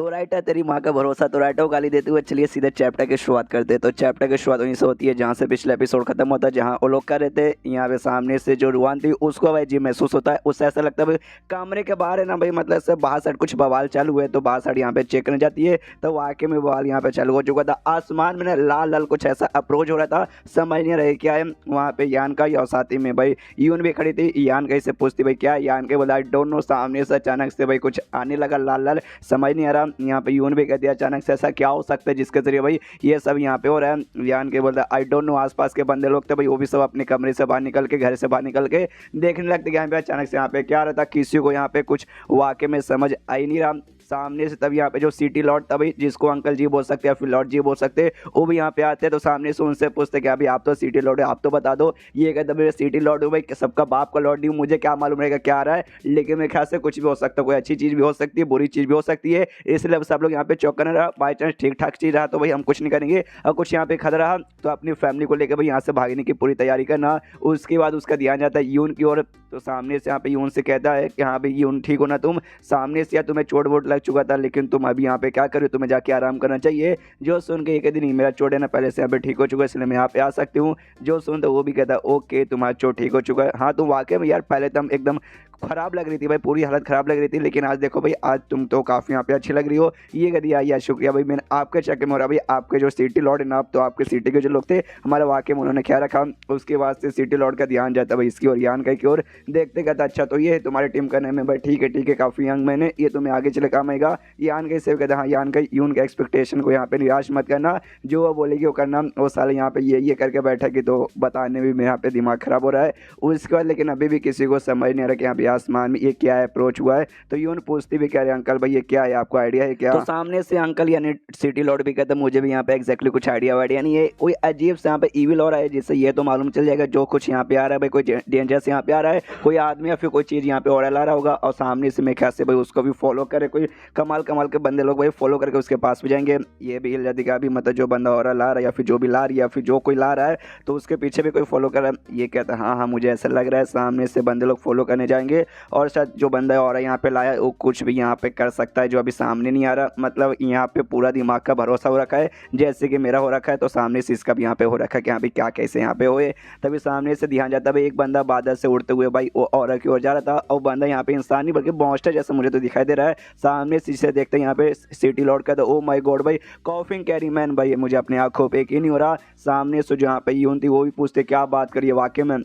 तो राइट है, तेरी माँ का भरोसा तो राइट हो गाली देते हुए चलिए सीधे चैप्टर की शुरुआत करते हैं। तो चैप्टर की शुरुआत वहीं से होती है जहाँ से पिछले एपिसोड खत्म होता है, जहाँ वो लोग कर रहे थे। यहाँ पे सामने से जो रुआन थी उसको भाई जी महसूस होता है, उससे ऐसा लगता है भाई कमरे के बाहर है ना भाई, मतलब से बाहर साइड कुछ बवाल चालू हुए। तो बाहर साइड यहाँ पे चेक करने जाती है तो वाकई में बवाल यहाँ पे चालू हो चुका था। आसमान में ना लाल लाल कुछ ऐसा अप्रोच हो रहा था, समझ नहीं रहे क्या है। वहाँ पे यान का और साथ ही में भाई यून भी खड़ी थी। यान का इससे पूछती भाई क्या, यान के बोला आई डोंट नो। सामने से अचानक से भाई कुछ आने लगा लाल लाल, समझ नहीं आ रहा। यहाँ पे यून भी कह दिया अचानक से ऐसा क्या हो सकता है जिसके जरिए भाई ये सब यहाँ पे हो रहा है। यान के बोलता आई डोंट नो। आसपास के बंदे लोग थे भाई वो भी सब अपने कमरे से बाहर निकल के, घर से बाहर निकल के देखने लगते यहाँ पे अचानक से यहाँ पे क्या रहता, किसी को यहाँ पे कुछ वाकई में समझ आ ही नहीं रहा। सामने से तब यहाँ पे जो सिटी लॉर्ड था भाई, जिसको अंकल जी बोल सकते हैं या फिर लॉर्ड जी बोल सकते हैं, वो भी यहाँ पे आते हैं। तो सामने से उनसे पूछते क्या अभी आप तो सिटी लॉर्ड है, आप तो बता दो। ये कहते भाई सिटी लॉर्ड हूँ भाई, सबका बाप का लॉर्ड हूँ, मुझे क्या मालूम रहेगा क्या आ रहा है। लेकिन मेरे ख्याल से कुछ भी हो सकता है, कोई अच्छी चीज़ भी हो सकती है, बुरी चीज़ भी हो सकती है। इसलिए अब सब लोग यहाँ पे चौकन्ने रहा। बाई चांस ठीक ठाक चीज़ रहा तो भाई हम कुछ नहीं करेंगे, और कुछ यहाँ पे खतरा रहा तो अपनी फैमिली को लेकर भाई यहाँ से भागने की पूरी तैयारी करना। उसके बाद उसका ध्यान जाता है यून की ओर। तो सामने से यहाँ पे यून से कहता है कि हाँ भाई यून ठीक हो ना तुम, सामने से या तुम्हें चोट वोट लग चुका था लेकिन तुम अभी यहाँ पे क्या करो, तुम्हें जाके आराम करना चाहिए। जो सुन के एक दिन मेरा चोट है ना पहले से यहाँ पे ठीक हो चुका है, इसलिए मैं यहाँ पे आ सकती हूँ। जो सुन तो वो भी कहता है ओके तुम्हारा चोट ठीक हो चुका है। हाँ तुम वाकई में यार पहले तुम एकदम खराब लग रही थी भाई, पूरी हालत खराब लग रही थी, लेकिन आज देखो भाई आज तुम तो काफ़ी यहाँ पे अच्छी लग रही हो। ये कह दिया यार शुक्रिया भाई, मैंने आपके चक्कर में हो रहा भाई। आपके जो सिटी लॉर्ड है ना, अब तो आपके सिटी के जो लोग थे हमारे वाकई में उन्होंने ख्याल रखा, उसके वास्ते सिटी लॉर्ड का ध्यान जाता भाई इसकी और यान का की ओर। देखते कहता अच्छा तो ये तुम्हारी टीम करने में भाई ठीक है काफ़ी यंग मैंने, ये तुम्हें आगे चले काम आएगा। यान का इससे कहता हाँ यान का यून का एक्सपेक्टेशन को यहाँ पे निराश मत करना, जो वो बोलेगी वो करना। वो साले यहाँ पे ये करके बैठेगी तो बताने भी मेरे यहाँ पे दिमाग खराब हो रहा है। उसके बाद लेकिन अभी भी किसी को समझ नहीं आ रहा कि यहाँ पे आसमान में ये क्या है अप्रोच हुआ है। तो यून पूछती भी कह रहे अंकल भाई ये क्या है, आपको आइडिया है क्या। तो सामने से अंकल यानी सिटी लॉर्ड भी कहता मुझे भी यहाँ पे एग्जैक्टली कुछ आइडिया वाइडिया नहीं है। कोई अजीब से यहाँ पे इविल हो रहा है जिससे ये तो मालूम चल जाएगा जो कुछ यहाँ पे आ रहा है भाई, कोई डेंजरस यहाँ पे आ रहा है, कोई आदमी या फिर कोई चीज़ यहाँ पे और ला रहा होगा। और सामने से मैं ख्याल से भाई उसको भी फॉलो करे, कोई कमाल कमाल के बंदे लोग भाई फॉलो करके उसके पास भी जाएंगे। ये भी हिल जाती अभी मतलब जो बंदा और ला रहा है या फिर जो भी ला रही है या फिर जो कोई ला रहा है तो उसके पीछे भी कोई फॉलो कर रहा है। ये कहता है हाँ मुझे ऐसा लग रहा है। सामने से बंदे लोग फॉलो करने जाएंगे और शायद जो बंदा और यहाँ पे लाया वो कुछ भी यहाँ पे कर सकता है जो अभी सामने नहीं आ रहा। मतलब यहाँ पे पूरा दिमाग का भरोसा हो रखा है जैसे कि मेरा हो रखा है, तो सामने से इसका भी यहाँ पे हो रखा है कि यहाँ पे क्या कैसे यहाँ पे होए। तभी सामने से ध्यान जाता है एक बंदा बादल से उड़ते हुए भाई वो और की ओर जा रहा था, और बंदा यहाँ पे इंसान नहीं बल्कि मॉन्स्टर जैसा मुझे तो दिखाई दे रहा है। सामने से देखते हैं यहाँ पे सिटी लॉर्ड का, तो ओ माय गॉड भाई कॉफिंग कैरी मैन भाई, मुझे अपनी आंखों पे यकीन नहीं हो रहा। सामने से जो यहाँ पे यून थी वो भी पूछते क्या बात करिए, वाकई में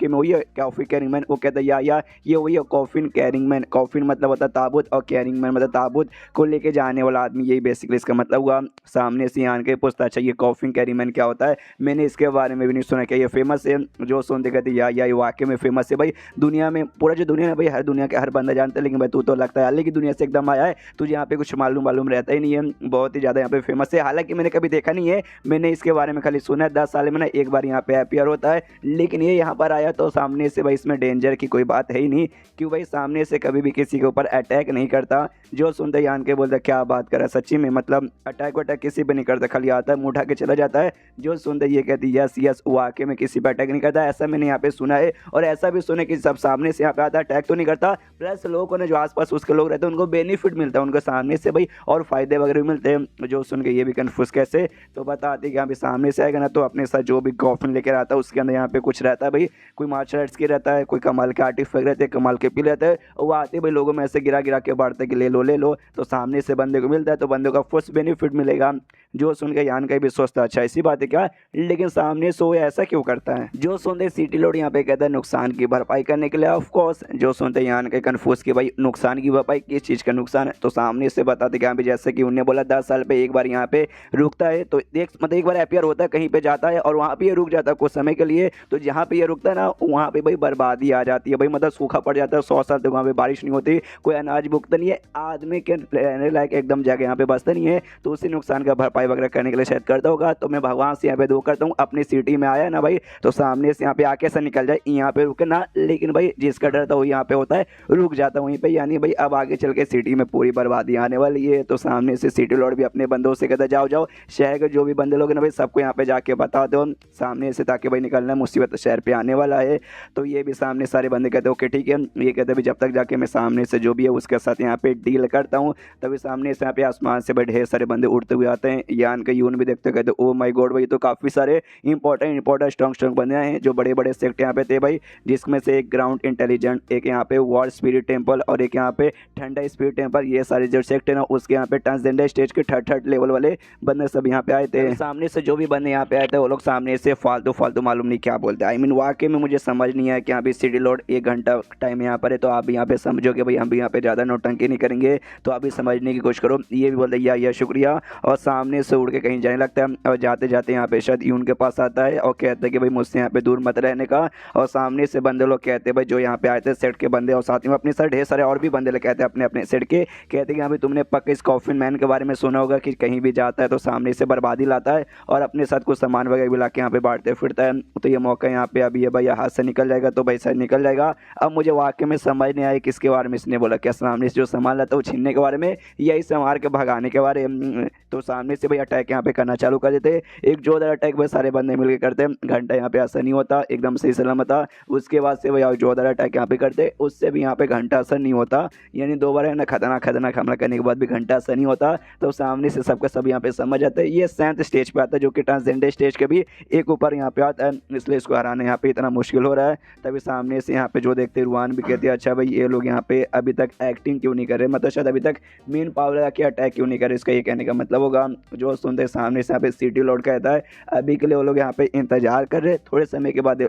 वही है कॉफिन कैरिंग मैन। वो कहता है या ये वही है कॉफिन कैरिंग मैन। कॉफिन मतलब होता ताबूत और कैरिंग मैन मतलब ताबूत को लेके जाने वाला आदमी, यही बेसिकली इसका मतलब हुआ। सामने से यहाँ के पूछता अच्छा ये कॉफिन कैरिंग मैन क्या होता है, मैंने इसके बारे में भी नहीं सुना, क्या ये फेमस है। जो सुनते कहते या वाकई में फेमस है भाई, दुनिया में पूरा जो दुनिया है भाई हर दुनिया के हर बंदा जानता है, लेकिन भाई तू तो लगता है अलग की दुनिया से एकदम आया है, तुझे यहाँ पे कुछ मालूम रहता ही नहीं है। बहुत ही ज़्यादा यहाँ पे फेमस है, हालांकि मैंने कभी देखा नहीं है, मैंने इसके बारे में खाली सुना है। 10 साल में ना एक बार यहाँ पे अपियर होता है, लेकिन ये यहाँ पर आया तो सामने से भाई इसमें डेंजर की कोई बात है ही नहीं, क्यों भाई सामने से कभी भी किसी के ऊपर अटैक नहीं करता। जो सुनते यान के बोलता क्या बात कर रहा है सच्ची में, मतलब अटैक वटैक किसी पे नहीं करता, खाली आता है मुँह उठा के चला जाता है। जो सुनते ये कहती यस वाकई में किसी पे अटैक नहीं करता, ऐसा मैंने यहाँ पे सुना है। और ऐसा भी सुना कि सब सामने से यहाँ पे आता अटैक तो नहीं करता, प्लस लोगों ने जो आसपास उसके लोग रहते हैं उनको बेनिफिट मिलता है, उनको सामने से भाई और फायदे वगैरह भी मिलते हैं। जो सुन के ये भी कन्फ्यूज कैसे, तो बताते कि यहाँ पे सामने से आएगा ना तो अपने साथ जो भी कॉफिन लेकर आता है उसके अंदर यहाँ पे कुछ रहता है भाई, कोई मार्शल आर्ट्स की रहता है, कोई कमाल के आर्टिफैक्ट रहते हैं, कमाल के पी रहते हैं, वो आते भाई लोगों में ऐसे गिरा के बांटते कि ले लो। तो सामने से बंदे को मिलता है तो बंदे का फर्स्ट बेनिफिट मिलेगा। जो सुन के यान का भी सोचता अच्छा ऐसी बात है क्या, लेकिन सामने से वो ऐसा क्यों करता है। जो सुनते सिटी लॉर्ड यहाँ पे कहता है नुकसान की भरपाई करने के लिए, ऑफ कोर्स। जो सुनते यान के कन्फ्यूज कि भाई नुकसान की भरपाई किस चीज़ का नुकसान है, तो सामने से बताते कि जैसे कि उन्होंने बोला 10 साल पे एक बार यहाँ पे रुकता है, तो देख मतलब एक बार अपियर होता है कहीं पे जाता है और वहाँ पे ये रुक जाता है कुछ समय के लिए, तो जहाँ पे ये रुकता है ना वहाँ पे भाई बर्बादी आ जाती है भाई, मतलब सूखा पड़ जाता है 100 साल तक वहाँ पे बारिश नहीं होती, कोई अनाज बुकता नहीं है, आदमी के रहने लायक एकदम जगह यहाँ पे बसता नहीं है, तो उसी नुकसान का भरपाई वगैरह करने के लिए शायद करता होगा। तो मैं भगवान से यहाँ पे दुआ करता हूँ अपनी सिटी में आया ना भाई तो सामने से यहाँ पे आके ऐसा निकल जाए, यहाँ पे रुके ना, लेकिन भाई जिसका डर था वो यहाँ पे होता है, रुक जाता वहीं पे। यानी भाई अब आगे चल के सिटी में पूरी बर्बादी आने वाली है। तो सामने से सिटी लॉर्ड भी अपने बंदों से कहता जाओ शहर के जो भी बंदे लोग हैं ना भाई सबको यहाँ पे जाके बता दो सामने से, ताकि भाई निकलना मुसीबत शहर पे आने वाला है। तो ये भी सामने सारे बंदे कहते ओके ठीक है, है। ये कहते हैं भाई जब तक जाके मैं सामने से जो भी है उसके साथ यहाँ पे डील करता हूँ, तभी सामने से यहाँ पे आसमान से भाई ढेर सारे बंदे उड़ते हुए आते हैं। यान का यून भी देखते कहते ओ माय गॉड भाई, तो काफ़ी सारे इंपॉर्टेंट स्ट्रॉन्ग बंदे हैं जो बड़े बड़े सेक्ट यहाँ पे थे भाई, जिसमें से एक ग्राउंड इंटेलिजेंट, एक यहाँ पे वॉर स्पिरिट टेम्पल और एक यहाँ पे ठंडा स्पिरिट टेम्पल। ये सारे जो सेक्ट है ना उसके यहाँ पे ट्रांसजेंडर स्टेज के थर्ड लेवल वाले बंदे सब यहाँ पे आए थे। सामने से जो भी बंदे यहाँ पे आए थे वो लोग सामने से फालतू मालूम नहीं क्या बोलते। आई मीन वाकई में मुझे समझ नहीं आया कि यहाँ पे सिटी लॉर्ड 1 घंटा टाइम यहाँ पर है, तो आप भी यहाँ पे समझोगे भाई हम भी यहाँ पे ज़्यादा नौटंकी नहीं करेंगे, तो आप भी समझने की कोशिश करो। ये भी बोलते या शुक्रिया, और सामने से उड़ के कहीं जाने लगता है और जाते जाते यहाँ पे शायद यून के पास आता है और कहते हैं कि भाई मुझसे यहाँ पे दूर मत रहने का। और सामने से बंदे लोग कहते हैं भाई जो यहाँ पे आए थे सेट के बंदे और साथ में अपने साथ ढेर सारे और भी बंदे लोग कहते हैं अपने अपने सेट के, कहते हैं कि यहाँ पे तुमने पक्का इस कॉफिन मैन के बारे में सुना होगा कि कहीं भी जाता है तो सामने से बर्बादी लाता है और अपने साथ कुछ सामान वगैरह भी ला के यहाँ पे बांटते फिरता है। तो ये मौका यहाँ पे अभी है भाई, हाथ से निकल जाएगा तो भाई शायद निकल जाएगा। अब मुझे वाकई में समझ नहीं आया किसके बारे में इसने बोला, क्या सामने से जो सामान लाता है वो छीनने के बारे में या इसे मार के भगाने के बारे में। तो सामने से भाई अटैक यहाँ पे करना चालू कर देते, एक जोरदार अटैक भाई सारे बंदे मिलकर करते हैं। घंटा यहाँ पे असर नहीं होता, एकदम सही सलामत था। उसके बाद से भाई जोरदार अटैक यहाँ पे करते, उससे भी यहाँ पे घंटा असर नहीं होता, यानी 2 बार है ना खतरनाक हमला करने के बाद भी घंटा असर नहीं होता। तो सामने से सबका सब यहाँ पे समझ आता है। ये 7th स्टेज पे आता है जो कि ट्रांसजेंडर स्टेज के भी एक ऊपर यहाँ पे आता है, इसलिए इसको हराना यहाँ पे इतना मुश्किल हो रहा है। तभी सामने से यहाँ पे जो देखते रुआन भी कहते हैं अच्छा भाई ये लोग यहाँ पे अभी तक एक्टिंग क्यों नहीं कर रहे, मतलब शायद अभी तक मेन पावर लगा के अटैक क्यों नहीं कर रहे, इसका ये कहने का मतलब होगा। जो सुनते सामने से यहाँ पे सिटी लॉर्ड कहता है अभी के लिए वो लोग यहाँ पे इंतजार कर रहे, थोड़े समय के बाद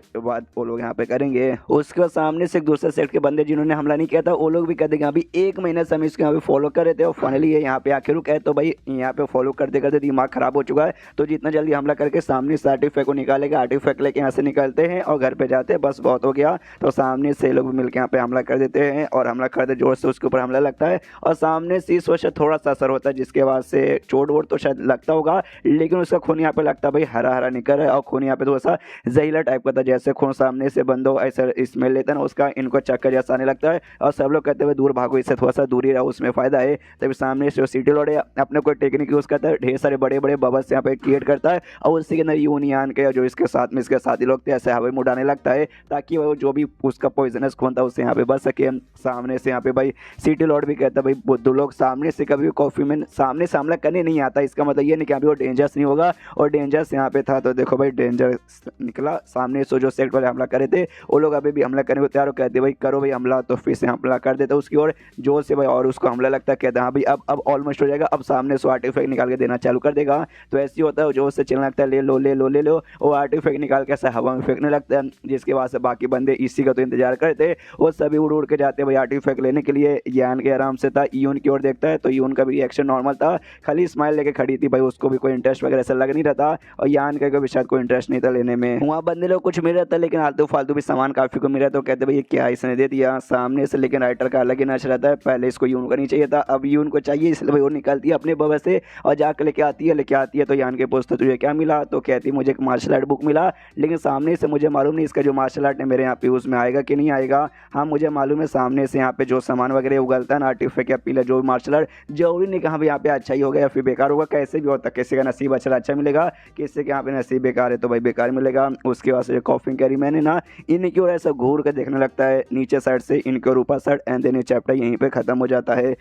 वो लोग यहाँ पे करेंगे। उसके बाद सामने से एक दूसरे सेट के बंदे जिन्होंने हमला नहीं किया था वो लोग भी कहते हैं कि अभी 1 महीने से हम इसको यहाँ पे फॉलो कर रहे थे और फाइनली ये यहाँ पे आके रुका है। तो भाई यहाँ पे फॉलो करते करते दिमाग खराब हो चुका है, तो जितना जल्दी हमला करके सामने से आर्टिफैक्ट को निकालेगा, आर्टिफैक्ट लेके यहाँ से निकलते हैं और घर पे जाते हैं, बस बहुत हो गया। तो सामने से लोग मिलकर यहाँ पे हमला कर देते हैं और हमला करते जोर से उसके ऊपर हमला लगता है और सामने से इस वजह थोड़ा सा असर होता है, जिसके बाद से चोट वोट तो शायद लगता होगा, लेकिन उसका खून यहाँ पे लगता है भाई हरा निकल रहा है और खून यहाँ पे थोड़ा सा जहरीला टाइप का था, जैसे खून सामने से बंदो ऐसा स्मेल लेता है ना उसका, इनको चक्कर जैसा आने लगता है और सब लोग कहते हुए दूर भागो, इससे थोड़ा सा दूरी रहो, उसमें फायदा है। तभी सामने से सिटी लॉर्ड अपने कोई टेक्निक यूज करता है, ढेर सारे बड़े बड़े बबल्स यहाँ पे क्रिएट करता है और उसी के अंदर यूनियन के जो इसके साथ में इसके साथी लोग थे ऐसे हवा में उड़ाने लगता है ताकि वो जो भी उसका पॉइजनस खून था उससे यहाँ पे बच सके। सामने से यहाँ पे भाई सिटी लॉर्ड भी कहता है भाई बुद्धू लोग सामने से कभी कॉफी में सामने से हमला करने नहीं आता, इसका मतलब ये नहीं कि अभी वो डेंजरस नहीं होगा, और डेंजरस यहाँ पे था। तो देखो भाई डेंजर निकला, सामने से जो सेक्ट वाले हमला करे थे वो लोग अभी भी हमला करने को तैयार हो, कहते भाई करो भाई हमला, तो फिर से हमला कर देता उसकी ओर जोर से भाई और उसको हमला लगता है, कहता हाँ भाई अब ऑलमोस्ट हो जाएगा, अब सामने से आर्टिफैक्ट निकाल के देना चालू कर देगा। तो ऐसे ही होता है, जोर से चलने लगता है, ले लो, वो आर्टिफैक्ट निकाल के ऐसा हवा में फेंकने लगता है, जिसके बाद से बाकी बंदे इसी का तो इंतजार करते, वो सभी उड़ के जाते भाई आर्टिफैक्ट लेने के लिए। यान के आराम से था, यून की ओर देखता है तो यून का भी रिएक्शन नॉर्मल था, खाली स्माइल लेके खड़ी थी भाई, उसको भी कोई इंटरेस्ट वगैरह ऐसा लग नहीं रहा था और यान का भी शायद कोई इंटरेस्ट नहीं था लेने में। वहाँ बंदे लोग कुछ मिल रहा था लेकिन आलतू फालतू भी सामान काफी को मिल रहा, तो कहते भाई क्या इसने दे दिया सामने से, लेकिन राइटर का अलग ही नच रहता है, पहले इसको यून का नहीं चाहिए था, अब यून को चाहिए, इसलिए भाई वो निकलती है अपने बबे से और जाकर लेके आती है तो यान के पूछते तुझे क्या मिला, तो कहती मुझे एक मार्शल आर्ट बुक मिला, लेकिन सामने से मुझे मालूम नहीं इसका जो मार्शल आर्ट है मेरे यहाँ पे उसमें आएगा कि नहीं आएगा। हाँ मुझे मालूम है सामने से यहाँ पे जो सामान वगैरह उगलता है ना आर्टिफैक्ट या पीला जो मार्शल आर्ट, जरूरी नहीं कहाँ भी यहाँ पे अच्छा ही होगा या फिर बेकार होगा, कैसे भी होता है, किसी का नसीब अच्छा मिलेगा, किसी के यहाँ पे नसीब बेकार है तो भाई बेकार मिलेगा। उसके बाद से कॉफिंग कैरी मैंने ना इनकी ओर ऐसा घूर कर देखने लगता है नीचे साइड से इनके और ऊपर साइड, एंड देन ये चैप्टर यहीं पे खत्म हो जाता है।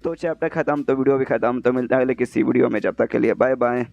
तो चैप्टर खत्म तो वीडियो भी खत्म, तो मिलता है अगले किसी वीडियो में, जब तक के लिए बाय बाय।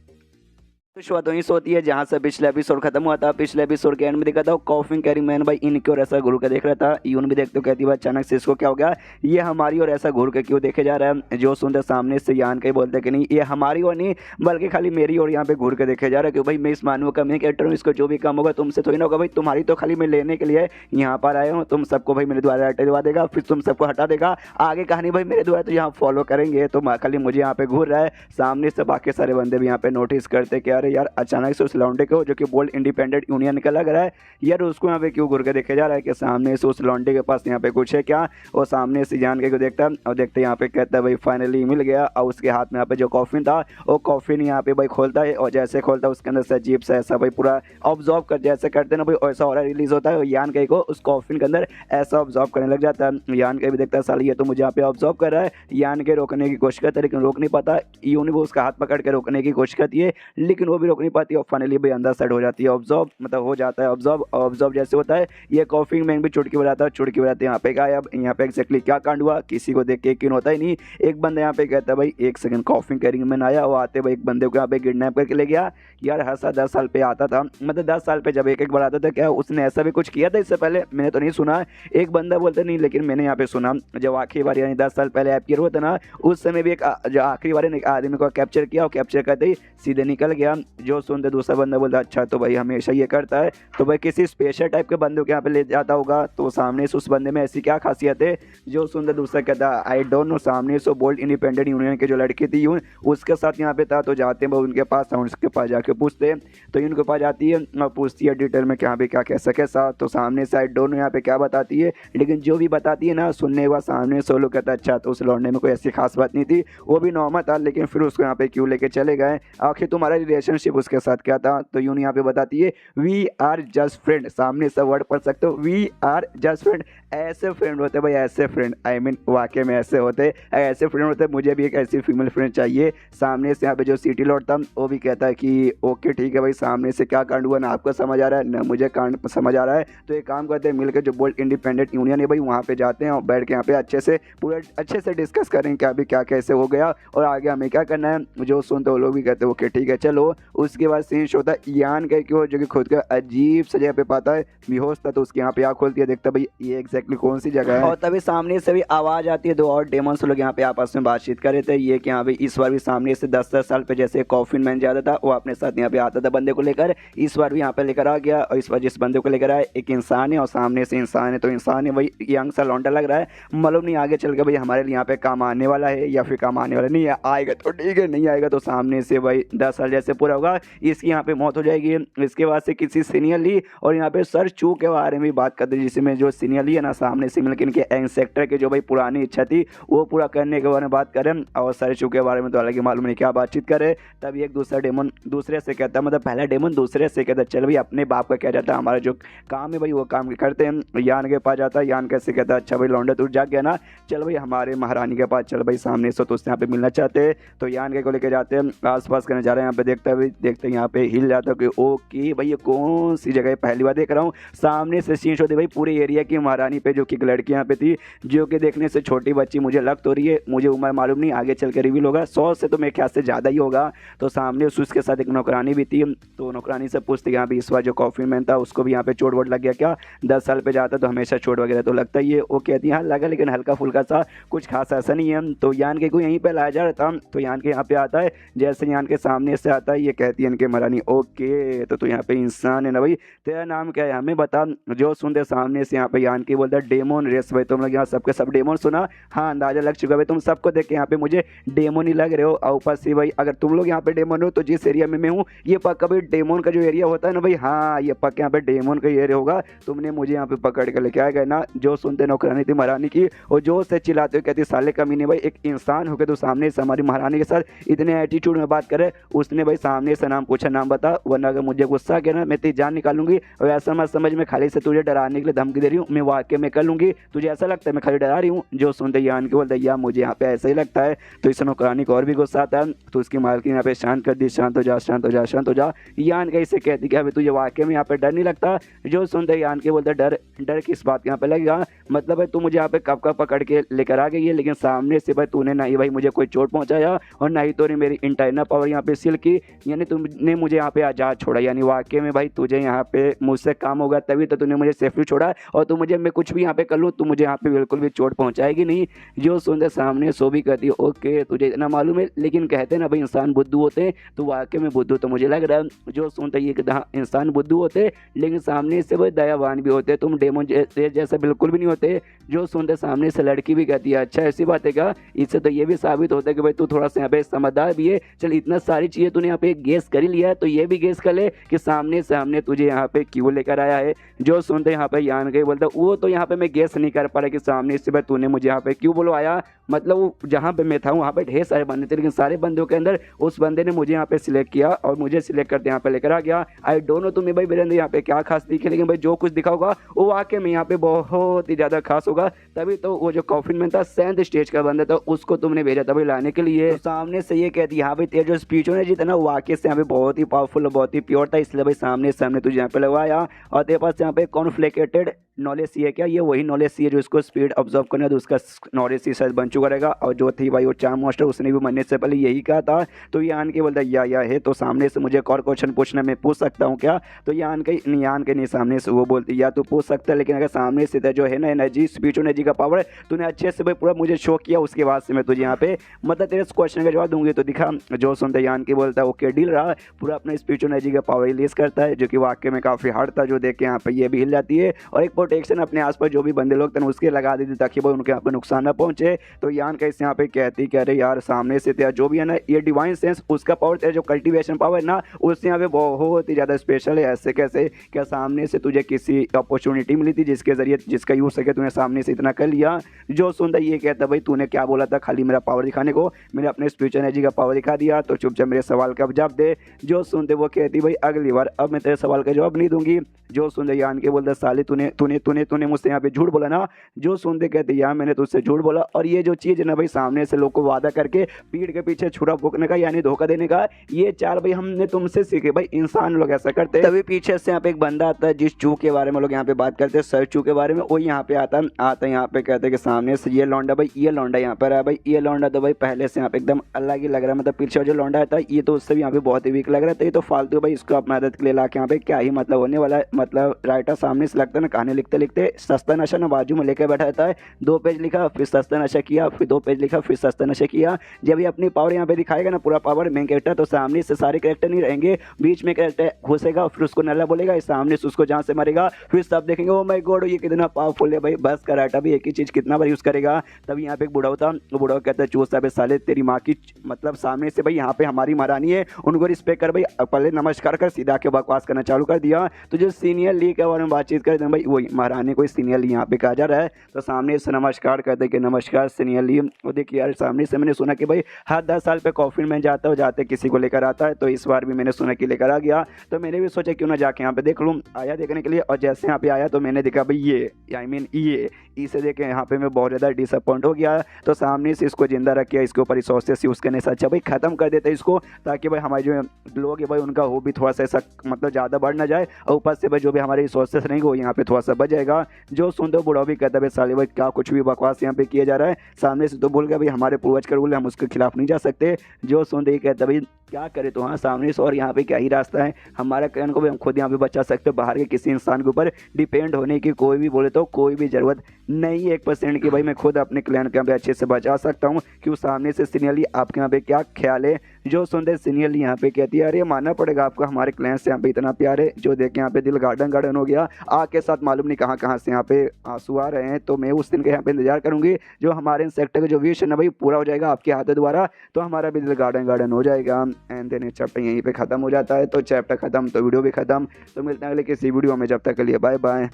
तो शुरुआत वहीं से होती है जहाँ से पिछले एपिसोड खत्म हुआ था। पिछले एपिसोड के एंड में देखा था कॉफिंग कैरी मैन भाई इनकी और ऐसा घूर के देख रहा था, यून भी देखते कहती भाई अचानक से इसको क्या हो गया, ये हमारी और ऐसा घूर के क्यों देखे जा रहा है। जो सुनते सामने से यान के बोलते कि नहीं ये हमारी और नहीं बल्कि खाली मेरी और यहाँ पे घूर के देखे जा रहा है, क्यों भाई मैं इस मानव का मेन कैरेक्टर हूँ, इसको जो भी काम होगा तुमसे थोड़ी ना होगा भाई, तुम्हारी तो खाली मैं लेने के लिए यहाँ पर आया हूँ, तुम सबको भाई मेरे द्वारा हटवा देगा, फिर तुम सबको हटा देगा, आगे कहानी भाई मेरे द्वारा तो यहाँ फॉलो करेंगे, तो खाली मुझे यहाँ पे घूर रहा है। सामने से बाकी सारे बंदे भी यहाँ पे नोटिस करते कि अरे यार अचानक से उस लौंडे को जो कि बोल्ड इंडिपेंडेंट यूनियन का लग रहा है यार उसको यहाँ पे क्यों घूर के देखे जा रहा है, कि सामने से उस लौंडे के पास यहाँ पे कुछ है क्या, और सामने से जान के देखता है और देखते यहाँ पे कहता है भाई फाइनली मिल गया, और उसके हाथ में यहाँ पे जो कॉफिन था वो कॉफिन यहाँ पे भाई खोलता है और जैसे खोलता है उसके अंदर से अजीब सा ऐसा भाई पूरा ऑब्जॉर्व कर जैसे करते ना भाई ऐसा ऑरा रिलीज होता है, यान के को उस कॉफिन के अंदर ऐसा ऑब्जॉर्व करने लग जाता है। यान के भी देखता है साली ये तो मुझे यहाँ पे ऑब्जॉर्व कर रहा है, यान के रोकने की कोशिश करता है लेकिन रोक नहीं पाता, यून वो उसका हाथ पकड़ के रोकने की कोशिश करती है लेकिन वो भी रोक नहीं पाती और फाइनली भाई अंदर साइड हो जाती है ऑब्जर्व, मतलब हो जाता है ऑब्जर्व। ऑब्जर्व जैसे होता है ये कॉफी मैन भी चुटकी बजाता है, चुटकी बजाते यहाँ पे गायब। यहाँ पे एक्जैक्टली क्या कांड हुआ किसी को देख के यकीन होता ही नहीं। एक बंदा यहाँ पे कहता है भाई 1 सेकंड कॉफी कैरिंग मैन आया, वो आते भाई एक बंदे को यहाँ पे किडनैप करके ले गया। यार हंसा 10 साल पे आता था, मतलब 10 साल पे जब एक एक बार आता था, क्या उसने ऐसा भी कुछ किया था इससे पहले? मैंने तो नहीं सुना। एक बंदा बोलता नहीं, लेकिन मैंने यहाँ पे सुना जब आखिरी बार यानी 10 साल पहले ऐप हुआ था ना, उस समय भी एक जो आखिरी बार एक आदमी को कैप्चर किया और कैप्चर करते ही सीधे निकल गया। जो सुनते दूसरा बंदा बोलता अच्छा तो भाई हमेशा ये करता है, तो भाई किसी स्पेशल टाइप के बंदे को यहाँ पे ले जाता होगा। तो सामने से उस बंदे में ऐसी क्या खासियत है? जो सुनते दूसरा कहता आई डोंट नो। सामने से बोल्ड इंडिपेंडेंट यूनियन के जो लड़की थी उसके साथ यहाँ पे था, तो जाते हैं वो उनके पास, उसके पास जाके पूछते हैं। तो इनके पास जाती है और पूछती है डिटेल में क्या भी क्या कैसा कैसा। तो सामने से आई डोंट नो यहाँ पे क्या बताती है, लेकिन जो भी बताती है ना सुनने के बाद सामने से लोग कहता है अच्छा तो उस लौंडे में कोई ऐसी खास बात नहीं थी, वो भी नॉर्मल था, लेकिन फिर उसको यहाँ पे क्यों लेके चले गए, आखिर तुम्हारा रिलेशनशिप उसके साथ क्या था? तो यून यहाँ पे बताती है वी आर जस्ट फ्रेंड। सामने से वर्ड पढ़ सकते हो, वी आर जस्ट फ्रेंड। ऐसे फ्रेंड होते भाई, ऐसे फ्रेंड, आई मीन वाकई में ऐसे होते, ऐसे फ्रेंड होते। मुझे भी एक ऐसी फीमेल फ्रेंड चाहिए। सामने से यहाँ पे जो सिटी लॉर्ड था वो भी कहता है कि ओके ठीक है भाई, सामने से क्या कांड हुआ ना आपको समझ आ रहा है ना मुझे कांड समझ आ रहा है, तो एक काम करते हैं मिलकर जो बोल्ड इंडिपेंडेंट यूनियन है भाई वहाँ पे जाते हैं और बैठ के यहाँ पे अच्छे से डिस्कस करें क्या भी क्या कैसे हो गया और आगे हमें क्या करना है। जो सुनते वो लोग भी कहते हैं ओके ठीक है चलो। उसके बाद सीन होता है यान का क्यों, जो कि खुद का अजीब सा जगह पे पाता है, बेहोश था, तो उसके यहाँ पे आँख खोलती है, देखता भाई ये एग्जैक्टली कौन सी जगह है। और तभी सामने से भी आवाज़ आती है, दो और डेमंस लोग यहाँ पे आपस में बातचीत कर रहे थे। ये कि हाँ भाई इस बार भी सामने से 10-10 साल पे जैसे कॉफिन मैन जाता था वो अपने साथ यहाँ पे आता था बंदे को लेकर, इस बार भी यहाँ पे लेकर आ गया। और इस बार जिस बंदे को लेकर आया एक इंसान है और सामने से इंसान है, तो इंसान है भाई यंग सा लौंडा लग रहा है, मालूम नहीं आगे चल के भाई हमारे लिए यहाँ पे काम आने वाला है या फिर काम आने वाला नहीं है। आएगा तो ठीक है, नहीं आएगा तो सामने से भाई 10 साल जैसे पूरा होगा इसकी यहाँ पे मौत हो जाएगी। इसके बाद से किसी सीनियर ली और यहाँ पे सर चू के बारे में बात करते हैं, जिसमें जो सीनियर ली है ना सामने से मिलकर इनके इंसेक्टर की जो भाई पुरानी इच्छा थी वो पूरा करने के बारे में बात करें। और सर चू के बारे में तो हालांकि मालूम नहीं क्या बातचीत करे। तब एक दूसरा डेमन दूसरे से कहता है, मतलब पहला डेमन दूसरे से कहता है चल भाई अपने बाप का क्या जाता है, हमारा जो काम है भाई वो काम करते हैं। यान के पास जाता है, यान कैसे कहता है अच्छा भाई लौंडा तू जाग गया ना, चल भाई हमारे महारानी के पास चल भाई, सामने से तो उससे यहाँ पे मिलना चाहते हैं। तो यान के को लेकर जाते हैं, आसपास का नजारा यहाँ पे देखते यहाँ पे हिल जाता है कि ओके भाई ये कौन सी जगह है, पहली बार देख रहा हूँ। सामने से सीन होती भाई पूरे एरिया की महारानी पे, जो कि एक लड़की यहाँ पे थी जो कि देखने से छोटी बच्ची मुझे लग तो रही है, मुझे उम्र मालूम नहीं, आगे चल के रिवील होगा, 100 से तो मेरे ख्याल से ज़्यादा ही होगा। तो सामने उसके साथ एक नौकरानी भी थी, तो नौकरानी से पूछते यहाँ पे इस बार जो कॉफी मैन था उसको भी यहाँ पे चोट वोट लग गया क्या? 10 साल पे जाता तो हमेशा चोट वगैरह तो लगता ही है। वो कहती है हाँ लगा, लेकिन हल्का फुल्का सा, कुछ खास ऐसा नहीं है। तो यान के को यहीं पे लाया जा रहा था, तो यान के यहाँ पे आता है, जैसे यान के सामने से आता है ये कहती है इनके महारानी ओके तो तू यहाँ पे इंसान है ना भाई, तेरा नाम क्या है हमें बता। जो सुनते सामने से यहाँ पे यान की बोलता है डेमोन रेस। भाई तुम लोग यहाँ सबके सब डेमोन सुना, हाँ अंदाजा लग चुका है, तुम सबको देख के यहाँ पे मुझे डेमोन ही लग रहे हो। और ऊपर से भाई अगर तुम लोग यहाँ पे डेमोन हो तो जिस एरिया में मैं हूँ ये पक्का भाई डेमोन का जो एरिया होता है ना भाई, हाँ ये पक्का यहाँ पे डेमोन का एरिया होगा, तुमने मुझे यहाँ पे पकड़ के लेके आए गए ना। जो सुनते नौकरानी थी महारानी की और जो से चिल्लाते हुए कहती साले कमीने भाई एक इंसान होकर तो सामने से हमारी महारानी के साथ इतने एटीट्यूड में बात करे। उसने भाई सामने से नाम पूछा, नाम बता वरना अगर मुझे गुस्सा किया ना मैं तेरी जान निकालूंगी। और ऐसा मत समझ में खाली से तुझे डराने के लिए धमकी दे रही हूँ, मैं वाकई में कर लूंगी, तुझे ऐसा लगता है मैं खाली डरा रही हूँ। जो सुनते यान के बोलते या मुझे यहाँ पे ऐसा ही लगता है। तो इस नौकरानी को और भी गुस्सा आता है, तो उसकी मालकिन यहाँ पे शांत कर दी, शांत हो जा शांत हो जा शांत हो जा। यान कैसे कहती कि अभी तुझे वाकई में यहाँ पे डर नहीं लगता? जो सुनते यान के बोलते डर डर किस बात यहाँ पे लगेगा, मतलब भाई तू मुझे यहाँ पे कब का पकड़ के लेकर आ गई है, लेकिन सामने से भाई तूने ना ही भाई मुझे कोई चोट पहुंचाया और ना ही तूने मेरी इंटरनल पावर यहाँ पे सील की, यानी तुमने मुझे यहाँ पे आज़ाद छोड़ा। यानी वाकई में भाई तुझे यहाँ पे मुझसे काम होगा तभी तो तूने मुझे सेफली छोड़ा, और तू मुझे मैं कुछ भी यहाँ पे कर लूँ तू मुझे यहाँ पे बिल्कुल भी चोट पहुँचाएगी नहीं। जो सुनते सामने सो भी कहती है ओके तुझे इतना मालूम है, लेकिन कहते ना भाई इंसान बुद्धू होते हैं, तो वाकई में बुद्धू तो मुझे लग रहा है। जो सुनते ये कहते हाँ इंसान बुद्धू होते लेकिन सामने से भाई दयावान भी होते, तुम डेमोन जैसा बिल्कुल भी नहीं होते। जो सुनते सामने से लड़की भी कहती है अच्छा ऐसी बात है क्या, इससे तो ये भी साबित होता है कि भाई तू थोड़ा सा यहाँ पे समझदार भी है। चल इतना सारी चीज़ें तूने यहाँ पे गेस कर ही लिया तो ये भी गेस कर ले कि सामने तुझे यहाँ पे क्यों लेकर आया है। जो सुनते यहाँ पे यान के बोलता वो तो यहाँ पे मैं गेस नहीं कर पा रहा कि सामने से भाई तूने मुझे यहाँ पे क्यों बुलवाया। मतलब वो जहाँ पे मैं था वहाँ पे ढेर सारे बंदे थे, लेकिन सारे बंदों के अंदर उस बंदे ने मुझे यहाँ पे सिलेक्ट किया और मुझे सिलेक्ट करते यहाँ पे लेकर आ गया। आई डोंट नो तुम्हें भाई वीरेंद्र यहाँ पे क्या खास दिखे, लेकिन भाई जो कुछ दिखा होगा वो वाकई में यहाँ पे बहुत ही ज़्यादा खास होगा। तभी तो वो जो कॉफिन मैन था 7th स्टेज का बंदा था, उसको तुमने भेजा था भाई लाने के लिए। तो सामने से ये कहती यहाँ पे तेरा जो स्पीच होने जीता ना वाकई से यहाँ पे बहुत ही पावरफुल बहुत ही प्योर था, इसलिए भाई सामने सामने तुझे यहाँ पे लगवाया। और तेरे पास यहाँ पे कॉन्फ्लिकेटेड नॉलेज सी है क्या? ये वही नॉलेज सी है जो इसको स्पीड ऑब्जर्व करना है, तो उसका नॉलेज सी शायद बन चुका रहेगा। और जो थी भाई वो चार्म मास्टर, उसने भी मरने से पहले यही कहा था। तो ये आन के बोलता या है, तो सामने से मुझे एक और क्वेश्चन पूछना, मैं पूछ सकता हूँ क्या? तो ये आन के नहीं सामने से वो बोलती या तो पूछ सकता है, लेकिन अगर सामने से जो है ना एनर्जी स्पीच एनर्जी का पावर तूने अच्छे से भाई पूरा मुझे शो किया, उसके बाद से मैं तुझे यहाँ पे मतलब तेरे क्वेश्चन का जवाब दूंगी। तो दिखा जो सुनता यान की बोलता है ओके डील रहा, पूरा अपना स्पीच एनर्जी का पावर रिलीज करता है, जो कि वाकई में काफ़ी हार्ड था, जो देख के यहाँ पे ये भी हिल जाती है। और एक प्रोटेक्शन अपने आसपास जो भी बंदे लोग थे उसके लगा देती ताकि वो उनके यहाँ पे नुकसान ना पहुंचे। तो यान कैसे यहाँ पे कहती कह रहे यार सामने से तेरा जो भी है ना ये डिवाइन सेंस उसका पावर, तेरा जो कल्टीवेशन पावर ना उससे यहाँ पे बहुत ही ज़्यादा स्पेशल है। ऐसे कैसे? क्या सामने से तुझे किसी अपॉर्चुनिटी मिली थी जिसके जरिए जिसका यूज सके तूने सामने से इतना कर लिया? जो सुनता ये कहता भाई तूने क्या बोला था खाली मेरा पावर दिखाने को, मैंने अपने स्पीच एनर्जी का पावर दिखा दिया, तो चुपचाप मेरे सवाल का जवाब दे। जो सुनते वो कहती भाई अगली बार अब मैं तेरे सवाल का जवाब नहीं दूंगी। जो सुनते यान के बोलते साले तूने तूने तूने तूने मुझसे यहाँ पे झूठ बोला ना। जो सुनते कहते यार मैंने तुझसे झूठ बोला। और ये जो चीज़ है ना भाई सामने से लोग को वादा करके पीठ के पीछे छुरा फूकने का यानी धोखा देने का, ये चाल भाई हमने तुमसे सीखे। भाई इंसान लोग ऐसा करते हैं। तभी पीछे से यहाँ पे एक बंदा आता है जिस चू के बारे में लोग यहाँ पे बात करते हैं, सर चू के बारे में, वो यहाँ पे आता है यहाँ पे कहते हैं कि सामने से ये लौंडा भाई ये लौंडा यहाँ पर है भाई, ये लौंडा तो भाई पहले से यहाँ पे एकदम अलग ही लग रहा है। मतलब पीछे जो लौंडा आता है ये तो उससे भी यहाँ पे बहुत ही वीक लग रहा था, ये तो फालतू भाई इसको आप मदद के लिए ला के यहाँ पे क्या ही मतलब होने वाला है। मतलब राइटर सामने से लगता है ना कहानी लिखते लिखते सस्ता नशा ना बाजू में लेकर बैठा रहता है, 2 पेज लिखा फिर सस्ता नशा किया, फिर 2 पेज लिखा फिर सस्ता नशा किया। जब ये अपनी पावर यहाँ पे दिखाएगा ना पूरा पावर मेन कैरेक्टर, तो सामने से सारे कैरेक्टर नहीं रहेंगे, बीच में कैरेक्टर घुसेगा फिर उसको नल्ला बोलेगा, सामने से उसको जहाँ से मारेगा, फिर सब देखेंगे ओ माय गॉड ये कितना पावरफुल है भाई। बस कराटा भी एक ही चीज़ कितना बार यूज़ करेगा। तभी यहाँ पे एक बूढ़ा होता, वो बूढ़ा कहता है चूसा पे साले तेरी माँ की, मतलब सामने से भाई यहाँ पे हमारी महारानी है उनको रिस्पेक्ट कर भाई, पहले नमस्कार कर सीधा के बकवास करना चालू कर दिया। तो जो सीनियर ली के बारे में बातचीत करते हैं भाई वही महारानी कोई सीनियर ली यहाँ पे कहा जा रहा है। तो सामने से नमस्कार करते कि नमस्कार सीनियर ली। वो देखिए यार सामने से मैंने सुना कि भाई हर 10 साल पे कॉफिन में जाता है, जाते किसी को लेकर आता है, तो इस बार भी मैंने सुना कि लेकर आ गया। तो मैंने भी सोचा क्यों ना जाके यहाँ पे देख लूँ, आया देखने के लिए। और जैसे यहाँ पे आया तो मैंने देखा भाई ये आई मीन ये इसे देखे यहाँ पे मैं बहुत ज़्यादा डिसअपॉइंट हो गया। तो सामने से इसको जिंदा रखिए, इसके ऊपर रिसोर्सेस यूज़ करने से अच्छा भाई ख़त्म कर देते इसको, ताकि भाई हमारे जो लोग है भाई उनका वो भी थोड़ा सा ऐसा मतलब ज़्यादा बढ़ ना जाए, और ऊपर से भाई जो भी हमारे रिसोर्सेस रहेंगे वो यहाँ पे थोड़ा सा बच जाएगा। जो सुन दो बूढ़ा भी कहता है भाई साले भाई क्या कुछ भी बकवास यहाँ पे किया जा रहा है। सामने से तो बोल गया भाई हमारे पूर्वज का रूल है, हम उसके खिलाफ नहीं जा सकते। जो सुन दे कहता भाई क्या करे तो हाँ सामने से, और यहाँ पे क्या ही रास्ता है, हमारा क्लैन को भी हम खुद यहाँ पे बचा सकते हैं, बाहर के किसी इंसान के ऊपर डिपेंड होने की कोई भी बोले तो कोई भी ज़रूरत नहीं है 1% की। भाई मैं खुद अपने क्लैन को यहाँ पे अच्छे से बचा सकता हूँ। क्यों सामने से सीनियरली आपके यहाँ पे क्या ख्याल है? जो सुनते सीनियरली यहाँ पे कहती है अरे मानना पड़ेगा आपको हमारे क्लैन से यहाँ पे इतना प्यार है, जो देख के यहाँ पे दिल गार्डन गार्डन हो गया। आग के साथ मालूम नहीं कहाँ से यहाँ पे आंसू आ रहे हैं। तो मैं उस दिन के यहाँ पे इंतजार करूँगी जो हमारे सेक्टर का जो विश है ना भाई पूरा हो जाएगा आपके हाथों द्वारा, तो हमारा भी दिल गार्डन गार्डन हो जाएगा। एंड देन चैप्टर यहीं पे ख़त्म हो जाता है। तो चैप्टर ख़त्म तो वीडियो भी ख़त्म। तो मिलते हैं अगले किसी वीडियो में, जब तक के लिए बाय बाय।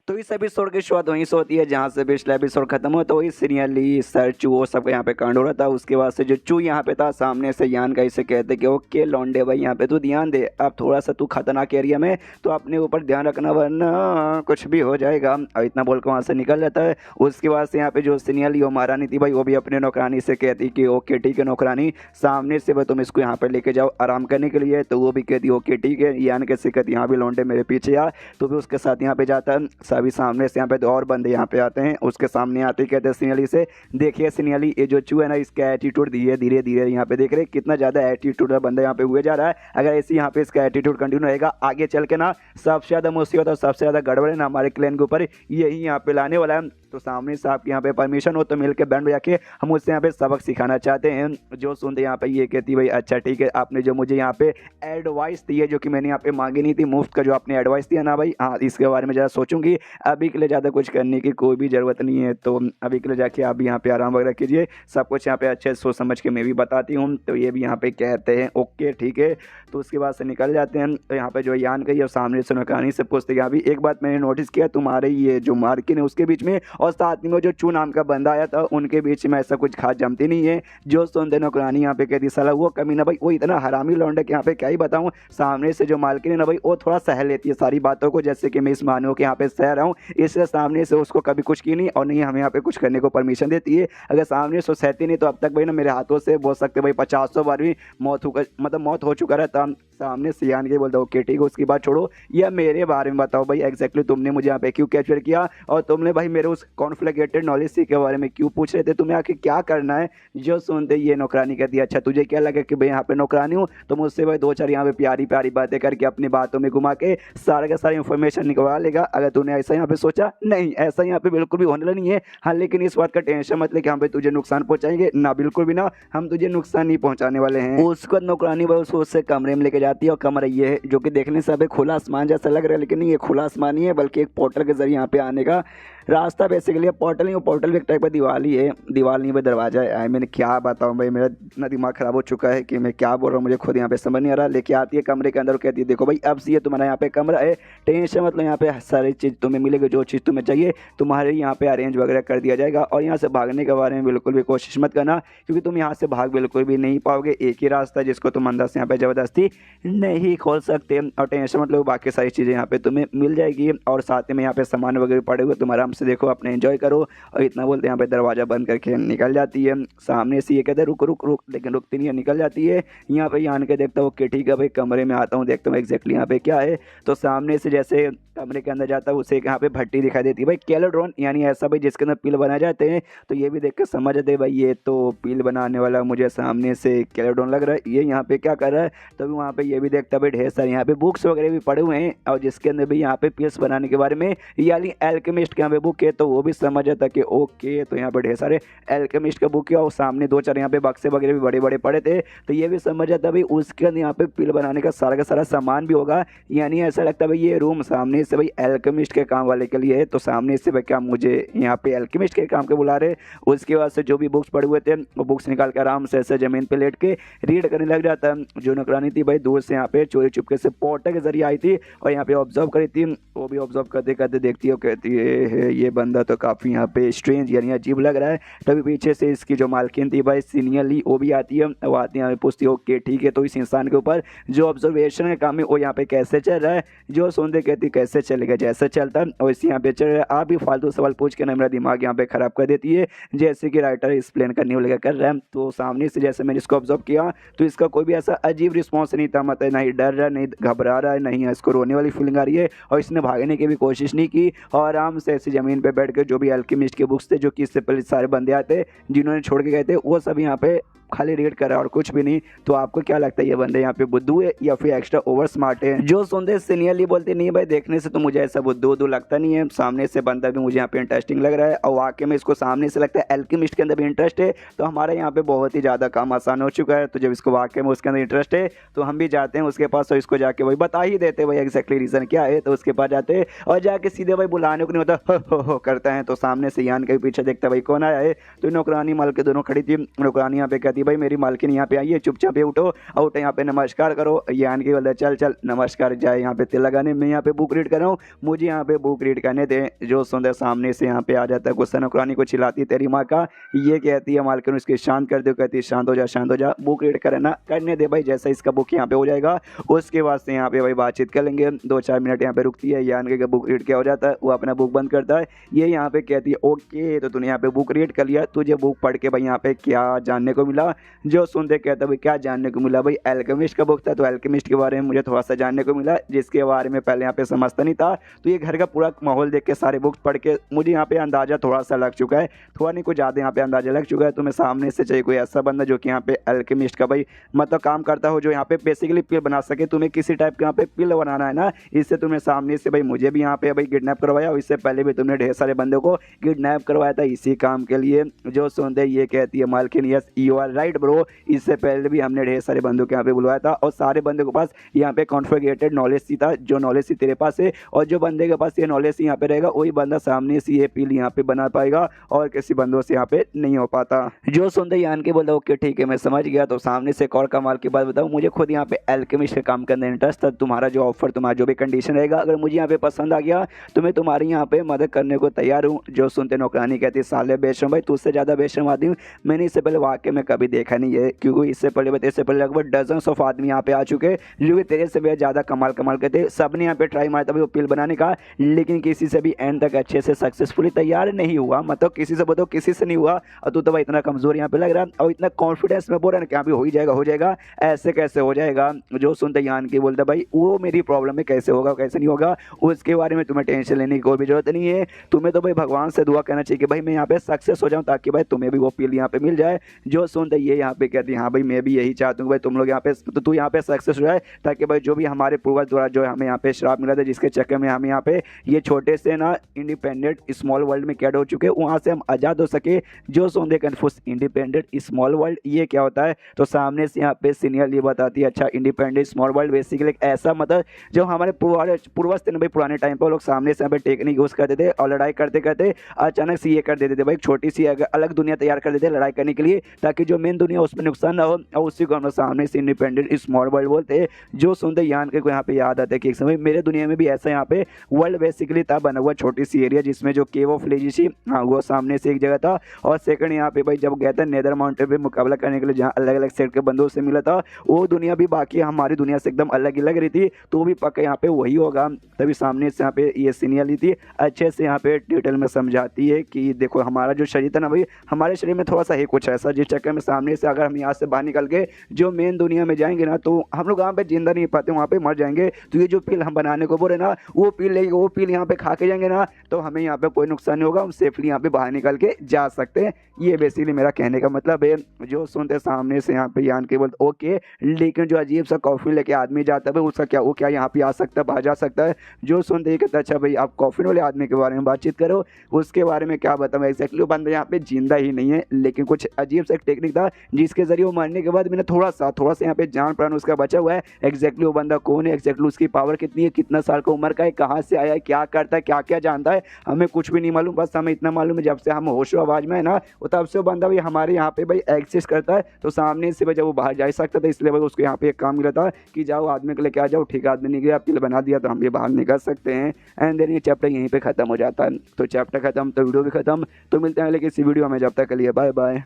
तो इस एपिसोड की शुरुआत वहीं से होती है जहाँ से पिछला एपिसोड खत्म हुआ। तो वही सीनियरली सर चू वो सब यहाँ पे कांड हो रहा था। उसके बाद से जो चू यहाँ पे था सामने से यान का इसे कहते कि ओके लौंडे भाई यहाँ पे तू ध्यान दे, अब थोड़ा सा तू खतरनाक एरिया में तो अपने ऊपर ध्यान रखना वरना कुछ भी हो जाएगा। और इतना बोल के वहाँ से निकल जाता है। उसके बाद से यहाँ पे जो सीनियरली वो महारानी थी भाई वो भी अपने नौकरानी से कहती कि ओके ठीक है नौकरानी, सामने से भाई तुम इसको यहाँ पर लेके जाओ आराम करने के लिए। तो वो भी कहती ओके ठीक है। यान कैसे कहती यहाँ भी लौंडे मेरे पीछे आ, तो भी उसके साथ यहाँ पे जाता है। सभी सामने से यहाँ पे दो और बंदे यहाँ पे आते हैं, उसके सामने आते ही कहते हैं सीनियरली से देखिए सीनियरली ये जो चू है ना इसका एटीट्यूड धीरे धीरे यहाँ पे देख रहे कितना ज़्यादा एटीट्यूड का बंदा यहाँ पे हुए जा रहा है। अगर ऐसे यहाँ पे इसका एटीट्यूड कंटिन्यू रहेगा आगे चल के ना सबसे ज़्यादा मुसीबत और सबसे ज़्यादा गड़बड़ है ना हमारे क्लैन के ऊपर यही यहाँ पे लाने वाला है। तो सामने से आपके यहाँ पे परमिशन हो तो मिलकर बैंड बजा के हम उससे यहाँ पे सबक सिखाना चाहते हैं। जो सुनते यहाँ पे ये कहती भाई अच्छा ठीक है, आपने जो मुझे यहाँ पे एडवाइस दी है जो कि मैंने यहाँ पे मांगी नहीं थी, मुफ्त का जो आपने एडवाइस दिया ना भाई, हाँ इसके बारे में ज़रा सोचूंगी। अभी के लिए ज़्यादा कुछ करने की कोई भी ज़रूरत नहीं है। तो अभी के लिए जाके आप यहाँ पे आराम वगैरह कीजिए, सब कुछ यहाँ पे अच्छे से सोच समझ के मैं भी बताती हूँ। तो ये भी यहाँ पे कहते हैं ओके ठीक है। तो उसके बाद से निकल जाते हैं। तो यहाँ पे जो यान गई और सामने से नौकरानी से पूछते हैं अभी एक बात मैंने नोटिस किया, तुम्हारे ये जो मार्किन है उसके बीच में और साथ में जो चू नाम का बंदा आया था उनके बीच में ऐसा कुछ खास जमती नहीं है। जो सुनते नौकरानी यहाँ पे कहती साला वो कमीना भाई वो इतना हरामी लौंडा कि यहाँ पे क्या ही बताऊँ। सामने से जो मालकिन है ना भाई वो थोड़ा सह लेती है सारी बातों को, जैसे कि मैं इस मानो के यहाँ पे सह रहा हूँ, इसलिए सामने से उसको कभी कुछ की नहीं और नहीं हमें यहाँ पे कुछ करने को परमिशन देती है। अगर सामने से सहती नहीं तो अब तक भाई ना मेरे हाथों से बोल सकते भाई 50 बार भी मौत हो चुका रहता। सामने से यान के बोलता ओके ठीक है उसकी बात छोड़ो, या मेरे बारे में बताओ भाई एग्जैक्टली तुमने मुझे यहाँ पे क्यों कैप्चर किया और तुमने भाई मेरे उस कॉन्फ्लिक्टेड नॉलेज सी के बारे में क्यों पूछ रहे थे, तुम्हें आखिर क्या करना है। जो सुनते ये नौकरानी कहती है अच्छा तुझे क्या लगा कि भाई यहाँ पे नौकरानी हूँ तो मुझसे भाई 2-4 यहाँ पे प्यारी प्यारी बातें करके अपनी बातों में घुमा के सारा का सारा इन्फॉर्मेशन निकलवा लेगा। अगर तूने ऐसा यहाँ पे सोचा, नहीं ऐसा यहाँ पे बिल्कुल भी होने नहीं है। हाँ लेकिन इस बात का टेंशन मत ले कि हम पे तुझे नुकसान पहुंचाएंगे ना, बिल्कुल भी ना, हम तुझे नुकसान नहीं पहुंचाने वाले हैं। उसके बाद नौकरानी भाई उसको उससे कमरे में लेके जाती है और कमरा ये है जो कि देखने से अभी खुला आसमान जैसा लग रहा है, लेकिन ये खुला आसमान नहीं है बल्कि एक पोर्टल के जरिए यहाँ पे आने का रास्ता बेसिकली। पोर्टल नहीं, वो पोर्टल भी एक टाइप का दीवार ही है, दीवार नहीं भाई दरवाजा है। आई मैंने क्या बताऊँ भाई, मेरा इतना दिमाग खराब हो चुका है कि मैं क्या बोल रहा हूँ, मुझे खुद यहाँ पे समझ नहीं आ रहा। लेके आती है कमरे के अंदर और कहती है देखो भाई अब से ये तुम्हारा यहाँ पे कमरा है, टेंशन मतलब यहाँ पे सारी चीज़ तुम्हें मिलेगी, जो चीज़ तुम्हें चाहिए तुम्हारे यहाँ पे अरेंज वगैरह कर दिया जाएगा। और यहाँ से भागने के बारे में बिल्कुल भी कोशिश मत करना क्योंकि तुम यहाँ से भाग बिल्कुल भी नहीं पाओगे। एक ही रास्ता है जिसको तुम अंदर से यहाँ पे ज़बरदस्ती नहीं खोल सकते। और टेंशन मतलब बाकी सारी चीज़ें यहाँ पे तुम्हें मिल जाएगी और साथ में यहाँ पे सामान वगैरह पड़े हुए तुम आराम से देखो अपने एंजॉय करो। और इतना बोलते यहाँ पे दरवाज़ा बंद करके निकल जाती है। सामने से ये कहते हैं रुक रुक रुक, लेकिन रुकती नहीं है, निकल जाती है। यहाँ पे आन के देखता हूँ कि ठीक है भाई कमरे में आता हूँ, देखता हूँ एग्जैक्टली यहाँ पे क्या है। तो सामने से जैसे कमरे के अंदर जाता है उसे यहाँ पे भट्टी दिखाई देती है भाई, कैलोड्रॉन यानी ऐसा भाई जिसके अंदर पील बनाए जाते हैं। तो ये भी देख कर समझ जाते हैं भाई ये तो पील बनाने वाला मुझे सामने से कैलोड्रॉन लग रहा है, ये यहाँ पे क्या कर रहा है। तभी वहाँ पे ये भी देखता है भाई ढेर सारे यहाँ पे बुक्स वगैरह भी पड़े हुए हैं और जिसके अंदर भी यहाँ पे पील्स बनाने के बारे में यानी एल्केमिस्ट के यहाँ पे बुक है। तो वो भी समझ जाता कि ओके तो यहाँ पे ढेर सारे एल्केमिस्ट का बुक है और सामने 2-4 यहाँ पे बक्से वगैरह भी बड़े बड़े पड़े थे। तो ये भी समझ जाता भाई उसके अंदर यहाँ पे पील बनाने का सारा सामान भी होगा। यानी ऐसा लगता है भाई ये रूम सामने से भाई एल्केमिस्ट के काम वाले के लिए है। तो सामने से भाई क्या मुझे यहाँ पे एल्केमिस्ट के काम के बुला रहे। उसके बाद से जो भी बुक्स पड़े हुए थे वो बुक्स निकाल कर आराम से ऐसे ज़मीन पे लेट के रीड करने लग जाता है। जो नौकरानी थी भाई दूर से यहाँ पे चोरी चुपके से पोर्टल के जरिए आई थी और यहाँ पे ऑब्जर्व करी थी। वो भी ऑब्जर्व करते करते देखती है और कहती है ये बंदा तो काफ़ी यहाँ पे स्ट्रेंज यानी अजीब लग रहा है। तभी पीछे से इसकी जो मालकिन थी भाई सीनियरली वो भी आती है। वो आती है पूछती है ओके ठीक है तो इस इंसान के ऊपर जो ऑब्जर्वेशन का काम है वो यहाँ पे कैसे चल रहा है। जो सुनते कहती कैसे चलेगा जैसे चलता है वैसे यहाँ पे चल रहा है। आप भी फालतू सवाल पूछ के ना मेरा दिमाग यहाँ पे खराब कर देती है, जैसे कि राइटर एक्सप्लेन करने वाले कर रहा है। तो सामने से जैसे मैंने इसको ऑब्जर्व किया तो इसका कोई भी ऐसा अजीब रिस्पॉन्स नहीं था, मतलब नहीं डर रहा नहीं घबरा रहा है नहीं इसको रोने वाली फीलिंग आ रही है और इसने भागने की भी कोशिश नहीं की। और आराम से ऐसी ज़मीन पे बैठ के जो भी अल्केमिस्ट के बुक्स थे जो कि इससे पहले सारे बंदे आते जिन्होंने छोड़ के गए थे वो सब यहाँ पे खाली रीड कर रहा है और कुछ भी नहीं। तो आपको क्या लगता है ये बंदे यहाँ पे बुद्धू है या फिर एक्स्ट्रा ओवर स्मार्ट है। जो सुनते सीनियरली बोलते नहीं भाई देखने से तो मुझे ऐसा बुद्धू लगता नहीं है, सामने से बंदा भी मुझे यहाँ पे इंटरेस्टिंग लग रहा है और वाकई में इसको सामने से लगता है एल्केमिस्ट के अंदर भी इंटरेस्ट है। तो हमारे यहाँ पे बहुत ही ज़्यादा काम आसान हो चुका है। तो जब इसको वाकई में उसके अंदर इंटरेस्ट है तो हम भी जाते हैं उसके पास और इसको जाके भाई बता ही देते भाई एग्जैक्टली रीज़न क्या है। तो उसके पास जाते हैं और जाके सीधे भाई बुलाने को नहीं होता हो करता है। तो सामने से यान के पीछे देखता भाई कौन आया है। तो नौकरानी माल के दोनों खड़ी थी। नौकरानी यहाँ पे कहती भाई मेरी मालकिन यहाँ पे आइए चुपचाप उठो उठो यहाँ पे नमस्कार करो। यान की बोलता चल चल नमस्कार जाए यहाँ पे तिल लगाने, मैं यहाँ पे बुक रीड कर रहा हूँ मुझे यहाँ पे बुक रीड करने दे। जो सुंदर सामने से यहाँ पे आ जाता है गुस्सा नौकरानी को चिल्लाती तेरी माँ का। ये कहती है मालकिन उसके शांत कर दो, कहती है शांत हो जा बुक रीड करना करने दे भाई, जैसा इसका बुक यहाँ पे हो जाएगा उसके बाद से यहाँ पे भाई बातचीत कर लेंगे। 2-4 मिनट यहाँ पे रुकती है। यान के बुक रीड क्या हो जाता है वो अपना बुक बंद करता है। ये यहाँ पे कहती है ओके तो तूने यहाँ पे बुक रीड कर लिया, तुझे बुक पढ़ के भाई यहाँ पे क्या जानने को मिला। जो सुनते कहता भाई क्या जानने को मिला, भाई एल्केमिस्ट का बुक था तो एल्केमिस्ट के बारे में मुझे थोड़ा सा जानने को मिला जिसके बारे में पहले यहाँ पे समझता नहीं था। तो ये घर का पूरा माहौल देख के सारे बुक्स पढ़ के मुझे यहाँ पे अंदाजा थोड़ा सा लग चुका है, थोड़ा नहीं कुछ ज़्यादा यहाँ पे अंदाजा लग चुका है। तो मैं सामने से चाहिए कोई ऐसा बंदा जो कि यहाँ पे एल्केमिस्ट का भाई मतलब काम करता हो, जो यहाँ पे बेसिकली पिल बना सके। तुम्हें किसी टाइप का यहाँ पे पिल बनाना है ना, इससे तुमने सामने से भाई मुझे भी यहाँ पे भाई किडनैप करवाया और इससे पहले भी तुमने ढेर सारे बंदों को किडनैप करवाया था इसी काम के लिए। जो सुनते ये कहती है मालकिन yes you are right bro, इससे पहले भी हमने ढेर सारे बंदों के यहाँ पे बुलवाया था और सारे बंदों के पास यहाँ पे कॉन्फ़िगरेटेड नॉलेज थी था, जो नॉलेज थी तेरे पास है और जो बंदे के पास ये नॉलेज यहाँ पे रहेगा वही बंदा सामने से ये पील यहाँ पे बना पाएगा और किसी बंदों से यहाँ पे नहीं हो पाता। जो सुनते यान के बोला ओके ठीक है मैं समझ गया। तो सामने से एक और कमाल की बात बताऊँ, मुझे खुद यहाँ पे एल्केमिस्ट का काम करने इंटरेस्ट था। तुम्हारा जो ऑफर, तुम्हारा जो भी कंडीशन रहेगा, अगर मुझे यहाँ पे पसंद आ गया तो मैं तुम्हारी यहाँ पे मदद करने को तैयार हूँ। जो सुनते नौकरानी कहती साले बेशरम भाई, तुझसे ज़्यादा बेशरम आदमी मैंने इससे पहले वाकई में कभी देखा नहीं है, क्योंकि इससे पहले लगभग डजन्स ऑफ आदमी यहाँ पे आ चुके जो कि तेरे से भी ज़्यादा कमाल करते। सब ने यहाँ पे ट्राई मारा था वो पिल बनाने का, लेकिन किसी से भी एंड तक अच्छे से सक्सेसफुली तैयार नहीं हुआ। मतलब किसी से बताओ किसी से नहीं हुआ और तू तो भाई इतना कमज़ोर यहाँ पे लग रहा है और इतना कॉन्फिडेंस में बोल रहा है कि हाँ भी हो जाएगा, ऐसे कैसे हो जाएगा। जो सुनते यान की बोलता भाई वो मेरी प्रॉब्लम है, कैसे होगा कैसे नहीं होगा उसके बारे में तुम्हें टेंशन लेने की कोई भी जरूरत नहीं है। तुम्हें तो भाई भगवान से दुआ करना चाहिए कि भाई मैं यहाँ पे सक्सेस हो जाऊँ ताकि भाई तुम्हें भी वो पिल यहाँ पे मिल जाए। जो सुनते ये यहाँ पे कहती हाँ भाई मैं भी यही चाहता हूँ भाई तुम लोग यहाँ पे, तो तू यहाँ पे सक्सेस हो जाए ताकि भाई जो भी हमारे पूर्वज द्वारा जो हमें यहाँ पे श्राप मिला था, जिसके चक्कर में हम यहाँ पे ये छोटे से ना इंडिपेंडेंट स्मॉल वर्ल्ड में कैद हो चुके, वहाँ से हम आज़ाद हो सके। जो Sonde confuse independent small world ये क्या होता है, तो सामने से यहाँ पे सीनियर ये बताती है अच्छा इंडिपेंडेंट स्मॉल वर्ल्ड बेसिकली एक ऐसा मतलब जो हमारे पूर्वज थे ना भाई, पुराने टाइम पर लोग सामने से यहाँ पे टेक्निक यूज़ करते थे और लड़ाई करते करते अचानक से ये कर देते थे भाई, छोटी सी अलग दुनिया तैयार कर देते लड़ाई करने के लिए ताकि जो मेन दुनिया उसमें नुकसान ना हो, और उसी को हम लोग सामने से इंडिपेंडेंट स्मॉल वर्ल्ड बोलते हैं। जो सुनते यान के को यहाँ पे याद आता है कि एक समय मेरे दुनिया में भी ऐसा यहाँ पे वर्ल्ड बेसिकली था बना हुआ, छोटी सी एरिया जिसमें जो केव ऑफ लेजिसी हाँ वो सामने से एक जगह था। और सेकंड यहाँ पे भाई जब गया था नेदर माउंटेन पे मुकाबला करने के लिए, जहाँ अलग अलग सेट के बंदों से मिला था, वो दुनिया भी बाकी हमारी दुनिया से एकदम अलग ही लग रही थी, तो भी पक्का यहाँ पे वही होगा। तभी सामने से यहाँ पे ये सीनियर ली थी अच्छे से यहाँ पे डिटेल में समझाती है कि देखो हमारा जो शरीर था ना भाई, हमारे शरीर में थोड़ा सा है कुछ ऐसा जिस चक्कर में सामने से अगर हम यहाँ से बाहर निकल के जो मेन दुनिया में जाएंगे ना तो हम लोग वहाँ पे जिंदा नहीं पाते, वहाँ पे मर जाएंगे। तो ये जो पिल हम बनाने को बोले ना वो पिल लेंगे, वो पिल यहाँ पे खा के जाएंगे ना तो हमें यहाँ पे कोई नुकसान नहीं होगा, हम सेफली यहाँ पे बाहर निकल के जा सकते हैं। ये बेसिकली मेरा कहने का मतलब है। जो सुनते सामने से यहाँ पे यान के बोलते ओके, लेकिन जो अजीब सा कॉफी लेके आदमी जाता है भाई उसका क्या, वो क्या यहाँ पे आ सकता है बाहर जा सकता है। जो सुनते ही कहता अच्छा भाई आप कॉफी वाले आदमी के बारे में बातचीत करो, उसके बारे में क्या बताऊँ एक्जैक्टली। वो बंदा यहाँ पे जिंदा ही नहीं है, लेकिन कुछ अजीब सा टेक्निक था जिसके जरिए वो मरने के बाद मैंने थोड़ा सा यहाँ पे जान प्राण उसका बचा हुआ है। एक्जैक्टली वो बंदा कौन है, एक्जैक्टली उसकी पावर कितनी है, कितना साल का उम्र का है, कहाँ से आया है, क्या करता है, क्या क्या जानता है, हमें कुछ भी नहीं मालूम। बस हमें इतना मालूम है जब से हम होशो आवाज़ में है ना तब से वो बंदा भाई हमारे यहाँ पे भाई एग्जिस्ट करता है। तो सामने से भाई जब वो बाहर जा सकता था इसलिए भाई उसको यहाँ पे एक काम मिला था कि जाओ आदमी के लेके आ जाओ, ठीक आदमी नहीं गया, पिल बना दिया तो हम भी बाहर निकल सकते हैं। एंड देन ये चैप्टर यहीं पे खत्म हो जाता है। तो चैप्टर खत्म तो वीडियो भी खत्म। तो मिलते हैं लेकिन इसी वीडियो में, जब तक के लिए बाय बाय।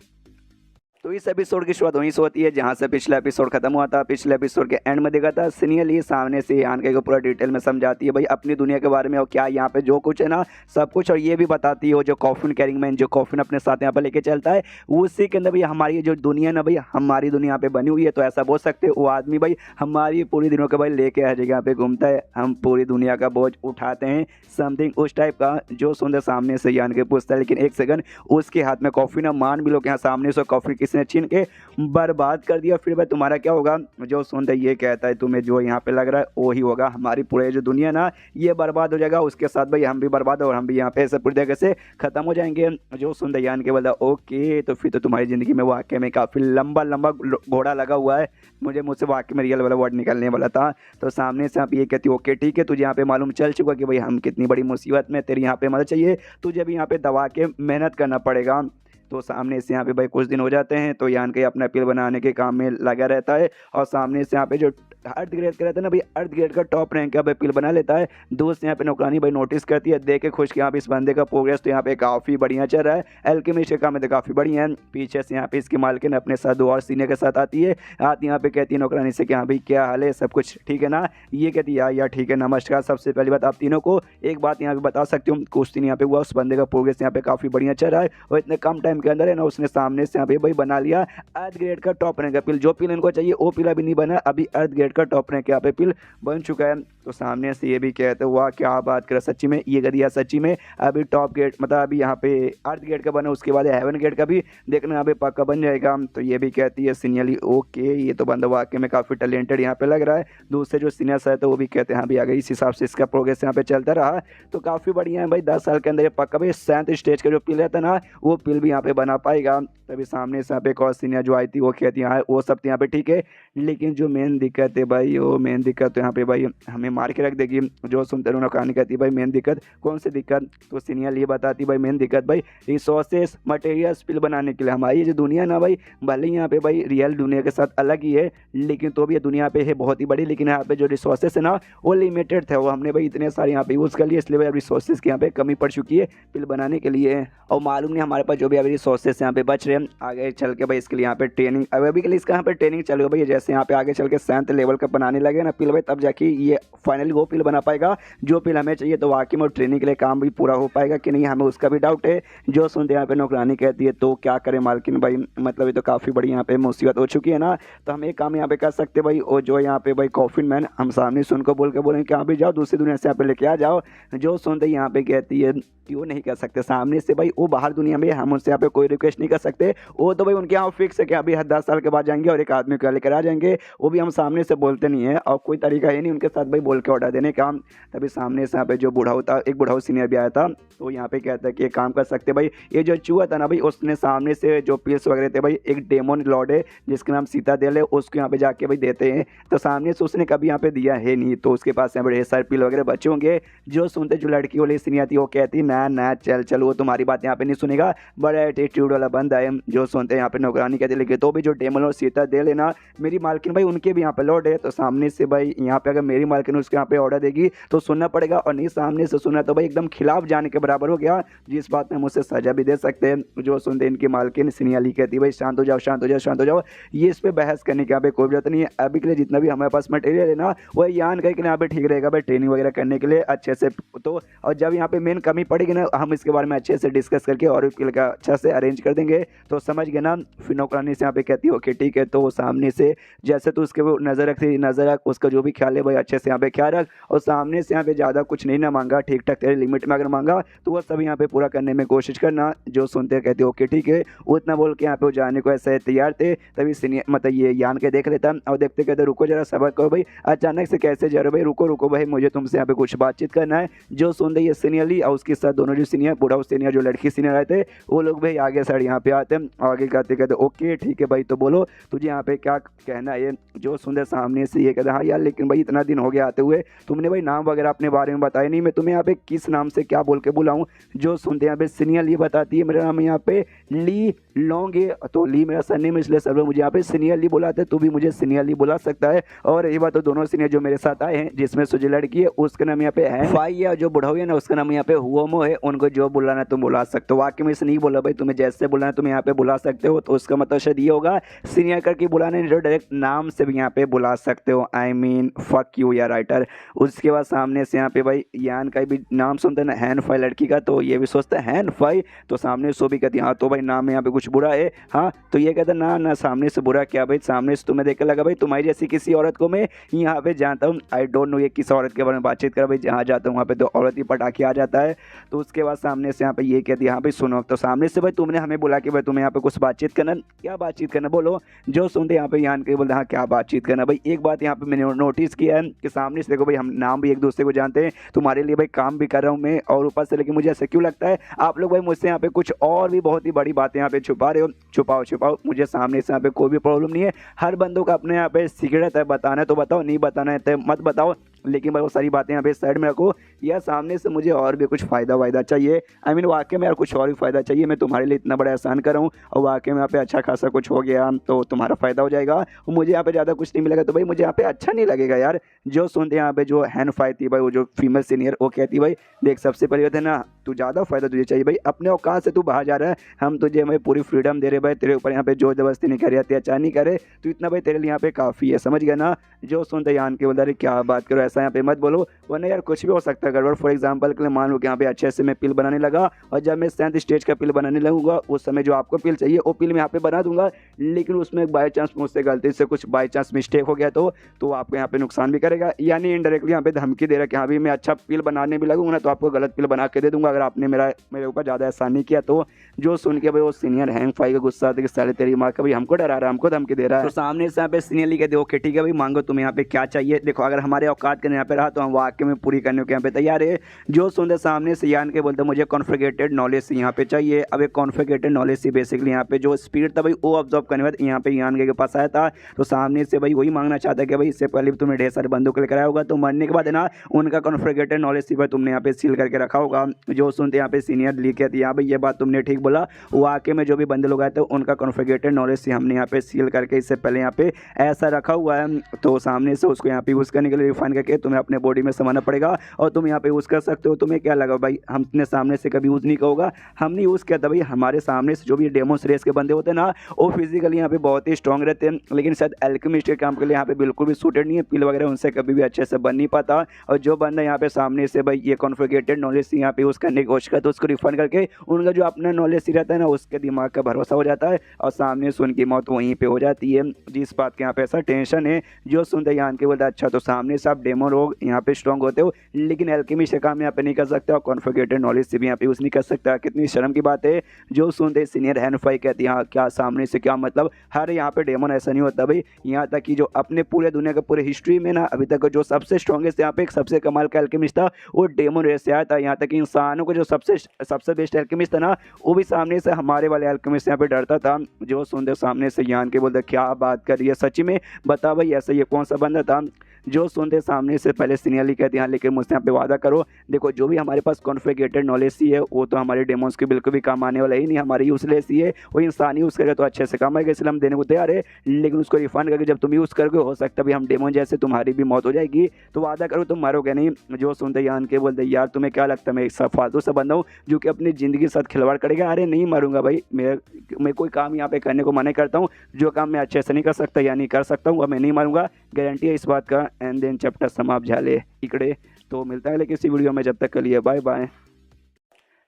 तो इस एपिसोड की शुरुआत वहीं से होती है जहां से पिछला एपिसोड खत्म हुआ था। पिछले एपिसोड के एंड में देखा था सीनियरली सामने से यान के पूरा डिटेल में समझाती है भाई अपनी दुनिया के बारे में और क्या यहाँ पे जो कुछ है ना सब कुछ, और ये भी बताती है जो कॉफिन कैरिंग मैन जो कॉफिन अपने साथ यहाँ पे लेके चलता है उसी के अंदर भाई हमारी जो दुनिया ना भाई हमारी दुनिया यहाँ पे बनी हुई है। तो ऐसा बोल सकते हैं वो आदमी भाई हमारी पूरी दिनों के भाई लेके हर जगह पे घूमता है, हम पूरी दुनिया का बोझ उठाते हैं, समथिंग उस टाइप का। जो सुंदर सामने से यान के पूछता है लेकिन एक सेकंड उसके हाथ में कॉफी ना मान भी लो कि यहाँ सामने से कॉफी किसने छीन के बर्बाद कर दिया, फिर भाई तुम्हारा क्या होगा। जो सुनते ये कहता है तुम्हें जो यहाँ पे लग रहा है वही होगा, हमारी पूरी जो दुनिया ना ये बर्बाद हो जाएगा, उसके साथ भाई हम भी बर्बाद और हम भी यहाँ पे ऐसे पूरी तरीके से खत्म हो जाएंगे। जो सुनते यान के बोला ओके, तो फिर तो तुम्हारी ज़िंदगी में वाकई में काफ़ी लंबा लंबा घोड़ा लगा हुआ है। मुझसे वाकई में रियल वाला वर्ड निकलने वाला था। तो सामने से आप ये कहती ओके ठीक है, तुझे यहाँ पे मालूम चल चुका कि भाई हम कितनी बड़ी मुसीबत में, तेरी यहाँ पे मदद चाहिए, तुझे भी यहाँ पे दबा के मेहनत करना पड़ेगा। तो सामने से यहाँ पे भाई कुछ दिन हो जाते हैं तो यान के अपना पिल बनाने के काम में लगा रहता है और सामने से यहाँ पे जो अर्थ ग्रेड का रहता है ना भाई, अर्थ ग्रेड का टॉप रैंक का भाई पिल बना लेता है। दोस्त यहाँ पे नौकरानी भाई नोटिस करती है, देख के खुश कि यहाँ पे इस बंदे का प्रोग्रेस तो यहाँ पे काफ़ी बढ़िया चल रहा है, एल्केमिस्ट का काम है तो काफ़ी बढ़िया है। पीछे से यहाँ पे इसकी मालकिन अपने साथ दो और सीनियर के साथ आती है यहाँ पे कहती है नौकरानी से कि हाँ भाई क्या हाल है, सब कुछ ठीक है ना। ये कहती है यार ठीक है नमस्कार। सबसे पहली बात आप तीनों को एक बात यहाँ पे बता सकती हूँ, कुछ दिन यहाँ पे हुआ उस बंदे का प्रोग्रेस यहाँ पे काफ़ी बढ़िया चल रहा है और इतने कम टाइम के अंदर है ना उसने सामने से यहाँ पे भाई बना लिया अर्थ ग्रेड का टॉप रैंक का पिल। जो पिल इनको चाहिए वो पिल अभी नहीं बना, अभी अर्थ ग्रेड का टॉप रैंक यहाँ पे पिल बन चुका है। तो सामने से ये भी कहते वाह क्या बात कर, सच्ची में ये कर दिया, सच्ची में अभी टॉप गेट मतलब अभी यहाँ पे अर्थ गेट का बना, उसके बाद हेवन गेट का भी देखना यहाँ पे पक्का बन जाएगा। तो ये भी कहती है सीनियरली ओके, ये तो बंदा वाकई में काफ़ी टैलेंटेड यहाँ पे लग रहा है। दूसरे जो सीनियर्स है तो वो भी कहते हैं हाँ भी आ गई, इस हिसाब से इसका प्रोग्रेस यहाँ पे चलता रहा तो काफ़ी बढ़िया है भाई। 10 साल के अंदर ये पक्का भाई 7th स्टेज का जो पिल रहता है ना वो पिल भी यहाँ पे बना पाएगा। तभी सामने से यहाँ पे एक और सीनियर जो आई थी वो कहती है हाँ वो सब तो यहाँ पे ठीक है, लेकिन जो मेन दिक्कत है भाई वो मेन दिक्कत तो यहाँ पे भाई हमें मार के रख देगी। जो सुनते रहो कहानी कहती है भाई मेन दिक्कत कौन सी दिक्कत, तो सीनियर ये बताती भाई मेन दिक्कत भाई रिसोर्सेस मटेरियल्स पिल बनाने के लिए हमारी जो दुनिया ना भाई भले ही यहाँ पे भाई रियल दुनिया के साथ अलग ही है, लेकिन तो भी ये दुनिया पे है बहुत ही बड़ी, लेकिन यहाँ पे जो रिसोर्सेस है ना वो लिमिटेड थे, वो हमने भाई इतने सारे यहाँ पे यूज़ कर लिए, इसलिए भाई रिसोर्सेज की यहाँ पे कमी पड़ चुकी है पिल बनाने के लिए। और मालूम नहीं हमारे पास जो भी अभी रिसोर्सेज यहाँ पे बच रहे हैं आगे चल के भाई इसके लिए यहाँ पे ट्रेनिंग अभी के लिए इसका यहाँ पे ट्रेनिंग चलेगा भाई। जैसे यहाँ पे आगे चल के 7th लेवल का बनाने लगे ना पिल भाई तब जाके ये फाइनली वो पिल बना पाएगा जो पिल हमें चाहिए। तो वाकई में ट्रेनिंग के लिए काम भी पूरा हो पाएगा कि नहीं हमें उसका भी डाउट है। जो सुनते यहाँ पे नौकरानी कहती है तो क्या करें मालकिन भाई, मतलब ये तो काफ़ी बड़ी यहाँ पे मुसीबत हो चुकी है ना, तो हम एक काम यहाँ पे कर सकते भाई और जो यहाँ पे भाई कॉफिन मैन हम सामने से उनको बोल के बोलेंगे कि हाँ भी जाओ दूसरी दुनिया से यहाँ पे लेके आ जाओ। जो सुनते यहाँ पे कहती है कि वो नहीं कर सकते सामने से भाई, वो बाहर दुनिया में हम उनसे यहाँ पे कोई रिक्वेस्ट नहीं कर सकते, वो तो भाई उनके यहाँ फिक्स है कि अभी 10 साल के बाद जाएंगे और एक आदमी को लेकर आ जाएंगे, वो भी हम सामने से बोलते नहीं है और कोई तरीका है नहीं उनके साथ भाई बोल के ऑर्डर देने का। तभी सामने से यहाँ पे जो बूढ़ा होता एक बूढ़ा सीनियर भी आया था तो यहाँ पे कहता है कि एक काम कर सकते भाई, ये जो चूहा था ना भाई उसने सामने से जो पिल्स वगैरह थे भाई एक डेमोन लॉर्ड है जिसका नाम सीता देल है उसको यहाँ पे जाके भाई देते हैं, तो सामने से उसने कभी यहाँ पे दिया है नहीं, तो उसके पास यहाँ पे ढेर सारे पिल वगैरह बचे होंगे। जो सुनते जो लड़की वाली सीनियर थी वो कहती ना ना चल चल वो तुम्हारी बात यहाँ पे नहीं सुनेगा, बड़ा एटीट्यूड वाला बंदा है। जो सुनते यहाँ पे नौकरानी कहती लेकिन तो भी जो डेमन और सीता दे लेना मेरी मालकिन भाई उनके भी यहाँ पे लॉर्ड है, तो सामने से भाई यहाँ पे अगर मेरी मालकिन उसके यहाँ पे ऑर्डर देगी तो सुनना पड़ेगा, और नहीं सामने से सुना तो भाई एकदम खिलाफ जाने के बराबर हो गया, जिस बात में हम उससे सजा भी दे सकते हैं। जो सुनते इनकी मालकिन सिनियाली कहती भाई शांत हो जाओ शांत हो जाओ शांत हो जाओ, ये इस पर बहस करने की यहाँ पे कोई जरूरत नहीं है। अभी के लिए जितना भी हमारे पास मटेरियल है ना वो यान कहीं के यहाँ पे ठीक रहेगा भाई ट्रेनिंग वगैरह करने के लिए अच्छे से, तो और जब यहाँ पे मेन कमी पड़ेगी ना हम इसके बारे में अच्छे से डिस्कस करके और का अच्छा से अरेंज कर देंगे, तो समझ गए ना। फिर नौकरानी से यहाँ पे कहती है ओके ठीक है, तो सामने से जैसे तो उसके वो नज़र रखती नज़र रख, उसका जो भी ख्याल है भाई अच्छे से यहाँ पे ख्याल रख, और सामने से यहाँ पे ज़्यादा कुछ नहीं ना मांगा, ठीक ठाक तेरे लिमिट में अगर मांगा तो वो सब यहाँ पे पूरा करने में कोशिश करना। जो सुनते कहते ओके ठीक है, उतना बोल के यहाँ पे वो जाने को ऐसे तैयार थे। तभी सीनियर मतलब ये यान के देख लेता और देखते कहते रुको जरा सबर करो भाई, अचानक से कैसे जा रहे भाई, रुको रुको भाई मुझे तुमसे यहाँ पे कुछ बातचीत करना है। जो सुनते ये सीनियरली और उसके साथ दोनों जो सीनियर बूढ़ा सीनियर जो लड़की सीनियर आए थे वो लोग भाई आगे साइड यहाँ पे आते हैं, आगे कहते कहते ओके ठीक है भाई तो बोलो तुझे यहाँ पे क्या कहना है। जो सुंदर सामने से ये कहते हाँ यार लेकिन भाई इतना दिन हो गया आते हुए तुमने भाई नाम वगैरह अपने बारे में बताया नहीं, मैं तुम्हें यहाँ पे किस नाम से क्या बोल के बुलाऊं। जो सुनते यहाँ पे सीनियर ली बताती है मेरा नाम यहाँ पे ली लॉन्ग है, तो ली मेरा सरनेम इसलिए सब लोग मुझे यहाँ पे सीनियर ली बुलाते, तू भी मुझे सीनियर ली बुला सकता है। और ये बात तो दोनों सीनियर जो मेरे साथ आए हैं जिसमें से जो लड़की है उसका नाम यहाँ पे है फाई है, जो बुढ़ा है ना उसका नाम यहाँ पे हुओमो है, उनको जो बुलाना तुम बुला सकते हो। वाकई में से नहीं बोला भाई तुम्हें जैसे बुलाना तुम यहाँ पे बुला सकते हो, तो उसका मतलब शायद ये होगा सीनियर करके बुलाने जो डायरेक्ट नाम से भी यहाँ पे बुला सकते हो, आई मीन फक यू या राइटर। उसके बाद सामने से यहाँ पे भाई यान का भी नाम सुनते ना हैन फाई लड़की का, तो ये भी सोचता है हैन फाई, तो सामने सो भी कहती हाँ तो भाई नाम में यहाँ पे कुछ बुरा है, हाँ तो ये कहता ना ना सामने से बुरा क्या भाई, सामने से तुम्हें देख के लगा भाई तुम्हारी जैसी किसी औरत को मैं यहाँ पे जानता हूँ, आई डोंट नो ये किस औरत के बारे में बातचीत कर भाई, जहाँ जाता हूँ वहाँ पे तो औरत ही पटाखे आ जाता है। तो उसके बाद सामने से यहाँ पे ये कहती है हाँ भाई सुनो, तो सामने से भाई तुमने हमें बोला कि भाई तुम्हें यहाँ पे कुछ बातचीत करना, क्या बातचीत करना बोलो। जो सुनते यहाँ पे यान के बोलते हाँ क्या बातचीत करना भाई। एक बात यहाँ पे मैंने नोटिस किया है कि सामने से देखो भाई हम नाम भी एक दूसरे को जानते हैं, तुम्हारे लिए भाई काम भी कर रहा हूँ मैं, और ऊपर से लेकिन मुझे ऐसा क्यों लगता है आप लोग भाई मुझसे यहाँ पे कुछ और भी बहुत ही बड़ी बातें यहाँ पे छुपा रहे हो। छुपाओ छुपाओ, मुझे सामने से यहाँ पे कोई भी प्रॉब्लम नहीं है, हर बंदों का अपने यहाँ पे सीक्रेट है, बताना है तो बताओ, नहीं बताना है तो मत बताओ, लेकिन भाई वो सारी बातें यहाँ पे साइड में रखो। या सामने से मुझे और भी कुछ फ़ायदा वायदा चाहिए, आई मीन वाकई में यार कुछ और भी फ़ायदा चाहिए, मैं तुम्हारे लिए इतना बड़ा एहसान कर रहा हूँ और वाकई में यहाँ पे अच्छा खासा कुछ हो गया तो तुम्हारा फ़ायदा हो जाएगा, और मुझे यहाँ पे ज़्यादा कुछ नहीं मिलेगा तो भाई मुझे यहाँ पे अच्छा नहीं लगेगा यार। जो सुनते यहाँ पे जो हैन फाई थी भाई वो जो फीमेल सीनियर वो कहती भाई देख सबसे पहले थे ना तू ज़्यादा फ़ायदा तुझे चाहिए भाई, अपने औकात से तू बाहर जा रहा है, हम तुझे भाई पूरी फ्रीडम दे रहे भाई, तेरे ऊपर यहाँ पे जोर जबरदस्ती नहीं करे, अत्याचार नहीं करे, तो इतना भाई तेरे लिए यहाँ पे काफ़ी है, समझ गया ना। जो सुनते यान के बोलते अरे क्या बात करो ऐसा यहाँ पे मत बोलो, वरना यार कुछ भी हो सकता है गड़बड़। फॉर एग्जाम्पल के लिए मान लो कि यहाँ पे अच्छे से मैं पिल बनाने लगा और जब मैं 7th स्टेज का पिल बनाने लगूंगा उस समय जो आपको पिल चाहिए वो पिल मैं यहाँ पे बना दूंगा, लेकिन उसमें बाई चांस मुझसे गलती से कुछ बाई चांस मिस्टेक हो गया तो आपको यहाँ पे नुकसान भी करेगा। यानी इनडायरेक्टली यहाँ पे धमकी दे रहा है कि हाँ भी मैं अच्छा पिल बनाने भी लगूंगा ना तो आपको गलत पिल बना के दे दूंगा अगर आपने मेरे ऊपर ज़्यादा एहसान नहीं किया। तो जो सुन के भाई वो सीनियर हैंग फाई का गुस्सा आता है कि साले तेरी माँ का भाई हमको डरा रहा है, हमको धमकी दे रहा है। तो सामने से यहाँ पे सीनियर लिखे दे ओके ठीक है भाई मांगो तुम यहाँ पे क्या चाहिए। देखो अगर हमारे औकात के यहाँ पे रहा तो हम वाकई में पूरी करने के यहाँ पे तैयार है। जो सुनते सामने से यान के बोलते मुझे कॉन्फ़िगरेटेड नॉलेज यहाँ पे चाहिए। अब एक कॉन्फ़िगरेटेड नॉलेज से बेसिकली यहाँ पे जो स्पीड था भाई वो ऑब्जर्व करने बाद यहाँ पे यान के पास आया था। तो सामने से भाई वही मांगना चाहता है कि भाई इससे पहले भी तुमने ढेर सारे बंदूक लेकर आया होगा तो मरने के बाद है ना उनका कॉन्फ़िगरेटेड नॉलेज से तुमने यहाँ पे सील करके रखा होगा। जो सुनते यहाँ पे सीनियर लिखे थे यहाँ भाई ये बात तुमने ठीक बोला, वाकई में जो भी बंदे लोग आए थे उनका कॉन्फ़िगरेटेड नॉलेज से हमने यहाँ पे सील करके इससे पहले यहाँ पे ऐसा रखा हुआ है। तो सामने से उसको यहाँ पे यूज़ करने के लिए रिफाइन करके तुम्हें अपने बॉडी में समाना पड़ेगा और तुम यहाँ पे यूज़ कर सकते हो। तुम्हें क्या लगा भाई हमने सामने से कभी यूज़ नहीं किया होगा, हमने यूज़ किया था भाई। हमारे सामने से जो भी डेमोस रेस के बंदे होते हैं ना वो फिजिकली यहाँ पे बहुत ही स्ट्रॉन्ग रहते हैं, लेकिन शायद एल्केमिस्ट के काम के लिए यहाँ पे बिल्कुल भी सूटेड नहीं है। पिल वगैरह उनसे कभी भी अच्छे से बन नहीं पाता। और जो बंदा यहाँ पे सामने से भाई ये कॉन्फ़िगरेटेड नॉलेज से यहाँ पे यूज़ करने की कोशिश करता है उसको रिफंड करके उनका जो अपना नॉलेज ही रहता है ना उसके दिमाग का भरोसा हो जाता है और सामने से उनकी मौत वहीं पे हो जाती है। जिस बात के यहाँ पे ऐसा टेंशन है जो सुनते यान के बोलते अच्छा तो सामने से आप डेमो लोग यहाँ पे स्ट्रॉन्ग होते हो लेकिन एल्केमिस्ट का काम यहाँ पे नहीं कर सकते और कॉन्फ़िगरेटेड नॉलेज से भी यहाँ पे यूज़ नहीं कर सकता। कितनी शर्म की बात है। जो सुनते सीनियर हैंड-फाई कहती है क्या सामने से क्या मतलब, हर यहाँ पे डेमन ऐसा नहीं होता भाई। यहाँ तक कि जो अपने पूरे दुनिया के पूरे हिस्ट्री में ना अभी तक जो सबसे स्ट्रॉन्गेस्ट यहाँ पे एक सबसे कमाल का एल्केमिस्ट था वो डेमन रेस से आया था। यहाँ तक कि इंसानों को जो सबसे बेस्ट एल्केमिस्ट था ना वो भी सामने से हमारे वाले एल्केमिस्ट यहाँ पे डरता था। जो सुनते सामने से यान के बोलते क्या बात कर रही है सच्ची में बता भाई ऐसा ये कौन सा बंदा था। जो सुनते सामने से पहले सीनियरली कहते हैं लेकिन मुझसे यहाँ पे वादा करो देखो जो भी हमारे पास कॉन्फ़िगरेटेड नॉलेज ही है वो तो हमारे डेमोन्स के बिल्कुल भी काम आने वाला ही नहीं, हमारी यूजलेस ही है। वो इंसान यूज़ करेगा तो अच्छे से काम आएगा इसलिए हम देने को तैयार है, लेकिन उसको रिफंड करके जब तुम यूज़ करोगे हो सकता है हम डेमोन जैसे तुम्हारी भी मौत हो जाएगी। तो वादा करो तुम मरोगे नहीं। जो सुनते यान के बोलते यार तुम्हें क्या लगता है मैं एक फालतू सा बंदा हूँ जो कि अपनी ज़िंदगी के साथ खिलवाड़ करेगा। अरे नहीं मरूंगा भाई, मैं कोई काम यहाँ पे करने को मना करता हूँ जो काम मैं अच्छे से नहीं कर सकता यानी कर सकता हूँ और मैं नहीं मारूंगा, गारंटी है इस बात का। एंड देन चैप्टर समाप्त झाले इकड़े। तो मिलता है किसी वीडियो में, जब तक के लिए बाय बाय।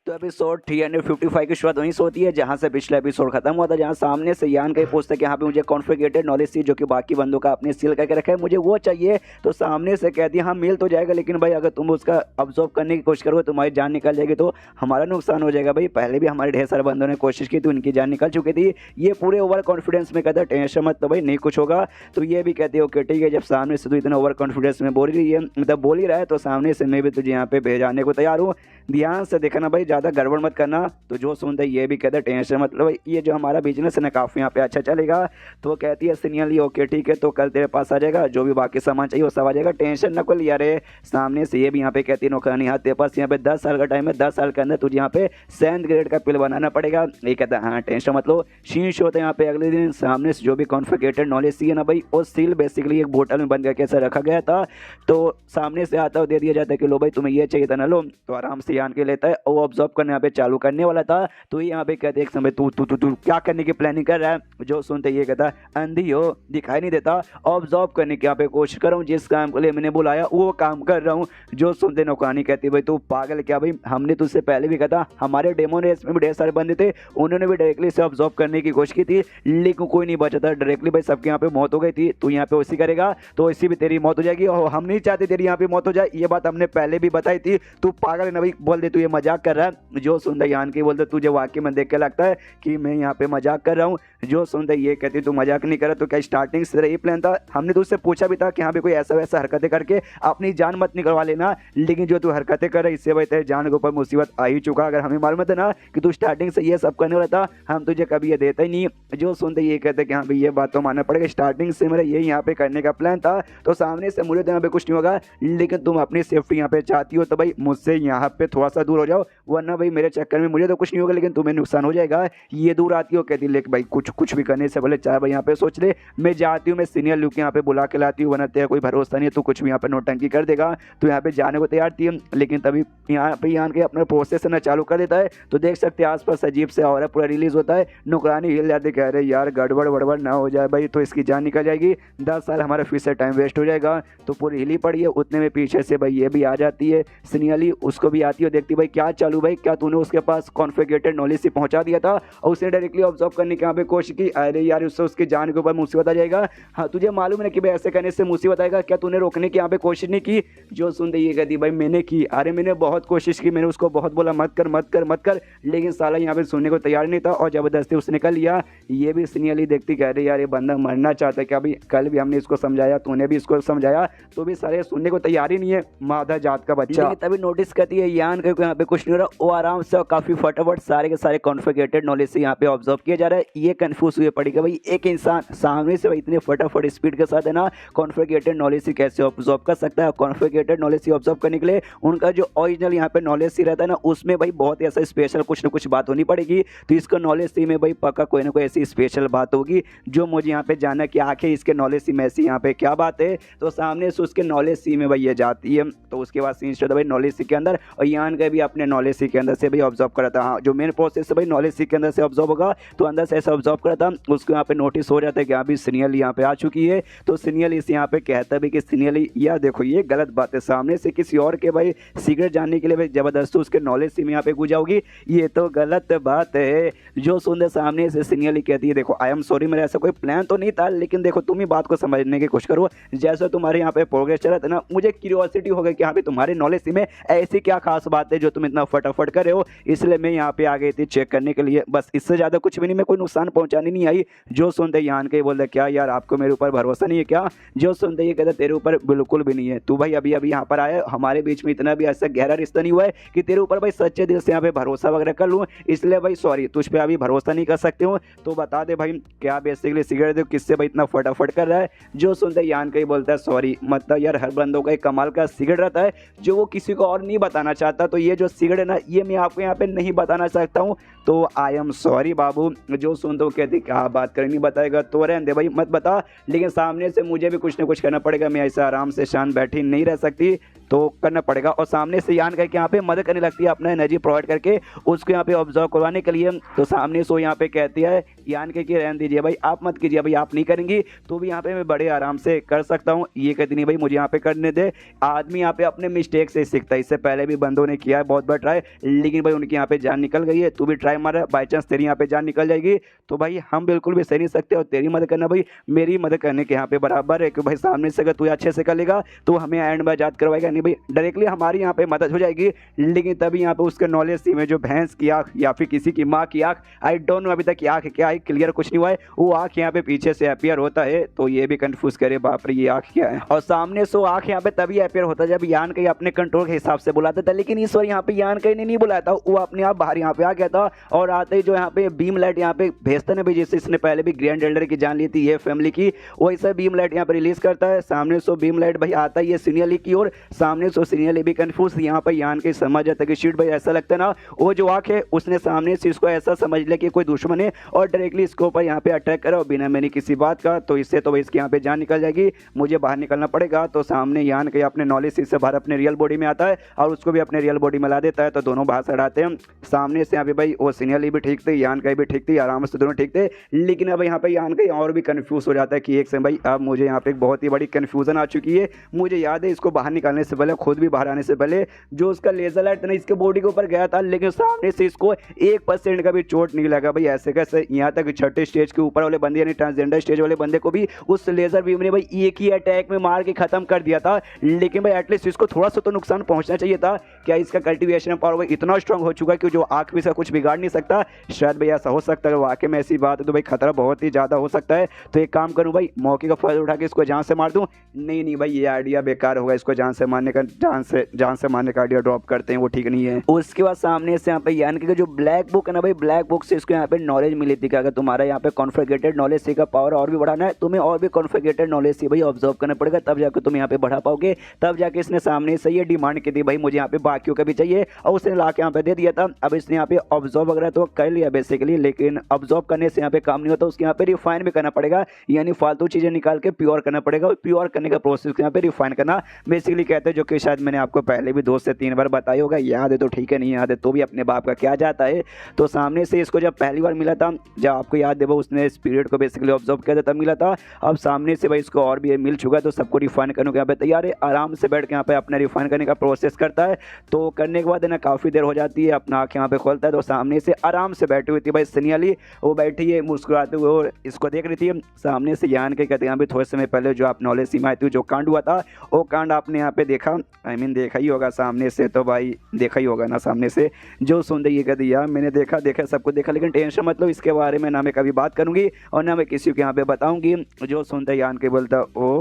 तो एपिसोड 355 की शुरुआत वहीं से होती है जहां से पिछला एपिसोड खत्म हुआ था, जहां सामने से यान का पूछता है कि यहाँ पे मुझे कॉन्फ़िगरेटेड नॉलेज थी जो कि बाकी बंदों का आपने सील करके रखा है मुझे वो चाहिए। तो सामने से कहती है हाँ मिल तो जाएगा लेकिन भाई अगर तुम उसका ऑब्जर्व करने की कोशिश करोगे तुम्हारी जान निकल जाएगी तो हमारा नुकसान हो जाएगा। भाई पहले भी हमारे ढेर सारे बंदों ने कोशिश की थी उनकी जान निकल चुकी थी। ये पूरे ओवर कॉन्फिडेंस में कहता है टेंशन मत तो भाई नहीं कुछ होगा। तो ये भी कहती है ओके ठीक है। जब सामने से तो इतना ओवर कॉन्फिडेंस में बोल रही है मतलब बोल ही रहा है तो सामने से मैं भी तुझे यहाँ पे भेजाने को तैयार हूँ, ध्यान से देखना भाई ज़्यादा गड़बड़ मत करना। तो जो सुनते ये भी कहते टेंशन मतलब ये जो हमारा बिजनेस है ना काफ़ी यहाँ पे अच्छा चलेगा। तो कहती है सीनियरली ओके ठीक है तो कल तेरे पास आ जाएगा जो भी बाकी सामान चाहिए वो सब आ जाएगा, टेंशन न को लिया रे। सामने से ये भी यहाँ पे कहती है नौकरानी हाँ तेरे पास यहाँ पे 10 साल का टाइम है, 10 साल के अंदर तुझे यहाँ पे 7th ग्रेड का पिल बनाना पड़ेगा। ये कहता है हाँ टेंशन मत लो। शीश होता है यहाँ पे अगले दिन सामने से जो भी कॉन्फ़िगरेटेड नॉलेज थी ना भाई वो सील बेसिकली एक बोतल में बंद करके ऐसा रखा गया था। तो सामने से आता हुआ दे दिया जाता है कि लो भाई तुम्हें ये चाहिए था ना लो। तो आराम से यान के लेता है और वो ऑब्जर्व करने यहाँ पे चालू करने वाला था। तो यहाँ पे कहते एक समय तू तू तू तू क्या करने की प्लानिंग कर रहा है। जो सुनते ये कहता अंधी हो दिखाई नहीं देता, ऑब्जर्व करने की यहाँ पे कोशिश कर रहा हूँ, जिस काम के लिए मैंने बुलाया वो काम कर रहा हूँ। जो सुनते नौकरानी कहती भाई तू पागल क्या भाई, हमने तुझसे पहले भी कहा हमारे डेमो रेस में भी ढेर सारे बंदे थे उन्होंने भी डायरेक्टली से ऑब्जर्व करने की कोशिश की थी लेकिन कोई नहीं बचा था। डायरेक्टली भाई सबके यहाँ पे मौत हो गई थी। तू यहाँ पे वैसी करेगा तो वैसी भी तेरी मौत हो जाएगी और हम नहीं चाहते तेरी यहाँ पे मौत हो जाए, ये बात हमने पहले भी बताई थी। तू पागल है ना भाई, बोल दे तू ये मजाक कर रहा है। जो सुनते यान की बोलते तुझे वाकई में देख के लगता है कि मैं यहाँ पे मजाक कर रहा हूँ। जो सुनते ये कहती तू मजाक नहीं कर रहा तो क्या स्टार्टिंग से यही प्लान था। हमने तुझसे पूछा भी था कि यहाँ पे कोई ऐसा वैसा हरकतें करके अपनी जान मत निकलवा लेना, लेकिन जो तू हरकतें कर रहा है इससे भाई तेरे जान के ऊपर मुसीबत आ ही चुका। अगर हमें मालूम था ना कि तू स्टार्टिंग से ये सब करने वाला था हम तुझे कभी ये देता ही नहीं। जो सुनते ये कहते कि हाँ भाई ये बात तो मानना पड़ेगा, स्टार्टिंग से मेरा ये यहाँ पे करने का प्लान था। तो सामने से मुझे तो यहाँ पे कुछ नहीं होगा लेकिन तुम अपनी सेफ्टी यहाँ पे चाहती हो तो भाई मुझसे यहाँ पे थोड़ा सा दूर हो जाओ वरना भाई मेरे चक्कर में मुझे तो कुछ नहीं होगा लेकिन तुम्हें नुकसान हो जाएगा। ये दूर आती हो, कहती लेक भाई कुछ भी करने से पहले चार भाई यहाँ पे सोच ले, मैं जाती हूँ, मैं सीनियर लुक यहाँ पे बुला के लाती हूँ, वरना तेरा कोई भरोसा नहीं है, तू कुछ भी यहाँ पे नोटंकी कर देगा। तो यहाँ पे जाने को तैयार थी, लेकिन तभी यहाँ पे यान के अपना प्रोसेस ना चालू कर देता है। तो देख सकते हैं आसपास अजीब से और पूरा रिलीज होता है। नौकरानी हिल जाते, कह रहे यार गड़बड़ वड़बड़ ना हो जाए भाई, तो इसकी जान निकल जाएगी, 10 साल हमारा फिर से टाइम वेस्ट हो जाएगा। तो पूरी हिली पड़ी है। उतने में पीछे से भाई ये भी आ जाती है सीनियरली, उसको भी आती है, देखती भाई क्या चालू भाई, क्या तूने उसके पास कॉन्फ़िगरेटेड नॉलेज से पहुंचा दिया था और उसने डायरेक्टली ऑब्जर्व करने की यहाँ पे कोशिश की। अरे यार उससे उसकी जान के ऊपर मुसीबत आ जाएगा। हाँ तुझे मालूम है ना कि भाई ऐसे करने से मुसीबत आएगा, क्या तूने रोकने की यहाँ पे कोशिश नहीं की? जो सुनते ये कहती भाई मैंने की, अरे मैंने बहुत कोशिश की, मैंने उसको बहुत बोला मत कर मत कर मत कर, लेकिन साला यहाँ पे सुनने को तैयार नहीं था और ज़बरदस्ती उसने कर लिया। ये भी सीनियरली देखती, कह रही यार ये बंदा मरना चाहता है क्या? भाई कल भी हमने इसको समझाया, तूने भी इसको समझाया, तो भी सारे सुनने को तैयार ही नहीं है, मादा जात का बच्चा। लेकिन तभी नोटिस करती है यान के यहाँ पे कुछ नहीं हो रहा, वो आराम से और काफ़ी फटाफट सारे के सारे कॉन्फ़िगरेटेड नॉलेज से यहाँ पे ऑब्जर्व किया जा रहा है। ये कंफ्यूज हुए पड़ी कि भाई एक इंसान सामने से इतने फटाफट स्पीड के साथ है ना कॉन्फ़िगरेटेड नॉलेज से कैसे ऑब्जर्व कर सकता है। कॉन्फ़िगरेटेड नॉलेज से ऑब्जर्व करने के लिए उनका जो ओरिजिनल यहाँ पे नॉलेज सी रहता है ना, उसमें भाई बहुत ऐसा स्पेशल कुछ ना कुछ बात होनी पड़ेगी। तो इसका नॉलेज सी में भाई पक्का कोई ना कोई ऐसी स्पेशल बात होगी जो मुझे यहाँ पे जानना कि आखिर इसके नॉलेज सी में ऐसी यहाँ पे क्या बात है। तो सामने से उसके नॉलेज सी में भाई ये जाती है। तो उसके बाद सीन स्टार्ट भाई नॉलेज सी के अंदर, और यान का भी अपने नॉलेज सी के अंदर से भाई ऑब्जर्व करा था। हाँ जो मेन प्रोसेस है भाई नॉलेज सी के अंदर से ऑब्जर्व होगा, तो अंदर से ऐसा ऑब्जर्व करा था, उसको यहाँ पे नोटिस हो जाता है कि अभी सीनियर यहाँ पे आ चुकी है। तो सीनियर इस यहाँ पे कहता भी कि सीनियर यार देखो ये गलत बात है, सामने से किसी और के भाई सीक्रेट जानने के लिए भाई जबरदस्ती उसके नॉलेज सी में यहाँ पे गुजाओगी, ये तो गलत बात है। जो सुनते सामने से सीनियर कहती है देखो आई एम सॉरी, मेरा ऐसा कोई प्लान तो नहीं था, लेकिन देखो तुम ही बात को समझने की कोशिश करो, जैसे तुम्हारे यहाँ पे प्रोग्रेस चला था ना, मुझे क्यूरियोसिटी हो गई कि यहाँ पे तुम्हारे नॉलेज में ऐसी क्या खास बात है जो तुम इतना फटाफट कर रहे हो, इसलिए मैं यहाँ पे आ गई थी चेक करने के लिए, बस इससे ज़्यादा कुछ भी नहीं, मैं कोई नुकसान पहुँचाने नहीं आई। जो सुनते यान के बोलते क्या यार आपको मेरे ऊपर भरोसा नहीं है क्या? जो सुनते ये कहते तेरे ऊपर बिल्कुल भी नहीं है, तू भाई अभी अभी यहाँ पर आया, हमारे बीच में इतना भी ऐसा गहरा रिश्ता नहीं हुआ है कि तेरे ऊपर भाई सच्चे दिल से यहाँ पे भरोसा वगैरह कर लूँ, इसलिए भाई सॉरी तुझ पे अभी भरोसा नहीं कर सकते हो। तो बता दे भाई क्या बेसिकली सिगरेट दे किससे भाई इतना फटाफट कर रहा है? जो सुनते यान का ही बोलता है सॉरी, मतलब यार हर बंदों का एक कमाल का सिगरेट रहता है जो वो किसी को और नहीं बताना चाहता, तो ये जो सिगरेट है ना ये मैं आपको यहाँ पे नहीं बताना चाहता हूँ, तो आई एम सॉरी बाबू। जो सुनते वो कहती क्या बात करें, नहीं बताएगा तो रहने दे भाई मत बता, लेकिन सामने से मुझे भी कुछ ना कुछ करना पड़ेगा, मैं ऐसे आराम से शांत बैठी नहीं रह सकती, तो करना पड़ेगा। और सामने से यान करके यहाँ पे मदद करने लगती है अपना एनर्जी प्रोवाइड करके उसको यहाँ पे ऑब्जर्व करवाने के लिए। तो सामने सो यहाँ पे कहती है यान के कि रहने दीजिए भाई, आप मत कीजिए भाई, आप नहीं करेंगी तो भी यहाँ पे मैं बड़े आराम से कर सकता हूँ। ये कहती नहीं भाई मुझे यहाँ पे करने दे, आदमी यहाँ पे अपने मिस्टेक से सीखता है, इससे पहले भी बंदों ने किया है बहुत बार ट्राई, लेकिन भाई उनकी यहाँ पे जान निकल गई है, तू भी ट्राई मार, बाई चांस तेरी यहाँ पे जान निकल जाएगी तो भाई हम बिल्कुल भी सही नहीं सकते, और तेरी मदद करना भाई मेरी मदद करने के यहाँ पे बराबर है कि भाई सामने से अगर तू अच्छे से कर लेगा तो हमें एंड में याद करवाएगा नहीं भाई, डायरेक्टली हमारी यहाँ पे मदद हो जाएगी। लेकिन तभी यहाँ पे उसके नॉलेज सी में जो भैंस की आँख या फिर किसी की माँ की आँख, आई डोंट नो अभी तक आँख क्या है, क्लियर कुछ नहीं हुआ है, वो आँख यहाँ पे पीछे से अपीयर होता है, तो ये भी कंफ्यूज करे बाप रे ये आँख क्या है। और सामने से आँख यहाँ पे तभी अपीयर होता है जब यान कहीं अपने कंट्रोल के हिसाब से बुलाता था, लेकिन इस बार यहाँ पे यान कहीं नहीं बुलाया था, वो अपने आप बाहर यहाँ पे आ गया था। और आते ही जो यहाँ पे बीम लाइट यहाँ पे भेजता है भाई, जैसे इसने पहले भी ग्रैंड एल्डर की जान ली थी ये फैमिली की, वैसे बीम लाइट यहाँ पे रिलीज करता है। सामने से बीम लाइट भाई आता है ये सीनियर की ओर, सामने से सीनियर भी कंफ्यूज, यहाँ पर यान के समझ आता है कि शीट भाई ऐसा लगता है ना वो जो आँख है उसने सामने से इसको ऐसा समझ लिया कि कोई दुश्मन है और डायरेक्टली इसके ऊपर यहाँ पे अटैक करा बिना मैंने किसी बात का, तो इससे तो भाई इसकी यहाँ पे जान निकल जाएगी, मुझे बाहर निकलना पड़ेगा। तो सामने यान के अपने नॉलेज से बाहर अपने रियल बॉडी में आता है और उसको भी अपने रियल बॉडी में ला देता है, तो दोनों बाहर से हटाते हैं। सामने से यहाँ पे भाई वो सीनियर भी ठीक थे, यान का भी ठीक थी, आराम से दोनों ठीक थे। लेकिन अब यहाँ पे यान का और भी कंफ्यूज हो जाता है कि एक से भाई अब मुझे यहाँ पे एक बहुत ही बड़ी कन्फ्यूजन आ चुकी है। मुझे याद है इसको बाहर निकालने से पहले, खुद भी बाहर आने से पहले जो उसका लेजर लाइट ना इसके बॉडी के ऊपर गया था, लेकिन सामने से इसको 1% का भी चोट नहीं लगा भाई। ऐसे कैसे, यहाँ तक छठे स्टेज के ऊपर वाले बंदे यानी ट्रांसजेंडर स्टेज वाले बंदे को भी उस लेजर बीम ने भाई एक ही अटैक में मार के खत्म कर दिया था, लेकिन भाई एटलीस्ट इसको थोड़ा सा तो नुकसान पहुंचना चाहिए था। क्या इसका कल्टीवेशन पावर भाई इतना स्ट्रांग हो चुका है कि जो आंख भी इसका कुछ बिगाड़ नहीं सकता? शायद भाई ऐसा हो सकता है, वाकई में ऐसी बात है तो भाई खतरा बहुत ही ज़्यादा हो सकता है। तो एक काम करूँ भाई, मौके का फायदा उठा के इसको जान से मार दूँ? नहीं भाई ये आइडिया बेकार होगा, इसको जान से मारने मारने का जान से मारने का आइडिया ड्रॉप करते हैं, वो ठीक नहीं है। उसके बाद सामने से यहाँ पे यान के जो ब्लैक बुक है ना भाई, ब्लैक बुक से इसको यहाँ पे नॉलेज मिली थी कि अगर तुम्हारा यहाँ पे कॉन्फिगरेटेड नॉलेज सी का पावर और भी बढ़ाना है, तुम्हें और भी कॉन्फिगरेटेड नॉलेज सी भाई ऑब्जर्व करना पड़ेगा, तब जाकर तुम यहाँ पे बढ़ा पाओगे। तब जाके इसने सामने से ये डिमांड की थी भाई मुझे यहाँ पे बाकियों का भी चाहिए, और उसने ला के यहाँ पे दे दिया था। अब इसने यहाँ पे ऑब्जर्व वगैरह तो कर लिया बेसिकली, लेकिन ऑब्जर्व करने से यहाँ पे काम नहीं होता, उसके यहाँ पे रिफाइन भी करना पड़ेगा, यानी फालतू चीजें निकाल के प्योर करना पड़ेगा। प्योर करने का प्रोसेस यहाँ पे रिफाइन करना बेसिकली कहते हैं, जो कि शायद मैंने आपको पहले भी 2 से 3 बार बताया होगा। याद है तो ठीक है, नहीं याद है तो भी अपने बाप का क्या जाता है। तो सामने से इसको जब पहली बार मिला था, जब आपको याद है वो उसने इस पीरियड को बेसिकली ऑब्जर्व किया था तब मिला था। अब सामने से भाई इसको और भी मिल चुका है, तो सबको रिफाइन करने को यहाँ पे तैयार है। आराम से बैठ के यहाँ पे अपना रिफाइन करने का प्रोसेस करता है। तो करने के बाद है ना काफ़ी देर हो जाती है, अपना आँख यहाँ पे खोलता है तो सामने से आराम से बैठी हुई थी भाई सनियाली, वो बैठी है मुस्कुराते हुए और इसको देख रही थी। सामने से यान के कहते हैं भी थोड़े समय पहले जो आप नॉलेज सीमा आई थी, जो कांड हुआ था वो कांड आपने यहाँ पे देखा, देखा ही होगा सामने से, तो भाई देखा ही होगा ना सामने से। जो सुन ये कहती यार मैंने देखा सब कुछ देखा, लेकिन टेंशन मतलब इसके बारे में ना मैं कभी बात करूंगी और ना मैं किसी को यहाँ पे बताऊंगी। जो सुनते यान के बोलता ओ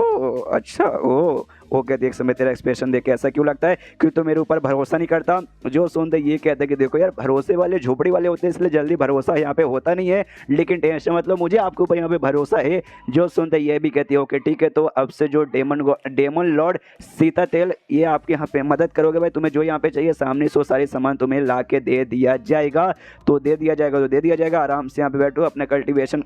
अच्छा ओ कहते एक समय तेरा एक्सप्रेशन देख के ऐसा क्यों लगता है कि तो मेरे ऊपर भरोसा नहीं करता। जो सुनते ये कहते कि देखो यार भरोसे वाले झोपड़ी वाले होते हैं, इसलिए जल्दी भरोसा यहाँ पे होता नहीं है, लेकिन टेंशन मतलब मुझे आपके ऊपर यहाँ पे भरोसा है। जो सुनते ये भी कहती है ओके ठीक है, तो अब से जो डेमन लॉर्ड सीता तेल ये आपके यहाँ पे मदद करोगे भाई, तुम्हें जो यहाँ पे चाहिए सामने से सारे सामान तुम्हें ला के दे दिया जाएगा। तो दे दिया जाएगा। आराम से यहाँ पे बैठो, अपने कल्टिवेशन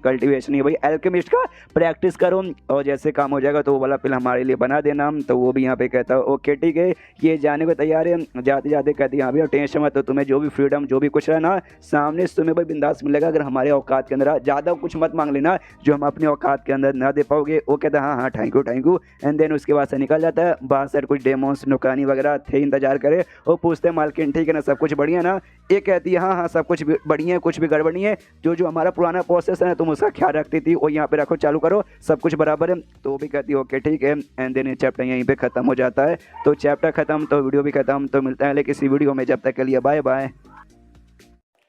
ही भाई एल्केमिस्ट का प्रैक्टिस करो, और जैसे काम हो जाएगा तो वो वाला पिल हमारे लिए बना देना। तो वो भी यहाँ पे कहता है ओके ठीक है, ये जाने को तैयार है। जाते कहती है हाँ भैया टेंशन मत, तो तुम्हें जो भी फ्रीडम जो भी कुछ रहना सामने से तुम्हें भाई बिंदास मिलेगा, अगर हमारे औकात के अंदर ज़्यादा कुछ मत मांग लेना जो हम अपने औकात के अंदर ना दे पाओगे। वो कहता है हाँ थैंक यू। एंड देन उसके बाद से निकल जाता है। बाहर से कुछ डेमोन्स नौकरानी वगैरह थे, इंतजार करे और पूछते हैं मालकिन ठीक है ना, सब कुछ बढ़िया ना। ये कहती है हाँ सब कुछ बढ़िया है, कुछ भी गड़बड़ नहीं है, जो हमारा पुराना प्रोसेस है ना तुम उसका ख्याल रखती थी वो यहाँ पे रखो, चालू करो, सब कुछ बराबर है। तो वो भी कहती है ओके ठीक है। एंड देन चैप्टर यहीं पे खत्म हो जाता है। तो चैप्टर खत्म तो वीडियो भी खत्म। तो मिलता है लेकिन किसी वीडियो में, जब तक के लिए बाय बाय।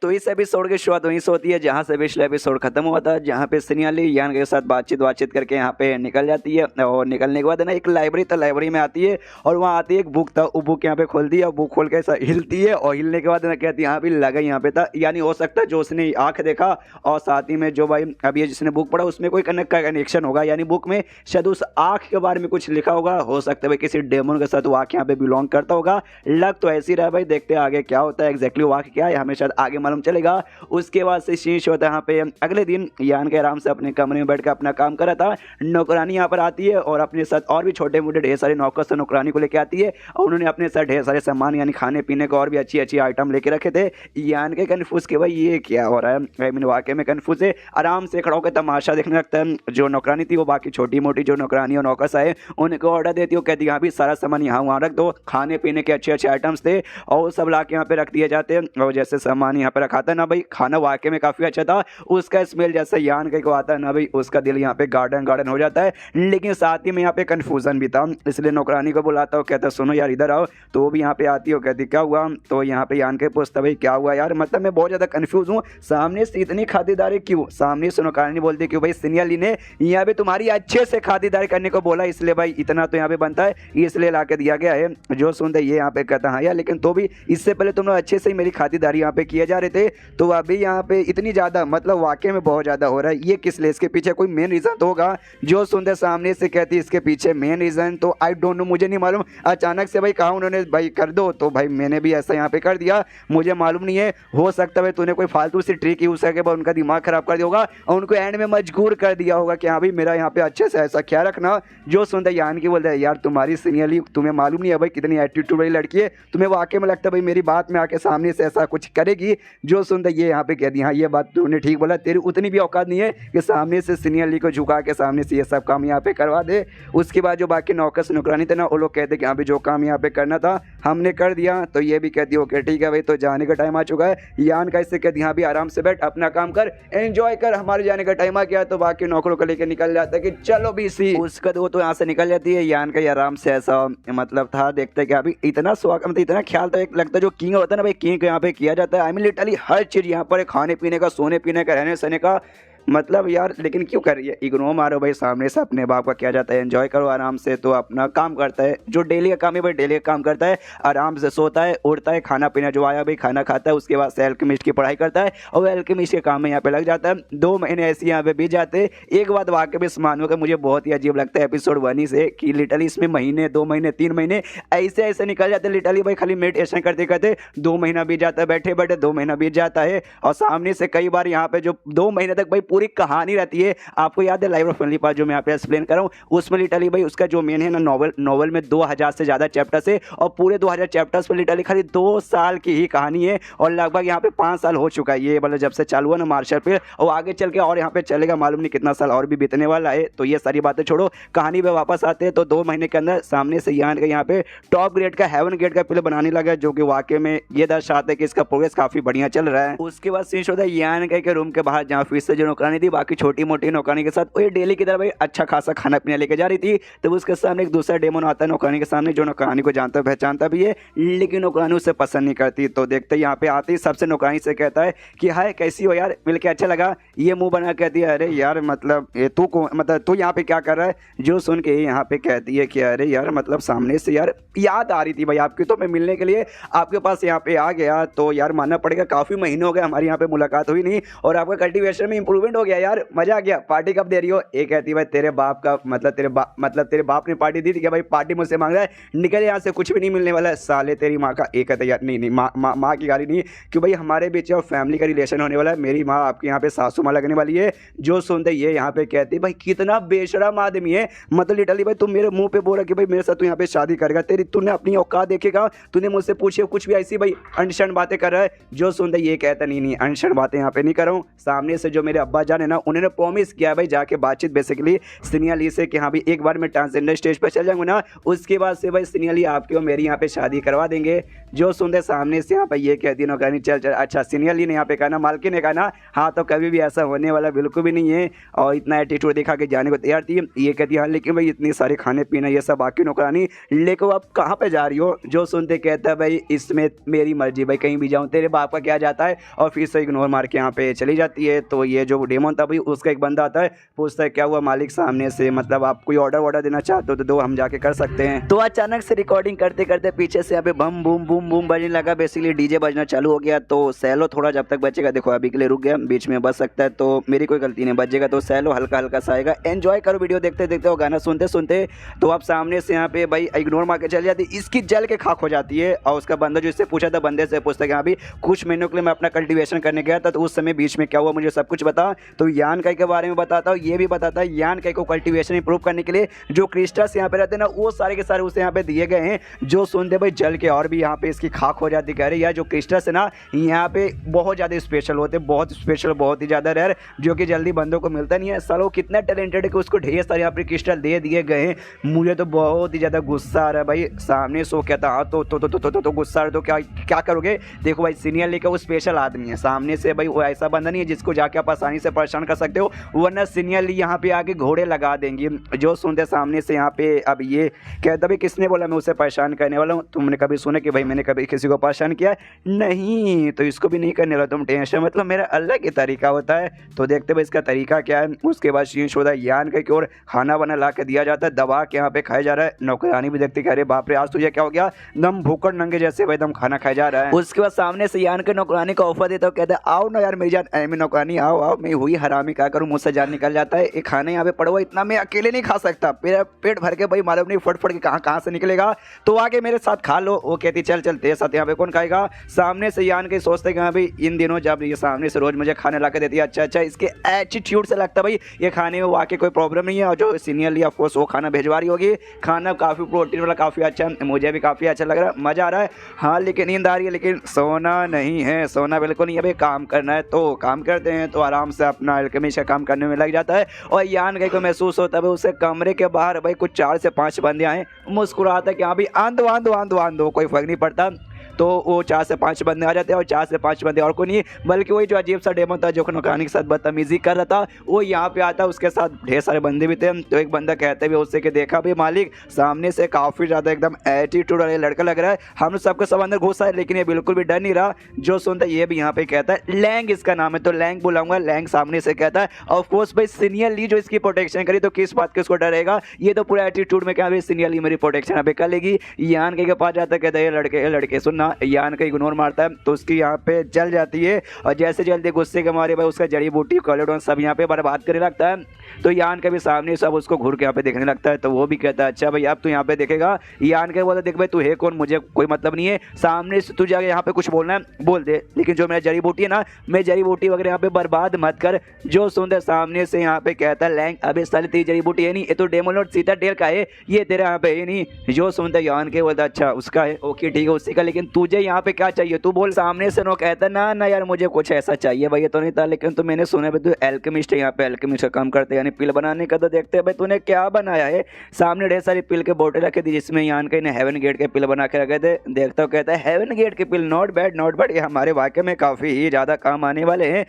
तो इस एपिसोड की शुरुआत वहीं से होती है जहाँ से पिछला एपिसोड खत्म हुआ था, जहाँ पे सनियाली यान के साथ बातचीत करके यहाँ पे निकल जाती है। और निकलने के बाद है ना एक लाइब्रेरी में आती है, और वहाँ आती है एक बुक था, वो बुक यहाँ पे खोलती है, बुक खोल के ऐसा हिलती है, और हिलने के बाद ना कहती है यहाँ भी लगा यहाँ पे था, यानी हो सकता है जो उसने आँख देखा और साथ ही में जो भाई अभी ये जिसने बुक पढ़ा उसमें कोई कनेक्शन होगा, यानी बुक में शायद उस आँख के बारे में कुछ लिखा होगा, हो सकता है भाई किसी डेमन के साथ वो आँख यहाँ पे बिलोंग करता होगा। लग तो ऐसी रहा भाई, देखते आगे क्या होता है, एग्जैक्टली वो आँख क्या है हमें शायद आगे मालूम चलेगा। उसके बाद से शीश होता है यहाँ पे अगले दिन यान के आराम से अपने कमरे में बैठ कर अपना काम कर रहा था। नौकरानी यहाँ पर आती है और अपने साथ और भी छोटे मोटे ढेर सारे नौकर से नौकरानी को लेकर आती है, और उन्होंने अपने साथ ढेर सारे सामान यानी खाने पीने को और भी अच्छी आइटम लेके रखे थे। यान के कन्फ्यूज के भाई ये क्या हो रहा है, वाकई में कन्फ्यूज है। आराम से खड़ा होकर तमाशा देखने लगता है। जो नौकरानी थी वो बाकी छोटी मोटी जो नौकरानी और नौकर आए उनको ऑर्डर देती है, कहती यहाँ भी सारा सामान यहाँ वहाँ रख दो, खाने पीने के अच्छे आइटम्स थे और वो सब ला के यहाँ पे रख दिए जाते हैं। और जैसे सामान यहाँ पे रखा था ना भाई, खाना वाकई में काफ़ी अच्छा था, उसका स्मेल जैसे यान के को आता है ना भाई, उसका दिल यहाँ पे गार्डन हो जाता है। लेकिन साथ ही में यहाँ पे कन्फ्यूजन भी था, इसलिए नौकरानी को बुलाता हो, कहता सुनो यार इधर आओ। तो वो भी यहाँ पे आती हो, कहती क्या हुआ। तो यहाँ पे यान के पूछता भाई क्या हुआ यार, मतलब मैं बहुत ज़्यादा कन्फ्यूज हूँ, सामने से इतनी खातिरदारी क्यों। सामने से नौकरानी बोलती क्यों भाई सनियाली ने यहाँ पे तुम्हारी अच्छे से खातिरदारी करने को बोला, इसलिए भाई इतना तो यहाँ पे बनता है, इसलिए ला के दिया गया है। जो सुनते ये यहाँ पे कहता हाँ यार लेकिन तो भी इससे पहले तुम लोग अच्छे से ही मेरी खातिरदारी यहाँ पे किए जा रहे थे, तो अभी यहाँ पे इतनी ज़्यादा मतलब वाकई में बहुत ज़्यादा हो रहा है, ये किस लिए, इसके पीछे कोई मेन रीज़न तो होगा। जो सुनते सामने से कहती इसके पीछे मेन रीज़न तो आई डोंट नो, मुझे नहीं मालूम, अचानक से भाई कहा उन्होंने भाई कर दो, तो भाई मैंने भी ऐसा यहाँ पे कर दिया, मुझे मालूम नहीं है। हो सकता है तूने कोई फालतू सी ट्रिक यूज़ करके भाई उनका दिमाग खराब कर दिया होगा और उनको एंड में मजबूर कर दिया होगा कि हाँ भाई मेरा यहाँ पे अच्छे से ऐसा ख्याल रखना। जो सुनते यान की बोलता है यार तुम्हारी सीनियरली तुम्हें मालूम नहीं है भाई कितनी एटीट्यूड वाली लड़की है, तुम्हें वाकई में लगता है भाई मेरी बात में आके सामने से ऐसा कुछ करेगी। जो सुनते ये यहाँ पे कह दी हाँ ये बात तूने ठीक बोला, तेरी उतनी भी औकात नहीं है कि सामने से सीनियरली को झुका के सामने से ये सब काम यहाँ पे करवा दे। उसके बाद जो बाकी नौकर से नौकरानी थे ना वो लोग कहते कि हाँ भाई जो काम यहाँ पे करना था हमने कर दिया। तो ये भी कहती ओके ठीक है भाई तो जाने का टाइम आ चुका है। यान का इससे कहती हाँ भी आराम से बैठ अपना काम कर एंजॉय कर, हमारे जाने का टाइम आ गया। तो बाकी नौकरों को लेकर निकल जाता है कि चलो भी सी उसका वो तो यहाँ से निकल जाती है। यान का आराम से ऐसा मतलब था, देखते कि अभी इतना स्वागत मतलब इतना ख्याल था, एक लगता है जो किंग होता है ना भाई किंग को यहाँ पे किया जाता है। आई मीन लिटरली हर चीज़ यहाँ पर खाने पीने का, सोने पीने का, रहने सहने का मतलब यार लेकिन क्यों कर रही है, इग्नोर मारो भाई, सामने से अपने बाप का क्या जाता है, एंजॉय करो आराम से। तो अपना काम करता है, जो डेली का काम है भाई डेली का काम करता है, आराम से सोता है उठता है, खाना पीना जो आया भाई खाना खाता है, उसके बाद से एल्केमिस्ट की पढ़ाई करता है और वो एल्केमिस्ट के काम में यहाँ पे लग जाता है। 2 महीने ऐसे यहाँ पे बीत जाते हैं। एक बात वाकई में मानो कि मुझे बहुत ही अजीब लगता है एपिसोड 1 ही से कि लिटरली इसमें महीने 2 महीने 3 महीने ऐसे ऐसे निकल जाते हैं लिटरली भाई, खाली मेडिटेशन करते करते 2 महीना बीत जाता है, बैठे बैठे 2 महीना बीत जाता है। और सामने से कई बार यहाँ पे जो 2 महीने तक भाई पूरी कहानी रहती है। आपको याद है लाइव फैमिली पार्ट जो मैं यहाँ पे एक्सप्लेन कर रहा हूँ, उसमें लिटरली भाई उसका जो मेन है ना नॉवल में 2000 से ज़्यादा चैप्टर्स है और पूरे 2000 चैप्टर्स पर लिटरली खाली 2 साल की ही कहानी है और लगभग यहाँ पे 5 साल हो चुका है ये मतलब जब से चालू हुआ ना मार्शल फिल्म, और आगे चल के और यहाँ पे चलेगा मालूम नहीं कितना साल और भी बीतने वाला है। तो ये सारी बातें छोड़ो, कहानी पे वापस आते हैं। तो 2 महीने के अंदर सामने से यान का यहाँ पे टॉप ग्रेड का हेवन गेट का पिलर बनाने लगा, जो कि वाकई में ये दर्शाता है कि इसका प्रोग्रेस काफी बढ़िया चल रहा है। उसके बाद सीन होता है यान के रूम के बाहर जहाँ फिर से जो नौकरानी थी बाकी छोटी मोटी नौकरानी के साथ वो डेली की तरह भाई अच्छा खासा खाना पीना लेके जा रही थी। तो उसके सामने एक दूसरा डेमन आता है नौकरानी के सामने, जो नौकरानी को जानता पहचानता भी है, लेकिन नौकरानी उसे पसंद नहीं करती। तो देखते यहाँ पे आती सबसे नौकरानी से कहता है कि हाय कैसी हो यार, मिल के अच्छा लगा। ये मुंह बना कहती है अरे यार मतलब तू को मतलब तू यहाँ पे क्या कर रहा है। जो सुन के यहाँ पे कहती है कि अरे यार मतलब सामने से यार याद आ रही थी भाई आपकी, तो मैं मिलने के लिए आपके पास यहाँ पे आ गया। तो यार मानना पड़ेगा काफ़ी महीने हो गए हमारी यहाँ पे मुलाकात हुई नहीं और आपका कल्टीवेशन में इंप्रूवमेंट हो गया यार, मजा आ गया। पार्टी कब दे रही हो। ये कहती है भाई तेरे बाप का मतलब तेरे बाप ने पार्टी दी थी क्या भाई, पार्टी मुझसे मांग रहा है, निकल यहाँ से, कुछ भी नहीं मिलने वाला है साले तेरी माँ का। एक कहता है यार नहीं माँ की गाली नहीं कि भाई हमारे बीच और फैमिली का रिलेशन होने वाला है, मेरी माँ आपके यहाँ पे सासू माँ लगने वाली है। जो सुनते ये यहाँ पे कहती भाई कितना बेशरम आदमी है, मतलब लिटरली भाई तुम मेरे मुंह पे बोल रहा कि भाई मेरे साथ तू यहाँ पे शादी करेगा, तेरी तूने अपनी औकात देखेगा, तूने मुझसे पूछे कुछ भी ऐसी भाई अनशन बातें कर रहा है। जो सुनते ये कहता नहीं अनशन बातें यहाँ पे नहीं कर रहा हूँ। सामने से जो मेरे अब्बा जान है ना उन्होंने प्रॉमिस किया भाई जाके बातचीत बेसिकली सिनिया ली से कि हाँ भाई एक बार मैं ट्रांसजेंडर स्टेज पर चल जाऊँगा ना उसके बाद से भाई सिनिया ली आपकी और मेरी यहाँ पे शादी करवा देंगे। जो सुनते सामने से यहाँ पे ये कहती नौकरानी चल चल अच्छा सिनिया ली ने यहाँ पे कहना मालकिन ने कहना हाँ तो कभी भी ऐसा होने वाला बिल्कुल भी नहीं है, और इतना एटीट्यूड दिखा के जाने को तैयार थी। ये कहती हाँ लेकिन भाई इतनी सारे खाने पीना ये सब बाकी नौकरानी लेकिन आप कहाँ पे जा रही हो। जो सुनते कहता है भाई इसमें मेरी मर्जी भाई कहीं भी जाऊँ, तेरे बाप का क्या जाता है, और फिर से इग्नोर मार के यहाँ पे चली जाती है। तो ये जो डेमन था भाई उसका एक बंदा आता है, पूछता है क्या हुआ मालिक सामने से, मतलब आप कोई ऑर्डर देना चाहते हो तो दो हम जाके कर सकते हैं। तो अचानक से रिकॉर्डिंग करते करते पीछे से यहाँ पे बम बूम बूम बूम बजने लगा, बेसिकली डीजे बजना चालू हो गया। तो सैलो थोड़ा जब तक बचेगा, देखो अभी के लिए रुक गया, बीच में बच सकता है तो मेरी कोई गलती नहीं, बचेगा तो सैलो हल्का हल्का सा आएगा। एंजॉय करो वीडियो देखते देखते हो गाना सुनते सुनते। तो आप सामने से यहाँ पे भाई इग्नोर मार के चल जाती, इसकी जल के खाक हो जाती है। और उसका बंदा जो इससे पूछा था बंदे से पूछता है कि हाँ भाई कुछ महीनों के लिए मैं अपना कल्टीवेशन करने गया था तो उस समय बीच में क्या हुआ मुझे सब कुछ बता। तो यान काई के बारे में बताता हूँ, ये भी बताता है यान काई को कल्टीवेशन इंप्रूव करने के लिए जो क्रिस्टल्स यहाँ पे रहते हैं ना वो सारे के सारे उसे यहाँ पे दिए गए हैं। जो सुनते भाई जल के और भी यहाँ पे इसकी खाक हो जाती, कह रहे यार जो क्रिस्टल्स है ना यहाँ पे बहुत ज़्यादा स्पेशल होते, बहुत स्पेशल, बहुत ही ज़्यादा रेयर, जो कि जल्दी बंदों को मिलता नहीं है। सालों कितना टैलेंटेड है कि उसको ढेर सारे यहाँ पे क्रिस्टल दे दिए गए हैं। मुझे तो बहुत ही ज़्यादा गुस्सा आ रहा है भाई। सामने सो क्या था तो गुस्सा आ रहा, तो क्या करोगे। देखो भाई सीनियर लेकर वो स्पेशल आदमी है, सामने से भाई वो ऐसा बंदा नहीं है जिसको जाके आप आसानी से परेशान कर सकते हो, वरना सीनियर ली यहाँ पे आके घोड़े लगा देंगे। जो सुनते सामने से यहाँ पे अब ये कहता भाई किसने बोला मैं उसे परेशान करने वाला हूँ, तुमने कभी सुना कि भाई मैंने कभी किसी को परेशान किया नहीं, तो इसको भी नहीं करने वाला तुम टेंशन, मतलब मेरा अलग ही तरीका होता है। तो देखते भाई इसका तरीका क्या है। उसके बाद शीन शोधा यान की ओर खाना बना ला के दिया जाता है, दबा के यहाँ पे खाया जा रहा है। नौकरानी भी देखती कह रहे बाप रे आज तुझे क्या हो गया, दम भूखड़ नंगे जैसे भाई दम खाना खाया जा रहा है। उसके बाद सामने से यान के नौकरानी को ऑफर देता हूँ, कहता है आओ ना यार मेरी जान, मैं नौकरानी आओ आओ, मैं हुई हरामी क्या करूँ, मुझसे जान निकल जाता है। ये खाना यहाँ पे पड़ा हुआ इतना मैं अकेले नहीं खा सकता, मेरा पेट भर के भाई मालूम नहीं फट के कहाँ से निकलेगा, तो आगे मेरे साथ खा लो। वो कहती चल चल तेरे साथ यहाँ पे कौन खाएगा। सामने से यान के सोचते कि हाँ भाई इन दिनों जब ये सामने से रोज मुझे खाने ला के देती है, अच्छा इसके एटीट्यूड से लगता है भाई ये खाने में वाकई कोई प्रॉब्लम नहीं है। और जो सीनियर लिया ऑफकोर्स वो खाना भिजवा रही होगी, खाना काफ़ी प्रोटीन वाला काफ़ी अच्छा, मुझे भी काफ़ी अच्छा लग रहा है, मज़ा आ रहा है। हाँ लेकिन नींद आ रही है, लेकिन सोना नहीं है, सोना बिल्कुल नहीं है भाई, काम करना है तो काम करते हैं। तो आराम से अपना अल्केमिस्ट का काम करने में लग जाता है। और यान गई को महसूस होता है भाई उसे कमरे के बाहर भाई कुछ 4 से 5 बंदे आए, मुस्कुराता है कि हाँ भाई आंदो कोई फर्क नहीं पड़ता। तो वो 4 से 5 बंदे आ जाते हैं और 4 से 5 बंदे और कोई नहीं बल्कि वही जो अजीब सा डेमन था जो नौकरानी के साथ बदतमीजी कर रहा था वो यहाँ पे आता है। उसके साथ ढेर सारे बंदे भी थे। तो एक बंदा कहते भी उससे कि देखा भी मालिक सामने से काफ़ी ज़्यादा एकदम एटीट्यूड वाला लड़का लग रहा है, हम सबको सब अंदर घुसा है लेकिन ये बिल्कुल भी डर नहीं रहा। जो सुनता ये भी यहाँ पे कहता है लैंग इसका नाम है तो लैंग बुलाऊंगा। लैंग सामने से कहता है ऑफ कोर्स भाई सीनियर ली जो इसकी प्रोटेक्शन करी तो किस बात के उसको डरेगा, ये तो पूरा एटीट्यूड में क्या भाई सीनियर ली मेरी प्रोटेक्शन यहाँ पे कर लेगी। यान के पास जाता है कहता है ये लड़के सुनना, यान का इग्नोर मारता है तो उसकी यहाँ पे जल जाती है और जैसे जल्दी गुस्से के मारे भाई उसका जड़ी बूटी कॉलेडोन सब यहाँ पे बर्बाद करने लगता है। तो यान के भी सामने सब उसको घूर के यहाँ पे देखने लगता है तो वो भी कहता है अच्छा भाई अब तू यहाँ पे देखेगा। यान के बोलता देख भाई तू है कौन, मुझे कोई मतलब नहीं है, सामने से तू जाके यहाँ पे कुछ बोलना है बोल दे लेकिन जो मेरा जड़ी बूटी है ना मैं जड़ी बूटी वगैरह यहाँ पे बर्बाद मत कर। जो सुंदर सामने से यहाँ पे कहता है लैंग अबे साले तेरी जड़ी बूटी है नहीं, ये तो डेमोनोड सीता डेल का है, ये तेरे यहाँ पे है नहीं। जो सुंदर यान के बोलता अच्छा उसका है ओके ठीक है उसी का, लेकिन तुझे यहाँ पे क्या चाहिए तू बोल। सामने से नो कहता ना ना यार मुझे कुछ ऐसा चाहिए भाई, ये तो नहीं था लेकिन तो मैंने सुना भाई तू एल्केमिस्ट है, यहाँ पे एल्केमिस्ट का काम करते हैं यानी पिल बनाने का। तो देखते हैं भाई तूने क्या बनाया है। सामने ढेर सारी पिल के बोतल रखे थी जिसमें यान के ने हेवन गेट के पिल बना के रखे थे। देखता हूँ कहता है हेवन गेट के पिल नॉट बैड ये हमारे वाकई में काफ़ी ही ज़्यादा काम आने वाले हैं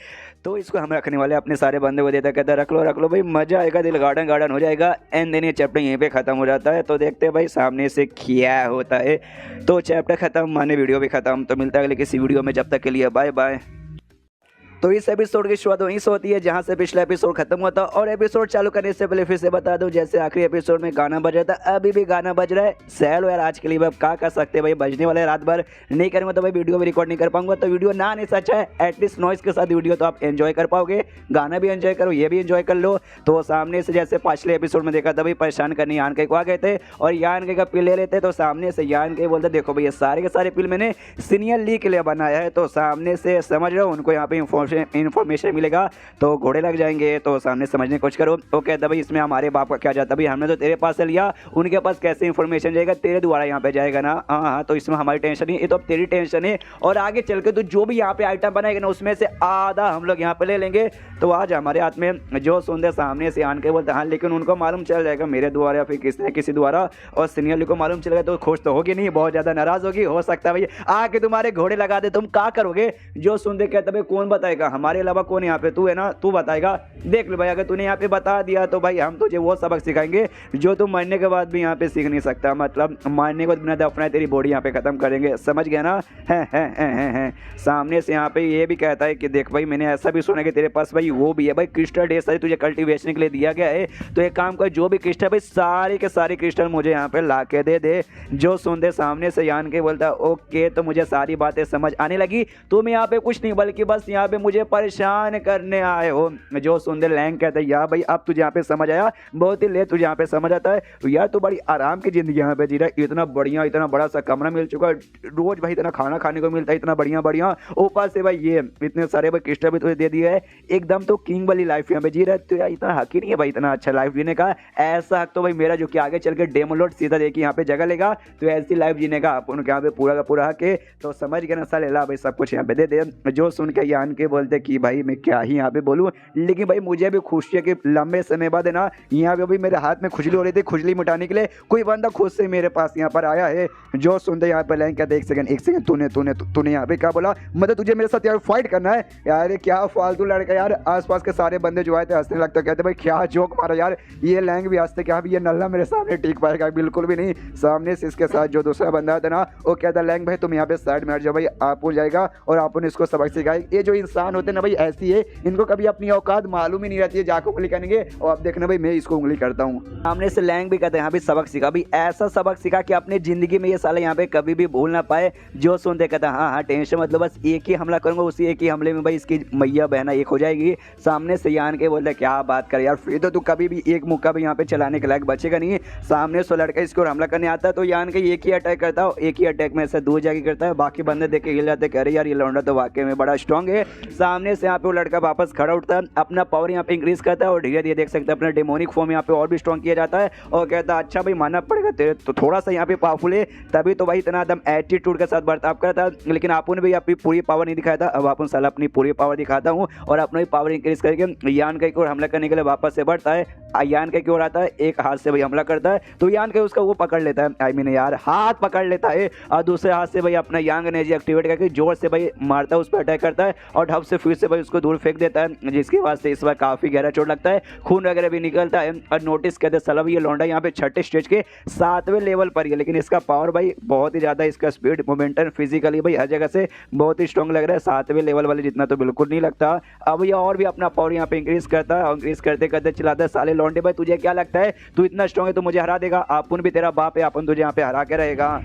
तो इसको हम रखने वाले अपने सारे बंदे को देता कहता है रख लो भाई मजा आएगा, दिल गार्डन हो जाएगा। एंड देन ये चैप्टर यहीं पे ख़त्म हो जाता है। तो देखते हैं भाई सामने से क्या होता है। तो चैप्टर ख़त्म माने वीडियो भी ख़त्म। तो मिलता है अगले किसी वीडियो में, जब तक के लिए बाय बाय। तो इस एपिसोड की शुरुआत वहीं से होती है जहां से पिछला एपिसोड खत्म हुआ था और एपिसोड चालू करने से पहले फिर से बता दूं जैसे आखिरी एपिसोड में गाना बज रहा था अभी भी गाना बज रहा है। सह लो यार आज के लिए अब क्या कर सकते हैं भाई, बजने वाले रात भर नहीं करूँगा तो भाई वीडियो भी रिकॉर्ड नहीं कर पाऊंगा। तो वीडियो ना आने से अच्छा है एटलीस्ट नॉइस के साथ वीडियो तो आप एंजॉय कर पाओगे, गाना भी एंजॉय करो ये भी एंजॉय कर लो। तो सामने से जैसे पिछले एपिसोड में देखा था भाई परेशान करने यान के को आ गए थे और यान के का पिल ले लेते तो सामने से यान के बोलते देखो भाई ये सारे के सारे पिल मैंने सीनियर ली के लिए बनाया है। तो सामने से समझ रहे हो उनको यहाँ पे इन्फॉर्मेशन मिलेगा तो घोड़े लग जाएंगे। तो सामने समझने की कोशिश करो। तो कहता भाई इसमें हमारे बाप का क्या जाता भाई, हमने तो तेरे पास से लिया उनके पास कैसे इन्फॉर्मेशन जाएगा, तेरे द्वारा यहाँ पे जाएगा ना। हाँ तो इसमें हमारी टेंशन नहीं, ये तो अब तेरी टेंशन है और आगे चल के तो जो भी यहाँ पे आइटम बनाएगा ना उसमें से आधा हम लोग यहाँ पे ले लेंगे। तो आज हमारे हाथ में जो सुंदर सामने से आन के बोलते हाँ लेकिन उनको मालूम चल जाएगा मेरे द्वारा या फिर किसी द्वारा और सीनियर को मालूम चलेगा तो खुश तो होगी नहीं, बहुत ज़्यादा नाराज होगी। हो सकता है भाई आके तुम्हारे घोड़े लगा दे, तुम क्या करोगे। जो सुंदर कहता भाई कौन बताएगा हमारे अलावा, कौन यहाँ पे तू है ना तू बताएगा। देख लो भाई अगर तूने यहाँ पे बता दिया तो भाई हम तुझे वो सबक सिखाएंगे जो तुम मरने के बाद भी यहाँ पे सीख नहीं सकता, मतलब मारने को बिना दफनाए तेरी बॉडी यहाँ पे खत्म करेंगे, समझ गया ना। है सामने से यहाँ पे ये भी कहता है कि देख भाई मैंने ऐसा भी सुना कि तेरे पास भाई वो भी है भाई क्रिस्टल ढेर सारी तुझे कल्टीवेशन के लिए दिया गया है। तो एक काम कर जो भी क्रिस्टल भाई सारे के सारे क्रिस्टल मुझे यहाँ पे ला के दे। जो सुनते सामने से यान के बोलता ओके तो मुझे सारी बातें समझ आने लगी, तुम यहाँ पे कुछ नहीं बल्कि बस यहाँ पे मुझे परेशान करने आए हो। जो सुंदर लैंग कहता है यार भाई अब तुझे यहाँ पे समझ आया, बहुत ही लेट तुझे यहाँ पे समझ आता है। तो यार तू बड़ी आराम की जिंदगी यहाँ पे जी रहा है, इतना बढ़िया इतना बड़ा सा कमरा मिल चुका है, रोज भाई इतना खाना खाने को मिलता है इतना बढ़िया ऊपर से भाई ये इतने सारे भाई क्रिस्टल भी तुझे दे दिया है, एकदम तो किंग वाली लाइफ यहाँ पे जी रहा है। तो यार इतना हक ही नहीं है भाई इतना अच्छा लाइफ जीने का, ऐसा हक तो भाई मेरा जो कि आगे चल के डेमोलॉर्ड सीधा देखिए यहाँ पे जगह लेगा तो ऐसी लाइफ जीने का अपन यहाँ पे पूरा का पूरा हक है। तो समझ गया ना साले ला भाई सब कुछ यहाँ पे दे दे। जो सुन के यान के बोलते कि भाई मैं क्या ही यहाँ पे बोलूँ, लेकिन भाई मुझे भी खुशी है कि लंबे समय बाद है ना यहाँ पे अभी मेरे हाथ में खुजली हो रही थी, खुजली मिटाने के लिए कोई बंदा खुद से मेरे पास यहाँ पर आया है। जो सुनते यहाँ पे लाइन कहते एक सेकंड तूने यहाँ पे क्या बोला, मतलब तुझे मेरे साथ यार फाइट करना है। यार क्या फालतू लड़का यार, आसपास के सारे बंदे जो आए थे हंसने लगता, कहते भाई क्या जोक मारा यार, ये लैंग भी हंसते क्या ये नल्ला मेरे सामने टिक पाएगा, बिल्कुल भी नहीं। सामने से इसके साथ जो दूसरा बंदा था ना वो कहता लैंग भाई तुम यहाँ पे साइड में हट जाओ भाई, आप हो जाएगा और आप इसको सबक सिखाए। ये जो इंसान होते ना भाई ऐसी है, इनको कभी अपनी औकात मालूम ही नहीं रहती है, जाकर उंगली करेंगे और अब देखना भाई मैं इसको उंगली करता हूँ। सामने से लैंग भी कहते हैं यहाँ भी सबक सीखा, भी ऐसा सबक सीखा कि अपनी जिंदगी में ये साले यहाँ पे कभी भी भूल ना पाए। जो सुनते कहता हाँ टेंशन मतलब बस एक ही हमला करूंगा, उसी एक ही हमले में भाई इसकी मैया बहना एक हो जाएगी। सामने से यान के बोलते क्या बात कर यार, फिर तो तू कभी भी एक मुक्का भी यहाँ पे चलाने के लायक बचेगा नहीं। सामने से लड़का इसको हमला करने आता है तो यान के एक ही अटैक करता है, एक ही अटैक में से दूर जाके करता है, बाकी बंदे देख के हिल जाते, कह रहे यार ये लौंडा तो वाकई में बड़ा स्ट्रॉन्ग है। सामने से यहाँ पे वो लड़का वापस खड़ा उठता है, अपना पावर यहाँ पे इंक्रीज करता है और धीरे धीरे देख सकते हैं अपना डेमोनिक फॉर्म यहाँ पे और भी स्ट्रॉन्ग किया जाता है और कहता है अच्छा भाई मानना पड़ेगा तेरे तो थोड़ा सा यहाँ पे पावरफुल है, तभी तो भाई इतना एकदम एटीट्यूड के साथ बर्ताव करता था। लेकिन आपने भी अपनी पूरी पावर नहीं दिखाया था, अब आपन साला अपनी पूरी पावर दिखाता हूँ और अपना ही पावर इंक्रीज करके यान की ओर हमला करने के लिए वापस से बढ़ता है। यान की ओर आता है, एक हाथ से भाई हमला करता है तो यान के उसका वो पकड़ लेता है, आई मीन यार हाथ पकड़ लेता है और दूसरे हाथ से भाई अपना यांग एनर्जी एक्टिवेट करके जोर से भाई मारता है, उस पर अटैक करता है और ढप से फिर से भाई उसको दूर फेंक देता है, जिसकी वजह से इस बार काफी गहरा चोट लगता है, खून वगैरह भी निकलता है। और नोटिस करते साला ये लौंडा यहाँ पे छठे स्टेज के 7वें लेवल पर ही है, लेकिन इसका पावर भाई बहुत ही ज्यादा, इसका स्पीड मोमेंटम फिजिकली भाई हर जगह से बहुत ही स्ट्रॉन्ग लग रहा है, 7वें लेवल वाले जितना तो बिल्कुल नहीं लगता। अब ये और भी अपना पावर यहाँ पे इंक्रीज करता है और इंक्रीज करते करते चलाता है। साले लौंडे भाई तुझे क्या लगता है तू इतना स्ट्रॉन्ग है तो मुझे हरा देगा, अपन भी तेरा बाप है, अपन तुझे यहाँ पे हरा के रहेगा।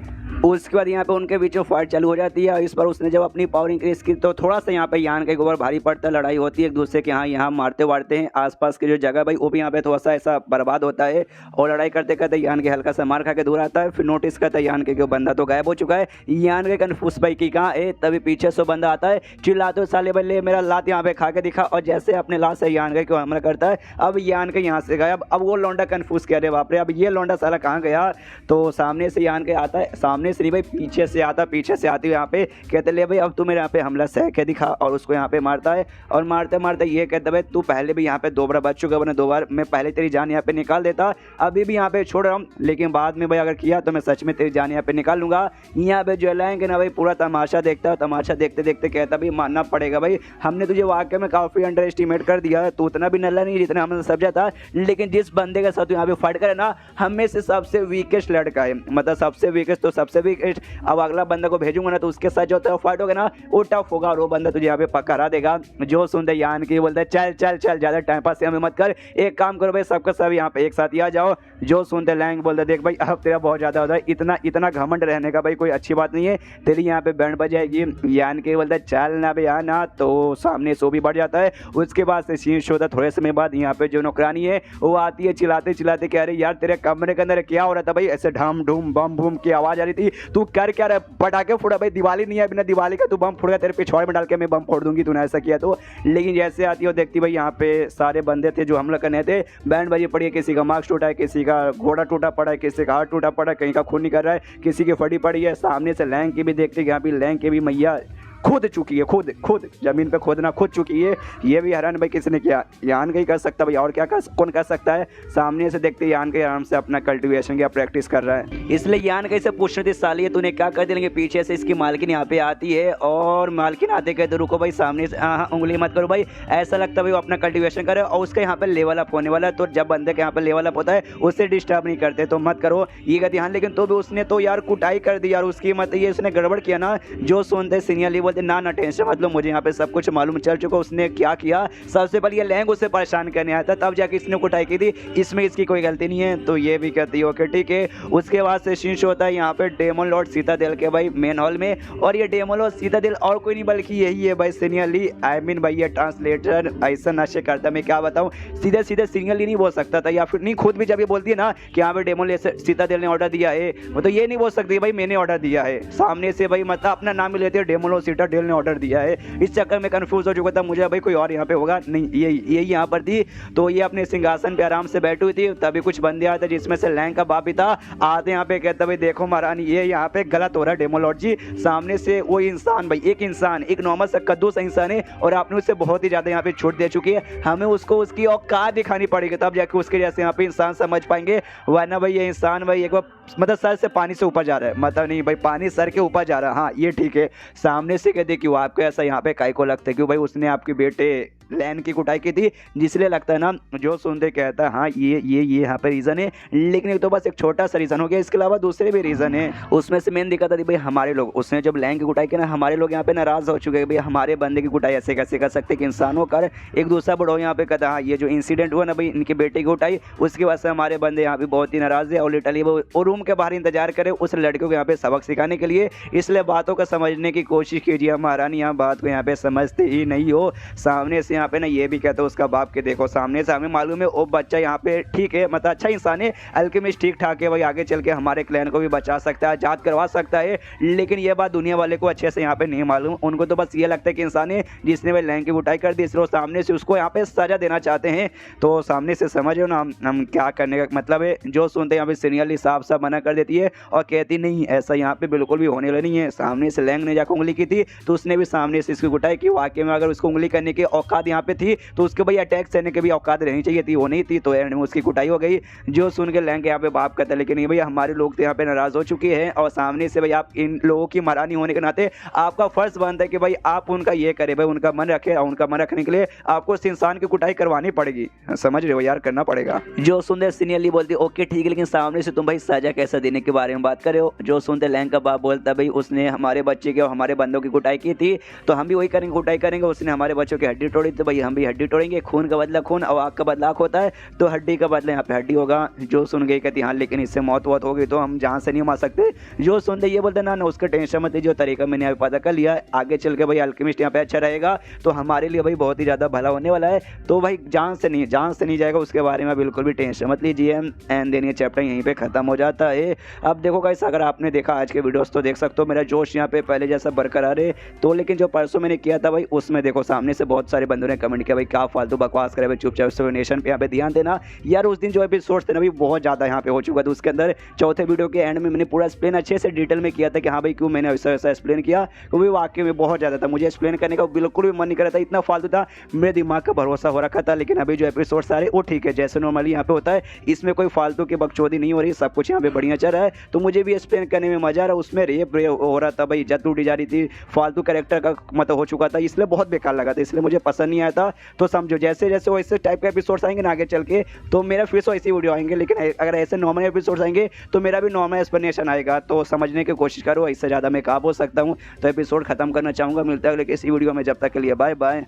उसके बाद यहाँ पे उनके बीच में फाइट चालू हो जाती है। इस पर उसने जब अपनी पावर इंक्रीज की तो थोड़ा सा यहाँ पे यान के ऊपर भारी पड़ता है, लड़ाई होती है एक दूसरे के यहाँ मारते वारते हैं, आसपास की जो जगह भाई वो भी यहाँ पे थोड़ा सा ऐसा बर्बाद होता है और लड़ाई करते करते यान के हल्का सा मार खा के दूर आता है। फिर नोटिस करता है यान के बंदा तो गायब हो चुका है, यान के कन्फ्यूज भाई की कहाँ है, तभी पीछे से बंदा आता है, चिल्लाते साले भाई ले मेरा लात यहाँ पे खा के दिखा, और जैसे अपने लात से यान के हमला करता है। अब यान के यहाँ से गायब, अब वो लौंडा कन्फ्यूज कह रहे बाप रे अब ये लौंडा साला कहाँ गया, तो सामने से यान के आता है, सामने से नहीं भाई पीछे से आता, पीछे से आती हुई यहाँ पे कहते ले भाई अब तू मेरे यहाँ पे हमला सह के दिखा, और उसको यहाँ पे मारता है और मारते मारते ये कहता भाई तू पहले भी यहाँ पे 2 बार बच चुका, वरना 2 बार मैं पहले तेरी जान यहाँ पे निकाल देता, अभी भी यहाँ पे छोड़ रहा हूँ, लेकिन बाद में भाई अगर किया तो मैं सच में तेरी जान यहाँ पे निकाल लूंगा। यहाँ पे जो लाएंगे ना भाई पूरा तमाशा देखता है, तमाशा देखते देखते कहता भाई मानना पड़ेगा भाई हमने तुझे वाकई में काफ़ी अंडर एस्टिमेट कर दिया, तू उतना भी नल्ला नहीं जितना हमने समझा था, लेकिन जिस बंदे के साथ यहाँ पे फाइट करे ना हमें से सबसे वीकेस्ट लड़का है, मतलब सबसे वीकेस्ट तो सबसे वीकेस्ट। अब अगला बंदा को भेजूंगा ना तो उसके साथ जो होता है फाइट होगा ना वो टफ होगा और वो बंदा तुझे यहाँ पे पक्का हरा देगा। जो सुनते यान की बोलते चल चल चल ज़्यादा टाइम पास हमें मत कर, एक काम करो भाई सबका सब यहाँ पे एक साथ ही आ जाओ। जो सुनते लैंग बोलते देख भाई अब तेरा बहुत ज़्यादा होता है, इतना इतना घमंड रहने का भाई कोई अच्छी बात नहीं है, तेरी यहाँ पे बैंड बजाएगी। यान के बोलता है चल ना भाई आना, तो सामने सो भी बढ़ जाता है। उसके बाद से शीर्ष होता है, थोड़े समय बाद यहाँ पे जो नौकरानी है वो आती है चिल्लाते चिल्लाते कह रही यार तेरे कमरे के अंदर क्या हो रहा था भाई, ऐसे ढम ढूम बम बूम की आवाज़ आ रही थी, तू कर क्या रहा, पटाखे फोड़ा भाई, दिवाली नहीं है बिना दिवाली का तू बम फोड़ गया, तेरे पिछवाड़े में डाल के मैं बम फोड़ दूंगी तूने ऐसा किया तो। लेकिन जैसे आती हो देखती भाई यहाँ पे सारे बंदे थे जो हमला करने थे, बैंड बजी पड़ी है, किसी का मास्क टूटा है, किसी का घोड़ा टूटा पड़ा है, किसी का हाथ टूटा पड़ा है, कहीं का खून निकल रहा है, किसी की फटी पड़ी है। सामने से लैंग की भी देखते यहाँ भी लैंग की भी मैया खुद चुकी है, खुद जमीन पे खोदना खुद चुकी है। ये भी हैरान भाई किसने किया, यान का ही कर सकता भाई, और क्या कौन कर सकता है। सामने से देखते यान के आराम से अपना कल्टीवेशन की प्रैक्टिस कर रहा है, इसलिए यान के से पूछ रही थी साली तूने क्या कर दिया, पीछे से इसकी मालकिन यहाँ पे आती है और मालकिन आते कहते रुको भाई सामने से हाँ उंगली मत करो भाई, ऐसा लगता भाई वो अपना कल्टीवेशन करे और उसका यहाँ पे लेवल अप होने वाला है, तो जब बंदे के यहाँ पे लेवल अप होता है उससे डिस्टर्ब नहीं करते तो मत करो ये कहती हाँ। लेकिन तो भी उसने तो यार कुटाई कर दी यार उसकी, मत ये उसने गड़बड़ किया ना। जो सुनते सीनियर बोलते ना टेंशन मतलब मुझे यहाँ पे सब कुछ मालूम चल चुका, उसने क्या किया। सबसे पहले ये लैंग उसे परेशान करने आया था, तब जाके इसने कुटाई की थी, इसमें इसकी कोई गलती नहीं है। तो ये भी कहती है ओके ठीक है। उसके बाद से शीश होता है यहाँ पे डेमन लॉर्ड सीतादेल के भाई मेन हॉल में, और ये डेमन लॉर्ड सीतादेल और कोई नहीं बल्कि यही है भाई सीनियर ली, आई मीन भाई ये ट्रांसलेटर ऐसा नशे करता, मैं क्या बताऊँ, सीधे सीधे सीनियर ली नहीं बोल सकता था, या फिर नहीं खुद भी जब ये बोलती है ना कि यहाँ पे डेमन सीतादेल ने ऑर्डर दिया है, वो तो ये नहीं बोल सकती भाई मैंने ऑर्डर दिया है, सामने से भाई मतलब अपना नाम ही लेते हैं डेमन लॉर्ड सीतादेल ने ऑर्डर दिया है। इस चक्कर में कंफ्यूज हो चुका था मुझे भाई कोई और यहाँ पे होगा नहीं, ये यहाँ पर थी। तो ये अपने सिंहासन पे आराम से बैठी हुई थी, तभी कुछ बंदे आते जिसमें से लैंग का बाप भी था, आते यहाँ पे कहता भाई देखो महारानी ये यहाँ पे गलत हो रहा है डेमन लॉर्ड जी। सामने से वो इंसान भाई एक इंसान एक नॉर्मल सा कद्दू सा इंसान है और आपने उससे बहुत ही ज्यादा यहाँ पे छूट दे चुकी है, हमें उसको उसकी औकात दिखानी पड़ेगी तब जाके उसके जैसे यहाँ पे इंसान समझ पाएंगे, वरना भाई ये इंसान भाई एक बार मतलब सर से पानी से ऊपर जा रहा है, मतलब नहीं भाई पानी सर के ऊपर जा रहा है, हाँ ये ठीक है। सामने से कहते क्यों आपको ऐसा यहाँ पे काय को लगता है, क्यों भाई उसने आपके बेटे लैन की कुटाई की थी, जिसलिए लगता है ना। जो सुनते कहता है हाँ ये यहाँ पे रीज़न है, लेकिन ये तो बस एक छोटा सा रीज़न हो गया, इसके अलावा दूसरे भी रीज़न है। उसमें से मेन दिक्कत थी भाई हमारे लोग, उसने जब लैंग की कुटाई की ना हमारे लोग यहाँ पे नाराज़ हो चुके हैं भाई, हमारे बंदे की कुटाई ऐसे कैसे कर सकते कि इंसान होकर। एक दूसरा बड़ो यहाँ पे कहता हाँ ये जो इंसिडेंट हुआ ना भाई इनके बेटे की कुटाई, उसकी वजह से हमारे बंदे यहाँ पे बहुत ही नाराज़ है और लिटरली वो रूम के बाहर इंतजार करे उस लड़के को यहाँ पे सबक सिखाने के लिए, इसलिए बातों को समझने की कोशिश कीजिए महारानी, यहाँ बात को यहाँ पे समझते ही नहीं हो। सामने से यहाँ पे ना ये भी कहता है उसका बाप के देखो सामने से हमें मालूम है वो बच्चा यहाँ पे ठीक है, मतलब अच्छा इंसान है, अल्केमिस्ट ठीक ठाक है भाई, आगे चल के हमारे क्लैन को भी बचा सकता है, आजाद करवा सकता है। लेकिन ये बात दुनिया वाले को अच्छे से यहाँ पे नहीं मालूम, उनको तो बस ये लगता है कि इंसान है जिसने भाई लैंग की कुटाई कर दी, इसलिए सामने से उसको यहाँ पे सजा देना चाहते हैं। तो सामने से समझो ना हम क्या करने का मतलब है। जो सुनते यहाँ पे सीनियरली साफ साफ मना कर देती है और कहती नहीं ऐसा यहाँ पे बिल्कुल भी होने वाला नहीं है। सामने से लैंग ने जाकर उंगली की थी तो उसने भी सामने से इसकी कुटाई की। वाकई में अगर उसको उंगली करने की औकात यहाँ पे थी तो उसके भाई अटैक सहने की भी औकात रहनी चाहिए थी, वो नहीं थी, तो एंड में उसकी कुटाई हो गई। जो सुन के लैंग यहाँ पे बाप कहता है लेकिन ये भैया हमारे लोग तो यहाँ पे नाराज हो चुके हैं और सामने से भाई आप इन लोगों की महारानी होने के नाते आपका फर्ज बनता है कि भाई आप उनका ये करे, भाई उनका मन रखे और उनका मन रखने के लिए आपको उस इंसान की कुटाई करवानी पड़ेगी। समझ रहे हो यार, करना पड़ेगा। जो सुनते सीनियरली बोलती ओके ठीक है, लेकिन सामने से तुम भाई सजा कैसा देने के बारे में बात कर रहे हो। जो सुनते लैंग का बाप बोलता भाई उसने हमारे बच्चे के और हमारे बंदों की कुटाई की थी तो हम भी वही करेंगे, कुटाई करेंगे। उसने हमारे बच्चों की हड्डी तोड़ी तो भाई हम भी हड्डी तोड़ेंगे। खून का बदला खून और आग का बदला आग होता है, तो हड्डी का बदला यहाँ पे हड्डी होगा। जो सुन गई कहती हाँ लेकिन इससे मौत वौत होगी तो हम जान से नहीं मार सकते। जो सुनते ये बोलते ना उसका टेंशन मत, जो तरीका मैंने यहाँ पे पता कर लिया, आगे चल के भाई अल्केमिस्ट यहाँ पे अच्छा रहेगा तो हमारे लिए भाई बहुत ही ज़्यादा भला होने वाला है। तो भाई जान से नहीं जाएगा, उसके बारे में बिल्कुल भी टेंशन मत लीजिए। एंड देन ये चैप्टर यहीं पे खत्म हो जाता है। अब देखो गाइस, अगर आपने देखा आज के वीडियोस तो देख सकते हो मेरा जोश यहाँ पे पहले जैसा बरकरार है। तो लेकिन जो परसों मैंने किया था भाई उसमें देखो सामने से बहुत सारे बंदों ने कमेंट किया भाई क्या फालतू बकवास करे भाई, चुपचाप एक्सप्लेनेशन पे यहाँ पे ध्यान देना यार। उस दिन जो एपिसोड थे ना भाई बहुत ज़्यादा यहाँ पे हो चुका था, उसके अंदर चौथे वीडियो के एंड में मैंने पूरा एक्सप्लेन अच्छे से डिटेल में किया था कि हाँ भाई क्यों मैंने ऐसा ऐसा एक्सप्लेन किया, क्योंकि वाकई में बहुत ज़्यादा था, मुझे एक्सप्लेन करने का बिल्कुल भी मन नहीं कर रहा था, इतना फालतू था, मेरे दिमाग का भरोसा हो रखा था। लेकिन अभी जो एपिसोड सारे वो ठीक है जैसे नॉर्मली यहाँ पे होता है, इसमें कोई फालतू की बकचोदी नहीं हो रही, सब कुछ यहाँ पे बढ़िया चल रहा है। तो मुझे भी एक्सप्लेन करने में मजा आ रहा है। उसमें रेप हो रहा था भाई, इज्जत टूटी जा रही थी, फालतू कैरेक्टर का मतलब हो चुका था, इसलिए बहुत बेकार लगा था, इसलिए मुझे पसंद नहीं आया था। तो समझो जैसे जैसे वैसे टाइप के एपिसोड्स आएंगे ना आगे चल के तो मेरा फिर से ऐसी वीडियो आएंगे, लेकिन अगर ऐसे नॉर्मल एपिसोड्स आएंगे तो मेरा भी नॉर्मल एक्सप्लेनेशन आएगा। तो समझने की कोशिश करो, इससे ज़्यादा मैं कहाँ बोल सकता हूँ। तो एपिसोड खत्म करना चाहूँगा, मिलता है अगले किसी वीडियो में, जब तक के लिए बाय बाय।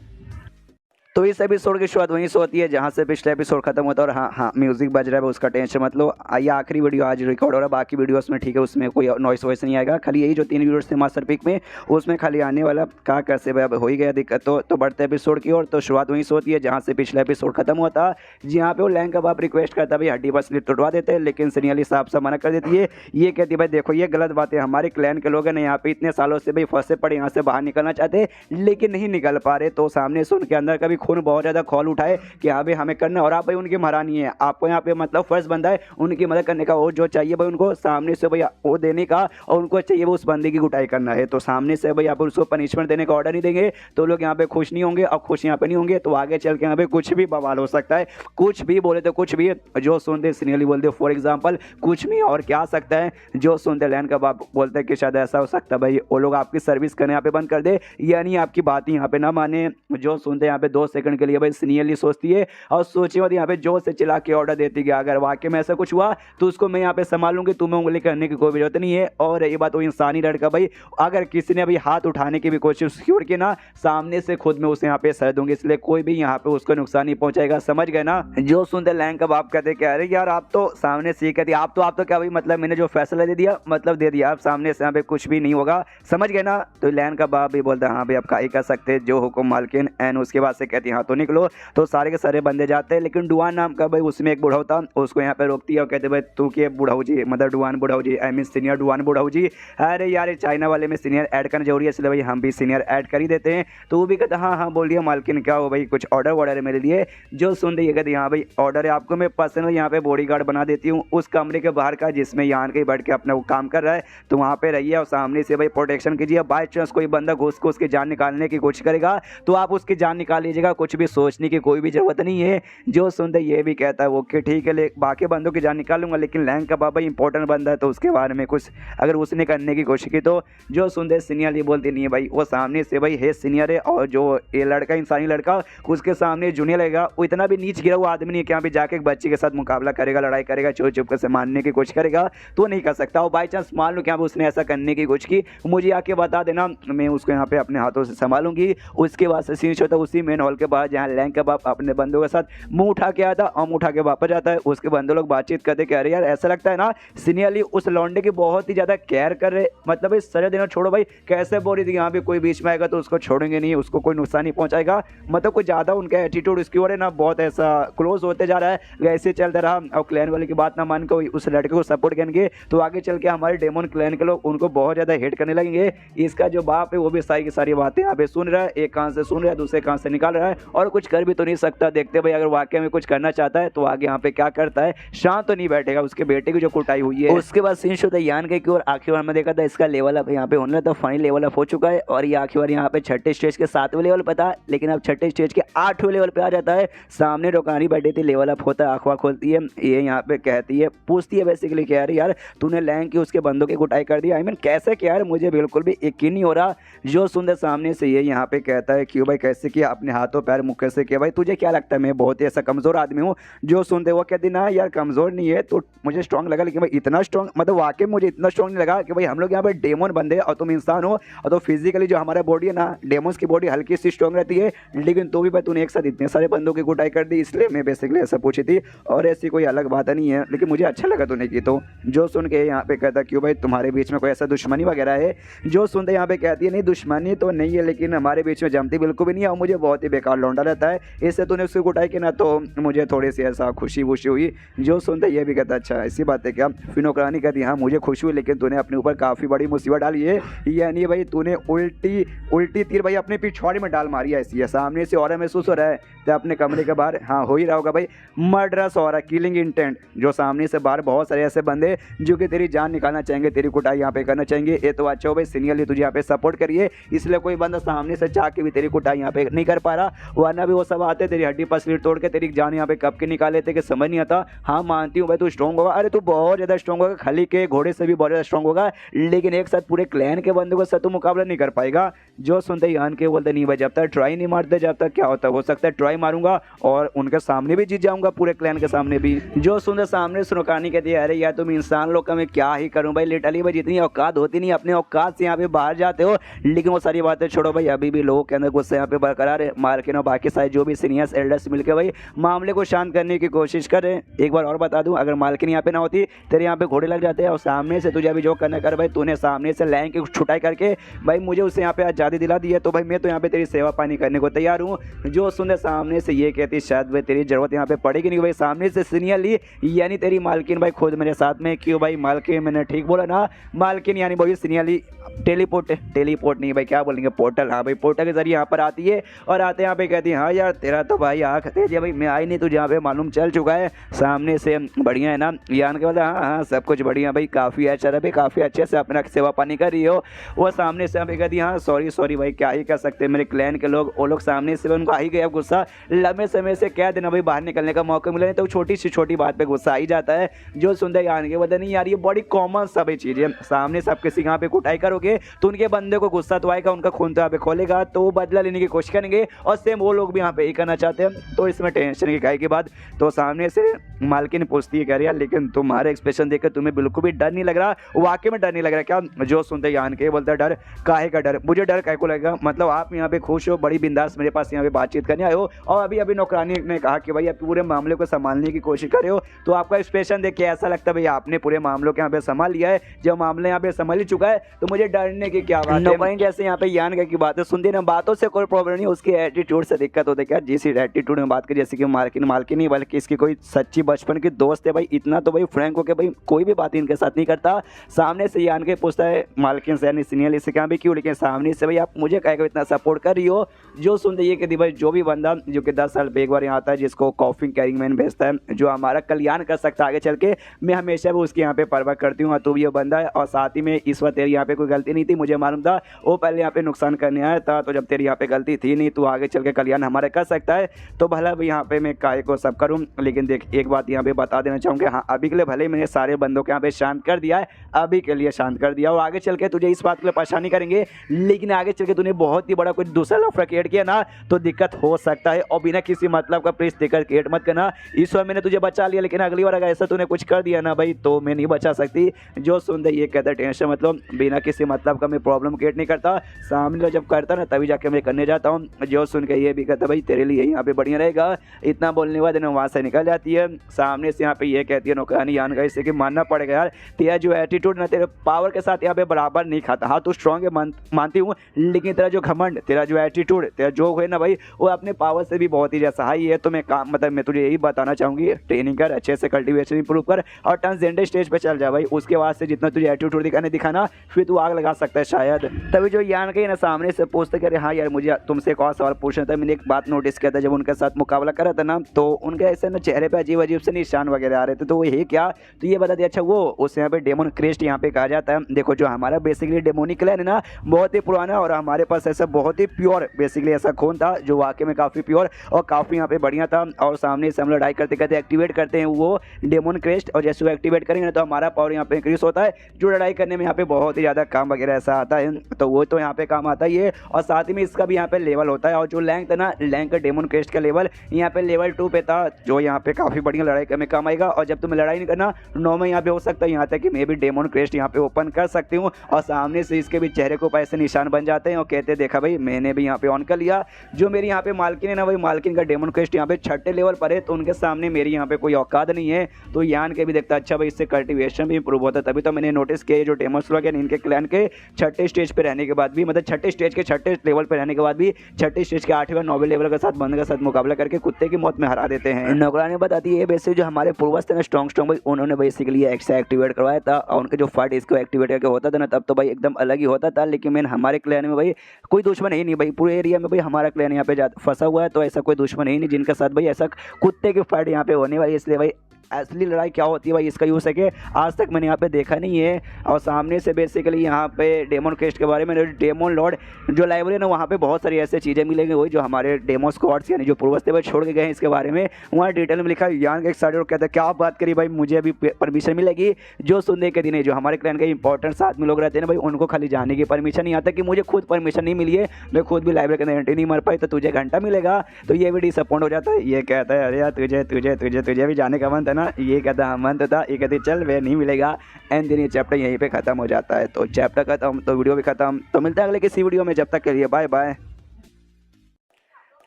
तो इस एपिसोड की शुरुआत वहीं से होती है जहाँ से पिछले एपिसोड खत्म होता है। और हाँ म्यूजिक बज रहा है, उसका टेंशन मत लो, ये आखिरी वीडियो आज रिकॉर्ड हो रहा है, बाकी वीडियोस में ठीक है उसमें कोई नॉइस वॉइस नहीं आएगा। खाली यही जो 3 वीडियोस थे मास्टर पिक में उसमें खाली आने वाला क्या कैसे भाई, अब हो ही गया दिक्कत। तो बढ़ते एपिसोड की ओर। तो शुरुआत वहीं से होती है जहाँ से पिछला एपिसोड खत्म हुआ था, जहाँ पे वो लैंग का बाप रिक्वेस्ट करता भाई हड्डी बस स्लिप तोड़वा देते हैं, लेकिन सीनियरली साहब से मना कर देती है। ये कहती है भाई देखो ये गलत बात है, हमारे क्लैन के लोग हैं ना यहाँ पे इतने सालों से भाई फंसे पड़े, यहाँ से बाहर निकलना चाहते लेकिन नहीं निकल पा रहे। तो सामने से उनके अंदर का भी खून बहुत ज़्यादा खौल उठाए कि हाँ भाई हमें करना, और आप भाई उनकी महारानी है, आपको यहाँ पे मतलब फर्ज बंदा है उनकी मदद करने का, वो जो चाहिए भाई उनको सामने से भाई वो देने का, और उनको चाहिए वो उस बंदे की कुटाई करना है। तो सामने से भाई आप उसको पनिशमेंट देने का ऑर्डर नहीं देंगे तो लोग यहाँ पे खुश नहीं होंगे, और खुश यहाँ पे नहीं होंगे तो आगे चल के यहाँ पे कुछ भी बवाल हो सकता है, कुछ भी बोले तो कुछ भी। जो सुनते सीनियरली बोलते फॉर एग्जाम्पल कुछ भी और क्या आ सकता है। जो सुनते लैंड का बाप बोलते हैं कि शायद ऐसा हो सकता है भाई वो लोग आपकी सर्विस करने यहाँ पे बंद कर दे, यानी आपकी बात यहाँ पे ना माने। जो सुनते यहाँ पे 2 सेकंड के लिए भाई सीनियरली सोचती है और सोचे मत यहाँ पे जोर से चिल्ला के ऑर्डर देती है अगर वाकई में ऐसा कुछ हुआ तो उसको मैं यहाँ पे संभालूंगी, तुम्हें उंगली करने की कोई भी जरूरत नहीं है। और ये बात वो इंसानी लड़का भाई, अगर किसी ने अभी हाथ उठाने की भी कोशिश की ना सामने से खुद में उसे यहाँ पे सह दूंगी, इसलिए कोई भी यहाँ पे उसको नुकसान नहीं पहुंचाएगा, समझ गए ना। जो सुनते लैंग का बाप कहते क्या अरे यार आप तो सामने से कहती आप तो क्या भाई मतलब मैंने जो फैसला दे दिया मतलब दे दिया, आप सामने से यहाँ पे कुछ भी नहीं होगा, समझ गए ना। तो लैंग का बाप भी बोलता है हाँ भाई आप क्या ही कर सकते जो हुक्म मालकिन। एंड उसके बाद से कहती हाँ तो निकलो। तो सारे के सारे बंदे जाते हैं, लेकिन डुआन नाम का भाई उसमें एक बुढ़ाऊ था, उसको यहाँ पे रोकती है और कहते भाई तू के बुढ़ाऊ जी मतलब डुआन बुढ़ाऊ जी, आई मीन सीनियर डुआन बुढ़ाऊ जी, अरे यार चाइना वाले में सीनियर ऐड करना जरूरी है इसलिए भाई हम भी सीनियर ऐड कर ही देते हैं। तो वो भी कहता हाँ बोलिए मालकिन क्या हो भाई, कुछ ऑर्डर वॉर्डर है मेरे लिए। जो सुन रही है कहती हाँ भाई ऑर्डर है आपको, मैं पर्सनल यहाँ पे बॉडीगार्ड बना देती हूँ उस कमरे के बाहर का जिसमें यहाँ के बैठ के अपना वो काम कर रहा है, तो वहाँ पे रहिए और सामने से भाई प्रोटेक्शन कीजिए। बाई चांस कोई बंदा घुस को उसकी जान निकालने की कोशिश करेगा तो आप उसकी जान निकाल लीजिएगा, कुछ भी सोचने की कोई भी जरूरत नहीं है। जो सुनते ये भी कहता है ओके ठीक है बाकी बंदों की जान निकालूंगा, लेकिन लैंग का बाबा इंपॉर्टेंट बंदा है तो उसके बारे में कुछ अगर उसने करने की कोशिश की तो। जो सुनते सीनियर ये बोलती नहीं है भाई वो सामने से भाई है सीनियर है, और जो ये लड़का इंसानी लड़का उसके सामने जूनियर लगेगा, वो इतना भी नीच गिरा हुआ आदमी नहीं है कि यहाँ पे जाके एक बच्चे के साथ मुकाबला करेगा, लड़ाई करेगा, चोर चुप से मारने की कोशिश करेगा तो नहीं कर सकता। और बाई चांस मान लो कि उसने ऐसा करने की कोशिश की मुझे आके बता देना, मैं उसको यहाँ पे अपने हाथों से संभालूंगी। उसके बाद से सीन होता है उसी मेन हॉल के के बाद जहाँ लैंग का बाप अपने बंदों के साथ मुंह उठा के आता और मुंह उठा के वापस जाता है। उसके बंदे लोग बातचीत करते कह रहे यार ऐसा लगता है ना सीनियरली उस लौंडे की बहुत ही ज़्यादा केयर कर रहे, मतलब इस सजा देना छोड़ो भाई, कैसे बोल रही थी यहाँ पे कोई बीच में आएगा तो उसको छोड़ेंगे नहीं, उसको कोई नुकसान नहीं पहुँचाएगा, मतलब कुछ ज़्यादा उनका एटीट्यूड उसकी ओर है ना बहुत ऐसा क्लोज होते जा रहा है। वैसे चलता रहा और क्लैन वाले की बात ना मान के उस लड़के को सपोर्ट करेंगे तो आगे चल के हमारे डेमन क्लैन के लोग उनको बहुत ज़्यादा हेट करने लगेंगे। इसका जो बाप है वो भी सारी की सारी बातें यहाँ पे सुन रहा है, एक कान से सुन रहा है दूसरे कान से निकाल रहा है और कुछ कर भी तो नहीं सकता। देखते भाई अगर वाकई में कुछ करना चाहता है तो आगे यहाँ पे क्या करता है, शांत तो नहीं बैठेगा। उसके बेटे की जो कुटाई हुई है उसके बाद सीन शो यान के और आखिर बार में देखा था इसका लेवल अप यहाँ पे होने लगा, तो फाइनल लेवल अप हो चुका है और ये आखिर बार यहाँ पे छठे स्टेज के 7वें लेवल पे था, लेकिन अब छठे स्टेज के 8वें लेवल पे आ जाता है। सामने रोकानी बैठी थी, लेवल अप होता है, आंखवा खोलती है, ये यहाँ पे कहती है पूछती है बेसिकली क्या यार तूने लैंग की उसके बंदों की कुटाई कर दी, आई मीन कैसे क्या यार, मुझे बिल्कुल भी यकीन नहीं हो रहा। जो सुंदर सामने से ये यहाँ पे कहता है क्यों भाई कैसे किया, अपने हाथों पैर मुँह कैसे किया, भाई तुझे क्या लगता है मैं बहुत ही ऐसा कमजोर आदमी हूँ। जो सुनते वो कहती ना यार कमजोर नहीं है तो मुझे स्ट्रॉन्ग लगा, लेकिन भाई इतना स्ट्रॉन्ग मतलब वाकई मुझे इतना स्ट्रॉन्ग नहीं लगा कि भाई हम लोग यहाँ पे डेमन बंदे और तुम इंसान हो, और तो फिजिकली जो हमारा बॉडी है ना डेमोन्स की बॉडी हल्की सी स्ट्रॉन्ग रहती है, लेकिन तो भी भाई तूने एक साथ इतने सारे बंदों की कुटाई कर दी, इसलिए मैं बेसिकली ऐसा पूछी थी और ऐसी कोई अलग बात नहीं है, लेकिन मुझे अच्छा लगा तूने की। तो जो सुन के यहाँ पे कहता क्यों भाई तुम्हारे बीच में कोई ऐसा दुश्मनी वगैरह है। जो सुनते यहाँ पे कहती है नहीं दुश्मनी तो नहीं है, लेकिन हमारे बीच में जमती बिल्कुल भी नहीं है और मुझे बहुत ही बेकार लौंडा रहता है, इससे तूने उसकी कुटाई की ना तो मुझे थोड़ी सी ऐसा खुशी वुशी हुई। जो सुनते ये भी कहता अच्छा ऐसी बात है क्या। फिर नौकरानी कहती हाँ मुझे खुशी हुई, लेकिन तूने अपने ऊपर काफ़ी बड़ी मुसीबत डाली है, यानी भाई तूने उल्टी तीर भाई अपने पिछवाड़े में डाल मारी है, ऐसी है सामने से और महसूस हो रहा है तो अपने कमरे के बाहर हाँ हो ही रहा होगा भाई मर्डरस हो रहा किलिंग इंटेंट। जो सामने से बाहर बहुत सारे ऐसे बंदे जो कि तेरी जान निकालना चाहेंगे, तेरी कुटाई यहाँ पे करना चाहेंगे, ये तो अच्छा हो भाई सीनियरली तुझे यहाँ पे सपोर्ट करिए, इसलिए कोई बंदा सामने से चाह के भी तेरी कुटाई यहाँ पे नहीं कर पा रहा, वरना भी वो सब आते तेरी हड्डी पसली तोड़ के तेरी जान यहाँ पे कब के निकाले थे कि समझ नहीं आता। हाँ मानती हूँ भाई तू स्ट्रॉन्ग होगा, अरे तू बहुत ज़्यादा स्ट्रॉन्ग होगा, खली के घोड़े से भी बहुत ज़्यादा स्ट्रॉन्ग होगा, लेकिन एक साथ पूरे क्लैन के बंदों के साथ तू मुकाबला नहीं कर पाएगा। जो सुनते ही आन के बोलते नहीं भाई जब तक ट्राई नहीं मारते जब तक क्या होता है, हो सकता है ट्राई मारूंगा और उनके सामने भी जीत जाऊंगा, पूरे क्लैन के सामने भी। जो सुनते सामने सुनकानी कहती है अरे यार तुम इंसान लोग का मैं क्या ही करूं भाई, लिटरली भाई जितनी औकात होती नहीं अपने औकात से यहाँ पे बाहर जाते हो, लेकिन वो सारी बातें छोड़ो भाई, अभी भी लोगों के अंदर गुस्सा यहाँ पे बरकरार है। मार्किन और बाकी सारे जो भी सीनियर्स एल्डर्स मिलकर भाई मामले को शांत करने की कोशिश कर रहे हैं। एक बार और बता दूं अगर मालकिन यहाँ पे ना होती तेरे यहाँ पे घोड़े लग जाते हैं और सामने से तुझे अभी जो करना कर भाई, तूने सामने से लैंग की छुटाई करके भाई मुझे उससे यहाँ पे आज़ादी दिला दी है, तो भाई मैं तो यहाँ पे तेरी सेवा पानी करने को तैयार हूँ। जो सुने सामने से ये कहती शायद भाई तेरी जरूरत यहाँ पे पड़ेगी नहीं भाई, सामने से सीनियर ली यानी तेरी मालकिन भाई खुद मेरे साथ में। क्यों भाई मालकिन, मैंने ठीक बोला ना, मालकिन यानी भाई सीनियर ली टेलीपोर्ट नहीं भाई क्या बोलेंगे पोर्टल, हाँ भाई पोर्टल के जरिए यहाँ पर आती है और आते यहाँ पे कहती है हाँ यार तेरा तो भाई आँख तेज है भाई, मैं आई नहीं तुझे यहाँ पे मालूम चल चुका है। सामने से बढ़िया है ना यान के बोला हाँ सब कुछ बढ़िया भाई, काफ़ी अच्छा रहा भाई, काफ़ी अच्छे से अपना सेवा पानी कर रही हो। वो सामने से यहाँ पे कहती हाँ सॉरी भाई क्या ही कर सकते हैं मेरे क्लैन के लोग, वो लोग सामने से उनको आ ही गया गुस्सा, लंबे समय से कह देना भाई बाहर निकलने का मौका मिला नहीं तो छोटी सी छोटी बात पे गुस्सा आ ही जाता है। जो सुनते यान के बोलते नहीं यार ये बड़ी कॉमन सब चीज़ है, सामने सब किसी यहाँ पे कुटाई करोगे तो उनके बंदे को गुस्सा तो आएगा, उनका खून तो यहाँ पे खोलेगा तो वो बदला लेने की कोशिश करेंगे और सेम वो लोग भी यहाँ पे ही करना चाहते हैं, तो इसमें टेंशन की काय की बात। तो सामने से मालकिन पूछती है कह रही है लेकिन तुम्हारे एक्सप्रेशन देखकर तुम्हें बिल्कुल भी डर नहीं लग रहा, वाकई में डर नहीं लग रहा क्या। जो सुनते यान के बोलता है डर काहे का डर, मुझे डर काहे को लगेगा, मतलब आप यहाँ पे खुश हो बड़ी बिंदास मेरे पास यहाँ पे बातचीत करने आए हो और अभी नौकरानी ने कहा कि भाई आप पूरे मामले को संभालने की कोशिश कर रहे हो, तो आपका एक्सप्रेशन देख के ऐसा लगता है भाई आपने पूरे मामलों को यहाँ पे संभाल लिया है, जब मामले यहाँ पे संभाल ही चुका है तो मुझे डरने की क्या बात है। जैसे यहाँ पे यान की बातें सुनते ना, बातों से कोई प्रॉब्लम नहीं, उसके एटीट्यूड से दिक्कत होती है क्या, जिस एटीट्यूड में बात करी जैसे कि मालकिन नहीं बल्कि इसकी कोई सच्ची बचपन की दोस्त है भाई, इतना तो भाई फ्रैंक हो के भाई कोई भी बात इनके साथ नहीं करता। सामने से यान के पूछता है मालकिन से यानी सीनियर इससे क्या भी क्यों, लेकिन सामने से भाई आप मुझे कहेगा इतना सपोर्ट कर रही हो। जो सुनते ये कहती भाई जो भी बंदा जो कि 10 साल पे एक बार यहाँ आता है जिसको कॉफिंग कैरिंग मैन भेजता है जो हमारा कल्याण कर सकता है आगे चल के, मैं हमेशा भी उसकी यहाँ पे परवाह करती हूँ, तो ये बंदा है और साथ ही में इस बार तेरी यहाँ पे कोई गलती नहीं थी, मुझे मालूम था वो पहले यहाँ पे नुकसान करने आया था, तो जब तेरी यहाँ पे गलती थी नहीं तो आगे चल के कल्याण हमारे कर सकता है, तो भला भी यहाँ पे मैं काय को सब करूँ। लेकिन देख एक बात यहाँ पे बता देना चाहूँगा, हाँ अभी के लिए भले मैंने सारे बंदों को यहाँ पे शांत कर दिया है, अभी के लिए शांत कर दिया और आगे चल के तुझे इस बात के लिए परेशानी करेंगे, लेकिन आगे चल के तूने बहुत ही बड़ा कोई दूसरा लफड़ा क्रिएट किया ना तो दिक्कत हो सकता है, और बिना किसी मतलब का प्लीज दिक्कत क्रिएट मत करना। इस बार मैंने तुझे बचा लिया, लेकिन अगली बार अगर ऐसा तूने कुछ कर दिया ना भाई तो मैं नहीं बचा सकती। जो सुनते ये कहता है टेंशन मतलब बिना किसी मतलब का मैं प्रॉब्लम क्रिएट नहीं करता, सामने जब करता ना तभी जाके मैं करने जाता हूँ। जो सुन सुन के ये भी कहता भाई तेरे लिए यहाँ पे बढ़िया रहेगा। इतना बोलने के बाद वहाँ से निकल जाती है। सामने से यहाँ पे ये कहती है नौकरानी यान का इससे कि मानना पड़ेगा यार, तेरा जो एटीट्यूड ना तेरे पावर के साथ यहाँ पे बराबर नहीं खाता। हाँ तू स्ट्रॉन्ग है मानती हूँ, लेकिन तेरा जो घमंड, तेरा जो एटीट्यूड, तेरा जो है ना भाई वो अपने पावर से भी बहुत ही ज़्यादा हाई है। तो मैं काम मतलब मैं तुझे यही बताना चाहूँगी, ट्रेनिंग कर, अच्छे से कल्टिवेशन इंप्रूव कर और ट्रांसजेंडर स्टेज पे चल जा भाई। उसके बाद से जितना तुझे एटीट्यूड दिखाना फिर तू आग लगा सकता है शायद। तभी जो यान के ना सामने से पूछते कि हाँ यार मुझे तुमसे एक और सवाल पूछना था। मैंने एक बात नोटिस किया था जब उनके साथ मुकाबला करा था ना, तो उनके ऐसे ना चेहरे पे अजीब अजीब से निशान वगैरह आ रहे थे। तो वो यही क्या, तो ये बता दिया। अच्छा वो उस यहाँ पे डेमन क्रेस्ट यहाँ पे कहा जाता है। देखो जो हमारा बेसिकली डेमोनिक क्लैन है ना बहुत ही पुराना, और हमारे पास ऐसा बहुत ही प्योर बेसिकली ऐसा खून था जो वाकई में काफ़ी प्योर और काफ़ी यहाँ पे बढ़िया था। और सामने से हम लड़ाई करते करते एक्टिवेट करते हैं वो डेमन क्रेस्ट, और जैसे वो एक्टिवेट करेंगे ना तो हमारा पावर यहाँ पे इंक्रीज होता है, जो लड़ाई करने में यहाँ पे बहुत ही ज़्यादा काम वगैरह ऐसा आता है। तो वो तो यहाँ पे काम आता ही है, और साथ ही में इसका भी यहाँ पे लेवल होता है। और जो लैंक था ना, लैंक का डेमन क्रेस्ट का लेवल यहाँ पे लेवल 2 पे था, जो यहाँ पे काफ़ी बढ़िया लड़ाई में काम आएगा। और जब तुम्हें लड़ाई नहीं करना 9 में यहाँ पे हो सकता है, यहाँ तक कि मैं भी डेमन क्रेस्ट यहाँ पे ओपन कर सकती हूँ। और सामने से इसके भी चेहरे को ऐसे निशान बन जाते हैं और कहते हैं देखा भाई मैंने भी यहाँ पे ऑन कर लिया। जो मेरी यहाँ पे मालकिन है ना, वही मालकिन का डेमन क्रेस्ट यहाँ पे 6ठे लेवल पर है, तो उनके सामने मेरी यहाँ पे कोई औकात नहीं है। तो यान के भी देखता अच्छा भाई इससे कल्टिवेशन भी इंप्रूव होता है। तभी तो मैंने नोटिस किया जो डेमोस लोग हैं इनके क्लैन के 6ठे स्टेज पे रहने के बाद भी, मतलब 6ठे स्टेज के 6ठे लेवल पे रहने के बाद भी 6ठे स्टेज के 8वें 9वें लेवल के साथ बंद के साथ मुकाबला करके कुत्ते की मौत में हरा देते हैं। नौकरानी बताती है वैसे जो हमारे पूर्वज थे ना स्ट्रॉन्ग भाई, उन्होंने बेसिकली एक्सा एक्टिवेट करवाया था, और उनका जो फाइट इसको एक्टिवेट करके होता था ना तब तो भाई एकदम अलग ही होता था। लेकिन मैंने हमारे क्लैन में भाई कोई दुश्मन ही नहीं भाई, पूरे एरिया में भाई हमारा क्लैन यहाँ पे फंसा हुआ है, तो ऐसा कोई दुश्मन ही नहीं जिनके साथ भाई ऐसा कुत्ते की फाइट यहाँ पे होने वाली। इसलिए भाई असली लड़ाई क्या होती है भाई इसका यूज है कि आज तक मैंने यहाँ पे देखा नहीं है। और सामने से बेसिकली यहाँ पे डेमन क्रेस्ट के बारे में, डेमन लॉर्ड जो लाइब्रेरी है ना वहाँ पे बहुत सारी ऐसी चीज़ें मिलेंगी, वही जो हमारे डेमो स्क्वाड्स यानी जो पूर्वज थे वो छोड़ के गए हैं इसके बारे में, वहाँ डिटेल में लिखा है। यान के एक साइड और कहता है क्या आप बात करी भाई, मुझे अभी परमिशन मिलेगी। जो सुनने के दिन है जो हमारे क्लैन के इंपॉर्टेंट आदमी लोग रहते हैं ना भाई, उनको खाली जाने की परमिशन नहीं आता कि मुझे खुद परमिशन नहीं मिली है, मैं खुद भी लाइब्रेरी के अंदर एंट्री नहीं मार पाई, तो तुझे घंटा मिलेगा। तो ये भी डिसअपॉइंट हो जाता है। ये कहता है अरे यार तुझे तुझे तुझे तुझे भी जाने का मन था ना, ये कहता है मन तो था, ये कहती चल वे नहीं मिलेगा। एंड दिन ये चैप्टर यहीं पे खत्म हो जाता है। तो चैप्टर खत्म तो वीडियो भी खत्म। तो मिलता है अगले किसी वीडियो में, जब तक के लिए बाय बाय।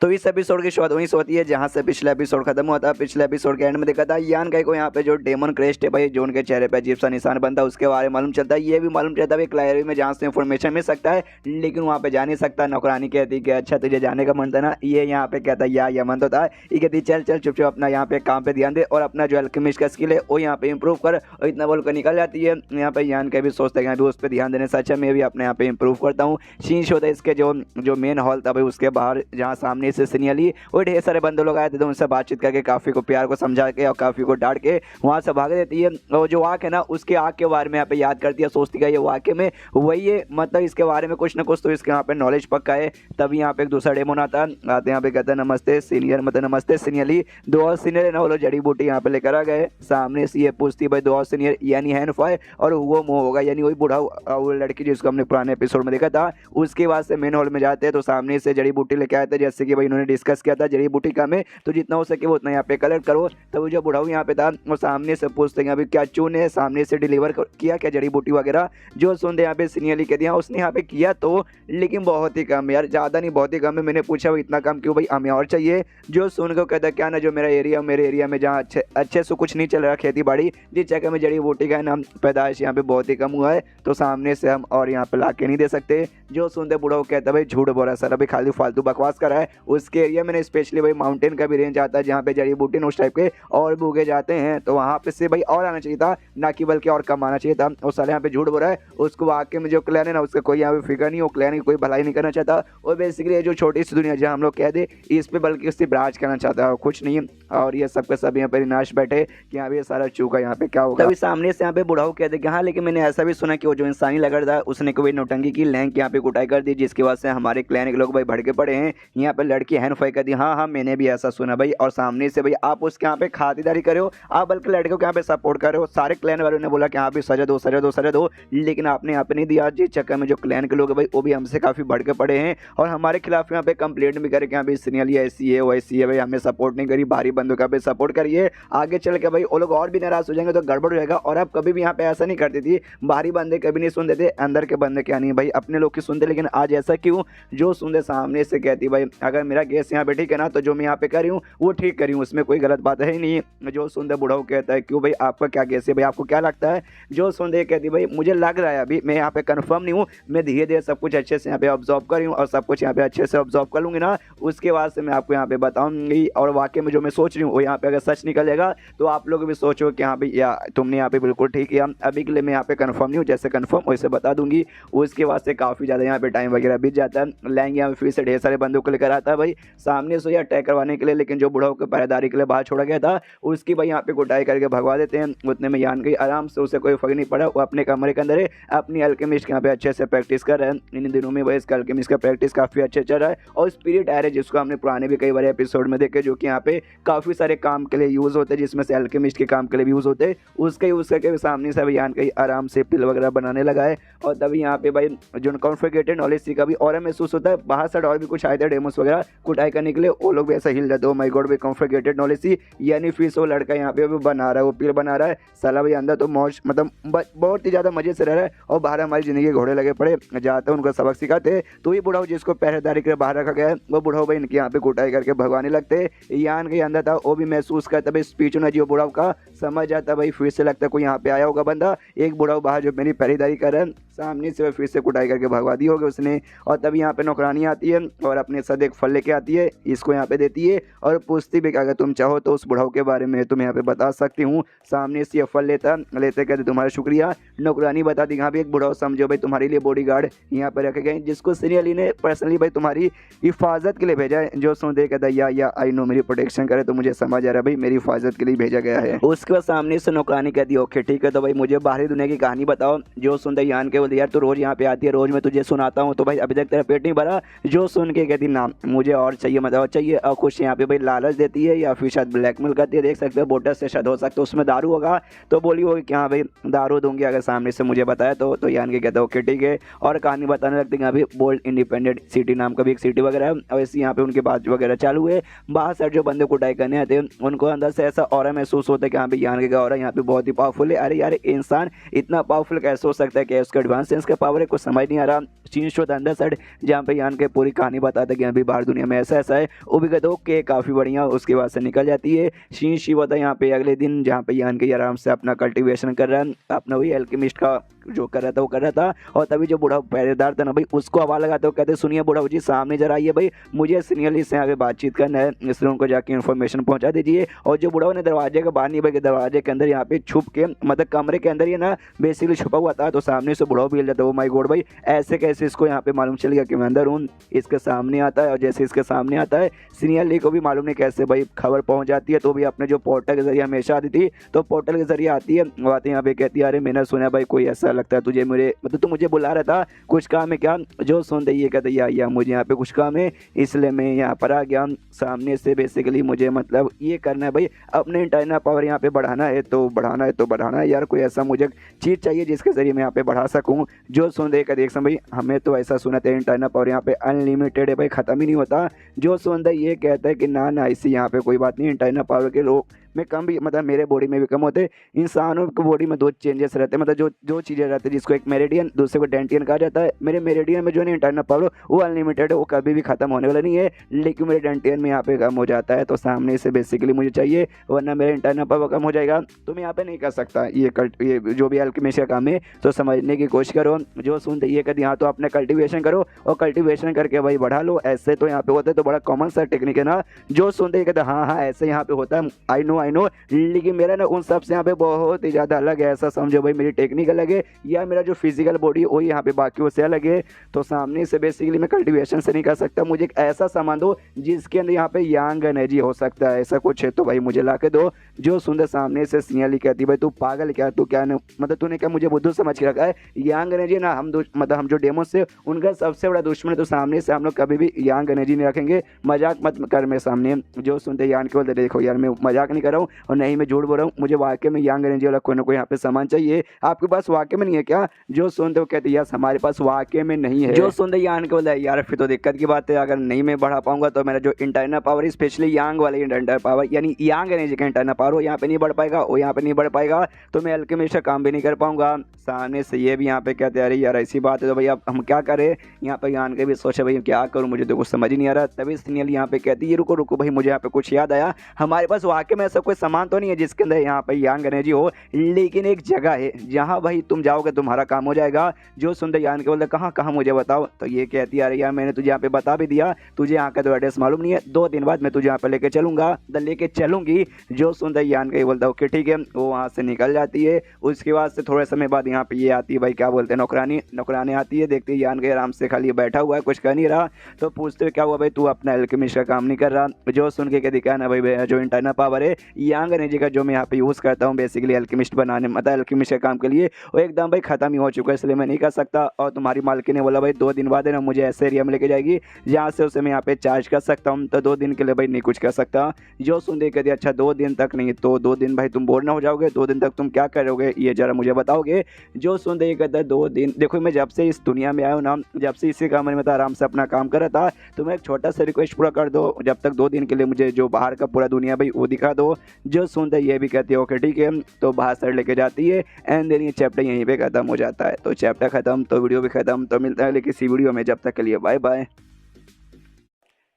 तो इस एपिसोड की शुरुआत वहीं से होती है जहां से पिछला एपिसोड खत्म हुआ था। पिछले एपिसोड के एंड में देखा था यान का को यहाँ पे जो डेमन क्रेस्ट है भाई, जो उनके चेहरे पे अजीब सा निशान बनता है, उसके बारे में मालूम चलता है। ये भी मालूम चलता है क्लायरी में जहाँ से इन्फॉर्मेशन मिल सकता है, लेकिन वहाँ पे जा नहीं सकता। नौकरानी कहती कि अच्छा तुझे जाने का मन था ना, ये यहाँ पे कहता है या मन तो था। ये कहती चल चल चुप अपना यहाँ पे काम पे ध्यान दे और अपना जो अल्केमिस्ट का स्किल है वो यहाँ पे इंप्रूव कर। और इतना बोलकर निकल जाती है। यहाँ पे यान के भी सोचते हैं उस पर ध्यान देने से अच्छा मैं भी अपने यहाँ पे इंप्रूव करता हूँ। शीश होता है इसके जो मेन हॉल था भाई, उसके बाहर जहाँ सामने से सिनियली वो ढेर सारे बंदे लोग आए थे, तो उनसे बातचीत करके काफ़ी को प्यार को समझा के और काफ़ी को डांट के वहाँ से भाग देती है। और जो आँख है ना उसके आँख के बारे में यहाँ पे याद करती है, सोचती है ये वाकई में वही है, मतलब इसके बारे में कुछ ना कुछ तो इसके यहाँ पे नॉलेज पक्का है। तभी यहाँ पे एक दूसरा डेमोन आता है, यहाँ पे कहता है नमस्ते सीनियर, मतलब नमस्ते सीनियरली। दो और सीनियर है ना वो लोग जड़ी बूटी यहाँ पे लेकर आ गए। सामने से ये पूछती भाई दो और सीनियर यानी हैंड फायर और वो मुँह होगा, यानी वही बूढ़ा वो लड़की जिसको हमने पुराने एपिसोड में देखा था। उसके बाद से मेन हॉल में जाते हैं तो सामने से जड़ी बूटी लेके आए थे, जैसे कि भाई इन्होंने डिस्कस किया था जड़ी बूटी का में, तो जितना हो सके वो उतना यहाँ पे कलेक्ट करो। तब जो बुढ़ाऊ यहाँ पे था वो सामने से पूछते हैं अभी क्या चून है, सामने से डिलीवर किया क्या जड़ी बूटी वगैरह। जो सुनते यहाँ पे सीनियरली कह दिया उसने यहाँ पे किया तो, लेकिन बहुत ही कम यार, ज़्यादा नहीं बहुत ही कम है। मैंने पूछा भाई इतना कम क्यों भाई, हमें और चाहिए। जो सुन के कहता क्या ना जो मेरे एरिया में जहाँ अच्छे से कुछ नहीं चल रहा खेती बाड़ी, जिस जगह में जड़ी बूटी का नाम पैदाइश यहाँ पे बहुत ही कम हुआ है, तो सामने से हम और यहाँ पे ला के नहीं दे सकते। जो सुनते बुढ़ाऊ कहता भाई झूठ बोल रहा सर, अभी खाली फालतू बकवास करा है। उसके एरिया में स्पेशली भाई माउंटेन का भी रेंज आता है जहाँ पे जड़ी बूटी उस टाइप के और भी उगे जाते हैं, तो वहाँ पे से भाई और आना चाहिए था, ना कि बल्कि और कम आना चाहिए था। उस साल यहाँ पे झूठ बोल रहा है। उसको वाकई में जो क्लैन है ना उसका कोई यहाँ पे फिक्र नहीं, वो क्लैन की कोई भलाई नहीं करना चाहता। और बेसिकली जो छोटी सी दुनिया जहाँ हम लोग कह दे इस पे बल्कि उससे राज करना चाहता है, कुछ नहीं। और ये सब के सब यहाँ पे निराश बैठे कि यहाँ पे सारा चूका यहाँ पे क्या होगा। तभी सामने से यहाँ पे बुढ़ाऊ कहते कि हाँ लेकिन मैंने ऐसा भी सुना कि वो जो इंसानी लगा था उसने कोई नौटंकी की, लैंक यहाँ पे कुटाई कर दी, जिसकी वजह से हमारे क्लैन के लोग भाई भड़के पड़े हैं। यहाँ पे लड़की हैंड फाई कर दी। हाँ मैंने भी ऐसा सुना भाई। और सामने से भाई आप उसके यहाँ पे खातिरदारी करे हो, आप बल्कि लड़के को यहाँ पे सपोर्ट कर रहे हो। सारे क्लैन वालों ने बोला कि यहाँ पे सजा दो सजा दो सजा दो, लेकिन आपने यहाँ पे नहीं दिया। जिस चक्कर में जो क्लैन के लोग भाई वो भी हमसे काफ़ी भड़के पड़े हैं और हमारे खिलाफ यहाँ पे कंप्लेंट भी करे कि यहाँ पे सीनियरली ऐसी है वैसी है, भाई हमें सपोर्ट नहीं करी, भारी बंदों का पे सपोर्ट करिए। आगे चल के भाई वो लोग और भी नाराज हो जाएंगे तो गड़बड़ हो जाएगा। और आप कभी भी यहाँ पे ऐसा नहीं करती थी, बाहरी बंदे कभी नहीं सुनते थे, अंदर के बंदे क्या नहीं भाई अपने लोग की सुनते, लेकिन आज ऐसा क्यों। जो सुनते सामने से कहती भाई अगर मेरा गेस यहाँ पे ठीक है ना, तो जो मैं यहाँ पे कर रही हूँ वो ठीक कर रही हूँ, उसमें कोई गलत बात है ही नहीं। जो सुनते बुढ़ाऊ कहता है क्यों भाई आपका क्या गेस है भाई, आपको क्या लगता है? जो सुनते कहती भाई मुझे लग रहा है, अभी मैं यहाँ पे कंफर्म नहीं हूँ, मैं धीरे धीरे सब कुछ अच्छे से यहाँ पे ऑब्जर्व कर रही हूँ और सब कुछ यहाँ पे अच्छे से ऑब्जर्व कर लूँगी ना, उसके बाद से मैं आपको यहाँ पे बताऊँगी। और वाकई में जो मैं सोच रही हूँ वो यहाँ पे अगर सच निकलेगा तो आप लोग भी सोचो कि हाँ भाई या तुमने यहाँ पे बिल्कुल ठीक किया। अभी के लिए मैं यहाँ पे कंफर्म नहीं हूँ, जैसे कंफर्म वैसे बता दूंगी। उसके बाद से काफ़ी ज़्यादा यहाँ पे टाइम वगैरह बीत जाता है। लैंग यहाँ पे फिर से ढेर सारे बंदों को लेकर आता है भाई सामने से या अटैक करवाने के लिए, लेकिन जो बुढ़ाऊ को पहरेदारी के लिए बाहर छोड़ा गया था उसकी भाई यहाँ पे कुटाई करके भगवा देते हैं। उतने में यान गई आराम से, उसे कोई फर्क नहीं पड़ा, वो अपने कमरे के अंदर है अपनी अल्केमिस्ट यहाँ पे अच्छे से प्रैक्टिस कर रहे हैं। इन दिनों में भाई इसका अल्केमिस्ट का प्रैक्टिस काफ़ी अच्छे चल रहा है। और स्पिरिट एरे जिसको हमने पुराने भी कई बार एपिसोड में देखे, जो कि यहाँ पे काफ़ी सारे काम के लिए यूज़ होते हैं, जिसमें से अल्केमिस्ट के काम के लिए भी यूज़ होते हैं, उसका यूज़ करके सामने से यान कहीं आराम से पिल वगैरह बनाने लगा है। और तभी यहाँ पे भाई जो कॉन्फिगरेटेड नॉलेज सी का भी और महसूस होता है। बाहर से और भी कुछ आए थे डेमोस वगैरह कुटाई करने के लिए, वो लोग भी ऐसा हिल जाते हो माई गॉड भाई कॉन्फिगरेटेड नॉलेज सी, यानी फिर से वो लड़का यहाँ पे भी बना रहा है, वो पिल बना रहा है साला भाई अंदर। तो मौज मतलब बहुत ही ज़्यादा मजे से रह रहा है। और बाहर हमारी ज़िंदगी घोड़े लगे पड़े जाते हैं, उनको सबक सिखाते। तो ये बुढ़ाऊ जिसको पहरेदारी के बाहर रखा गया है, वो बुढ़ाऊ भाई इनके यहाँ पे कुटाई करके भगवाने लगते। यान के अंदर था वो भी महसूस करता भाई स्पीच होना जी बुढ़ाऊ का, समझ जाता भाई फिर से लगता कोई यहाँ पे आया होगा बंदा। एक बुढ़ाऊ बाहर जो मेरी पहरेदारी कर रहा है सामने से फिर से कुटाई करके भगवा दी होगी उसने। और तभी यहाँ पे नौकरानी आती है और अपने साथ एक फल लेके आती है, इसको यहाँ पे देती है और पूछती भी कि अगर तुम चाहो तो उस बुढ़ाऊ के बारे में तुम यहाँ पे बता सकती हूँ। सामने से ये फल लेते कहते तुम्हारा शुक्रिया। नौकरानी बताती यहाँ पे एक बुढ़ाऊ समझो भाई तुम्हारे लिए बॉडीगार्ड यहाँ पे रखे गए, जिसको सीनियर अली ने पर्सनली भाई तुम्हारी हिफाजत के लिए भेजा है। जो सुन दे कहता या आई नो मेरी प्रोटेक्शन करे, तो मुझे समझ आ रहा है भाई मेरी हिफाजत के लिए भेजा गया है। उसके बाद सामने से नौकरानी कहती है ओके ठीक है, तो भाई मुझे बाहरी दुनिया की कहानी बताओ। जो सुन दे यान के बोलते यार तो रोज यहाँ पे आती है, रोज मैं तुझे सुनाता हूँ, तो भाई अभी तक तेरा पेट नहीं भरा। जो सुन के कहती ना मुझे और चाहिए, मतलब और चाहिए। और कुछ यहाँ पे भाई लालच देती है या फिर शायद ब्लैकमेल करती है, देख सकते हो बोटल से शायद हो सकता है उसमें दारू होगा। तो बोली होगी कि हाँ भाई दारू दूंगी अगर सामने से मुझे बताया तो यान के कहते ओके ठीक है। और कहानी बताने लगते हैं यहाँ पे बोल्ड इंडिपेंडेंट सिटी नाम का भी एक सिटी वगैरह है। और ऐसे यहाँ पे उनके बात वगैरह चालू है। बाहर से जो बंदे कुटाई करने आते हैं उनको अंदर से ऐसा ऑरा महसूस होता है कि हाँ भाई यान के ऑरा यहाँ पे बहुत ही पावरफुल है। अरे यार इंसान इतना पावरफुल कैसे हो सकता है, कि उसका एडवांस सेंस का पावर है, कुछ समझ नहीं आ रहा। सीन शो अंदर साइड जहाँ पे यान के पूरी कहानी बताता है कि अभी बाहर दुनिया में ऐसा ऐसा है, वो भी कहते ओके काफ़ी बढ़िया। उसके बाद से निकल जाती है। सीन शी होता है यहाँ पे अगले दिन जहाँ पे यान के आराम से अपना कल्टीवेशन कर रहा है, अपना वही एल्केमिस्ट का जो कर रहा था वो कर रहा था। और तभी जो बूढ़ा पहरेदार था ना भाई उसको आवाज़ लगाते हो, कहते सुनिए बुढ़ाऊ जी सामने जरा आइए भाई, मुझे सीनियरली से आगे बातचीत करना है, इसलिए उनको जाके इन्फॉर्मेशन पहुंचा दीजिए। और जो बुढ़ाऊ ने दरवाजे के बाहर नहीं भाई दरवाजे के अंदर यहाँ पे छुप के मतलब कमरे के अंदर ही ना बेसिकली छुपा हुआ था। तो सामने से बुढ़ाऊ भी हिल जाता है, ओ माय गॉड भाई ऐसे कैसे इसको यहाँ पे मालूम चल गया कि मैं अंदर हूँ। इसके सामने आता है और जैसे इसके सामने आता है सीनियरली को भी मालूम नहीं कैसे भाई खबर पहुँच जाती है। तो भी अपने जो पोर्टल के जरिए हमेशा आती थी, तो पोर्टल के जरिए आती है, वो आती है यहाँ पे कहती है अरे मैंने सुना भाई कोई ऐसा लगता है तुझे मेरे मतलब तू मुझे बुला रहा था, कुछ काम है क्या? जो सुन दे ये कहते या मुझे यहाँ पे कुछ काम है इसलिए मैं यहाँ पर आ गया। सामने से बेसिकली मुझे मतलब ये करना है भाई अपने इंटरनल पावर यहाँ पे बढ़ाना है तो बढ़ाना है यार, कोई ऐसा मुझे चीज़ चाहिए जिसके जरिए मैं यहाँ पे बढ़ा सकूँ। जो सुन दे देख भाई हमें तो ऐसा सुना था इंटरनल पावर यहाँ पे अनलिमिटेड है भाई, ख़त्म ही नहीं होता। जो सुन दे ये कहता है कि ना ऐसी यहाँ पे कोई बात नहीं, इंटरनल पावर के लोग में कम भी मतलब मेरे बॉडी में भी कम होते। इंसानों की बॉडी में दो चेंजेस रहते हैं, मतलब जो चीज़ें रहती है जिसको एक मेरिडियन दूसरे को डेंटियन कहा जाता है। मेरे मेरिडियन में जो नहीं इंटरनल पावर वो अनलिमिटेड है, वो कभी भी खत्म होने वाला नहीं है, लेकिन मेरे डेंटियन में यहाँ पे कम हो जाता है। तो सामने से बेसिकली मुझे चाहिए, वरना मेरा इंटरनल पावर कम हो जाएगा तो मैं यहाँ पे नहीं कर सकता। ये जो भी अल्केमिस्ट का काम है तो समझने की कोशिश करो। जो सुनते ये कहते यहाँ तो अपने कल्टिवेशन करो और कल्टिवेशन करके भाई बढ़ा लो, ऐसे तो यहाँ पे होता है तो बड़ा कॉमन सा टेक्निक है ना। जो सुनते ये कहते हाँ ऐसे यहाँ पे होता है, आई नो, लेकिन मेरा ना उन सब से यहाँ पे बहुत ही ज़्यादा अलग है। ऐसा समझो भाई मेरी टेक्निक अलग है या मेरा जो फिजिकल बॉडी है वही यहाँ पे बाकियों से अलग है। तो सामने से बेसिकली मैं कल्टीवेशन से नहीं कर सकता, मुझे एक ऐसा सामान दो जिसके अंदर यहाँ पे यांग एनर्जी हो सकता है, ऐसा कुछ है तो भाई मुझे ला के दो। जो सुंदर सामने से सियाली कहती भाई तू पागल क्या, तू क्या मतलब तूने क्या मुझे बुद्धू समझ के रखा है? यांग एनर्जी ना मतलब हम जो डेमोस से उनका सबसे बड़ा दुश्मन है, तो सामने से हम लोग कभी भी यांग एनर्जी नहीं रखेंगे। मजाक मत कर मेरे सामने। जो सुनते यान के बोलते देखो यार मैं मजाक नहीं कर रहा रहा हूँ और नहीं मैं झूठ बोल रहा हूँ, मुझे वाकई में यांग एनर्जी वाला कोई ना कोई यहाँ पे सामान चाहिए। आपके पास वाकई में नहीं है क्या? जो सुनते वो कहते यस हमारे पास वाकई में नहीं है। जो सुनते यान के बोलता है यार फिर तो दिक्कत की बात है, अगर नहीं मैं बढ़ा पाऊंगा तो मेरा जो इंटरनल पावर स्पेशली यांग वाले इंटरनल पावर यानी यांग एनर्जी का इंटरनल पावर वो यहाँ पे नहीं बढ़ पाएगा, वो यहाँ पे नहीं बढ़ पाएगा, तो मैं अल्केमिस्ट का काम भी नहीं कर पाऊंगा। सामने से ये भी यहाँ पे कहते अरे यार ऐसी बात है तो भैया हम क्या करें? यहाँ पे यान के भी सोचे भाई क्या करूँ, मुझे तो कुछ समझ ही नहीं आ रहा। तभी सिग्नल यहाँ पे कहती है रुको रुको भाई, मुझे यहाँ पे कुछ याद आया, हमारे पास वाकई में ऐसा कोई सामान तो नहीं है जिसके अंदर यहाँ पे यांग एनर्जी हो, लेकिन एक जगह है जहाँ भाई तुम जाओगे तुम्हारा काम हो जाएगा। जो सुनते यान के बोलते कहाँ कहाँ मुझे बताओ, तो ये कहती है अरे यार मैंने तुझे यहाँ पे बता भी दिया, तुझे यहाँ का तो एड्रेस मालूम नहीं है, 2 दिन बाद मैं तुझे यहाँ पे लेके चलूंगा, लेके चलूंगी। जो सुनते यान के बोलता ओके ठीक है, वो वहाँ से निकल जाती है। उसके बाद से थोड़े समय बाद यहाँ पे ये आती है भाई क्या बोलते हैं नौकरानी आती है, देखती है यान के आराम से खाली बैठा हुआ है कुछ कर नहीं रहा, तो पूछते क्या हुआ भाई तू अपना अल्केमिस्ट का काम नहीं कर रहा? जो सुन के दिखा ना भाई जो इंटरनल पावर है यांग एनर्जी का जो मैं यहाँ पे यूज़ करता हूँ बेसिकली अल्केमिस्ट बनाने मतलब अल्केमिस्ट का काम के लिए, वो एकदम भाई खत्म ही हो चुका है, इसलिए मैं नहीं कर सकता। और तुम्हारी मालकिन ने बोला भाई 2 दिन बाद है ना मुझे ऐसे एरिया में लेके जाएगी जहाँ से उसे मैं यहाँ पे चार्ज कर सकता हूँ, तो 2 दिन के लिए भाई नहीं कुछ कर सकता। जो सुन दे कहती अच्छा 2 दिन तक नहीं, तो 2 दिन भाई तुम बोर ना हो जाओगे, 2 दिन तक तुम क्या करोगे ये जरा मुझे बताओगे? जो सुन दे कहता है 2 दिन, देखो मैं जब से इस दुनिया में आया हूँ ना, जब से इसी कमरे में आराम से अपना काम कर रहा था, तो मैं एक छोटा सा रिक्वेस्ट पूरा कर दो, जब तक 2 दिन के लिए मुझे जो बाहर का पूरा दुनिया भाई वो दिखा दो। जो सुनते ये भी कहती है ओके ठीक है, तो बाहर सर लेके जाती है एंड देन ये चैप्टर यहीं पे खत्म हो जाता है। तो चैप्टर खत्म तो वीडियो भी खत्म, तो मिलता है लेकिन इसी वीडियो में, जब तक के लिए बाय बाय।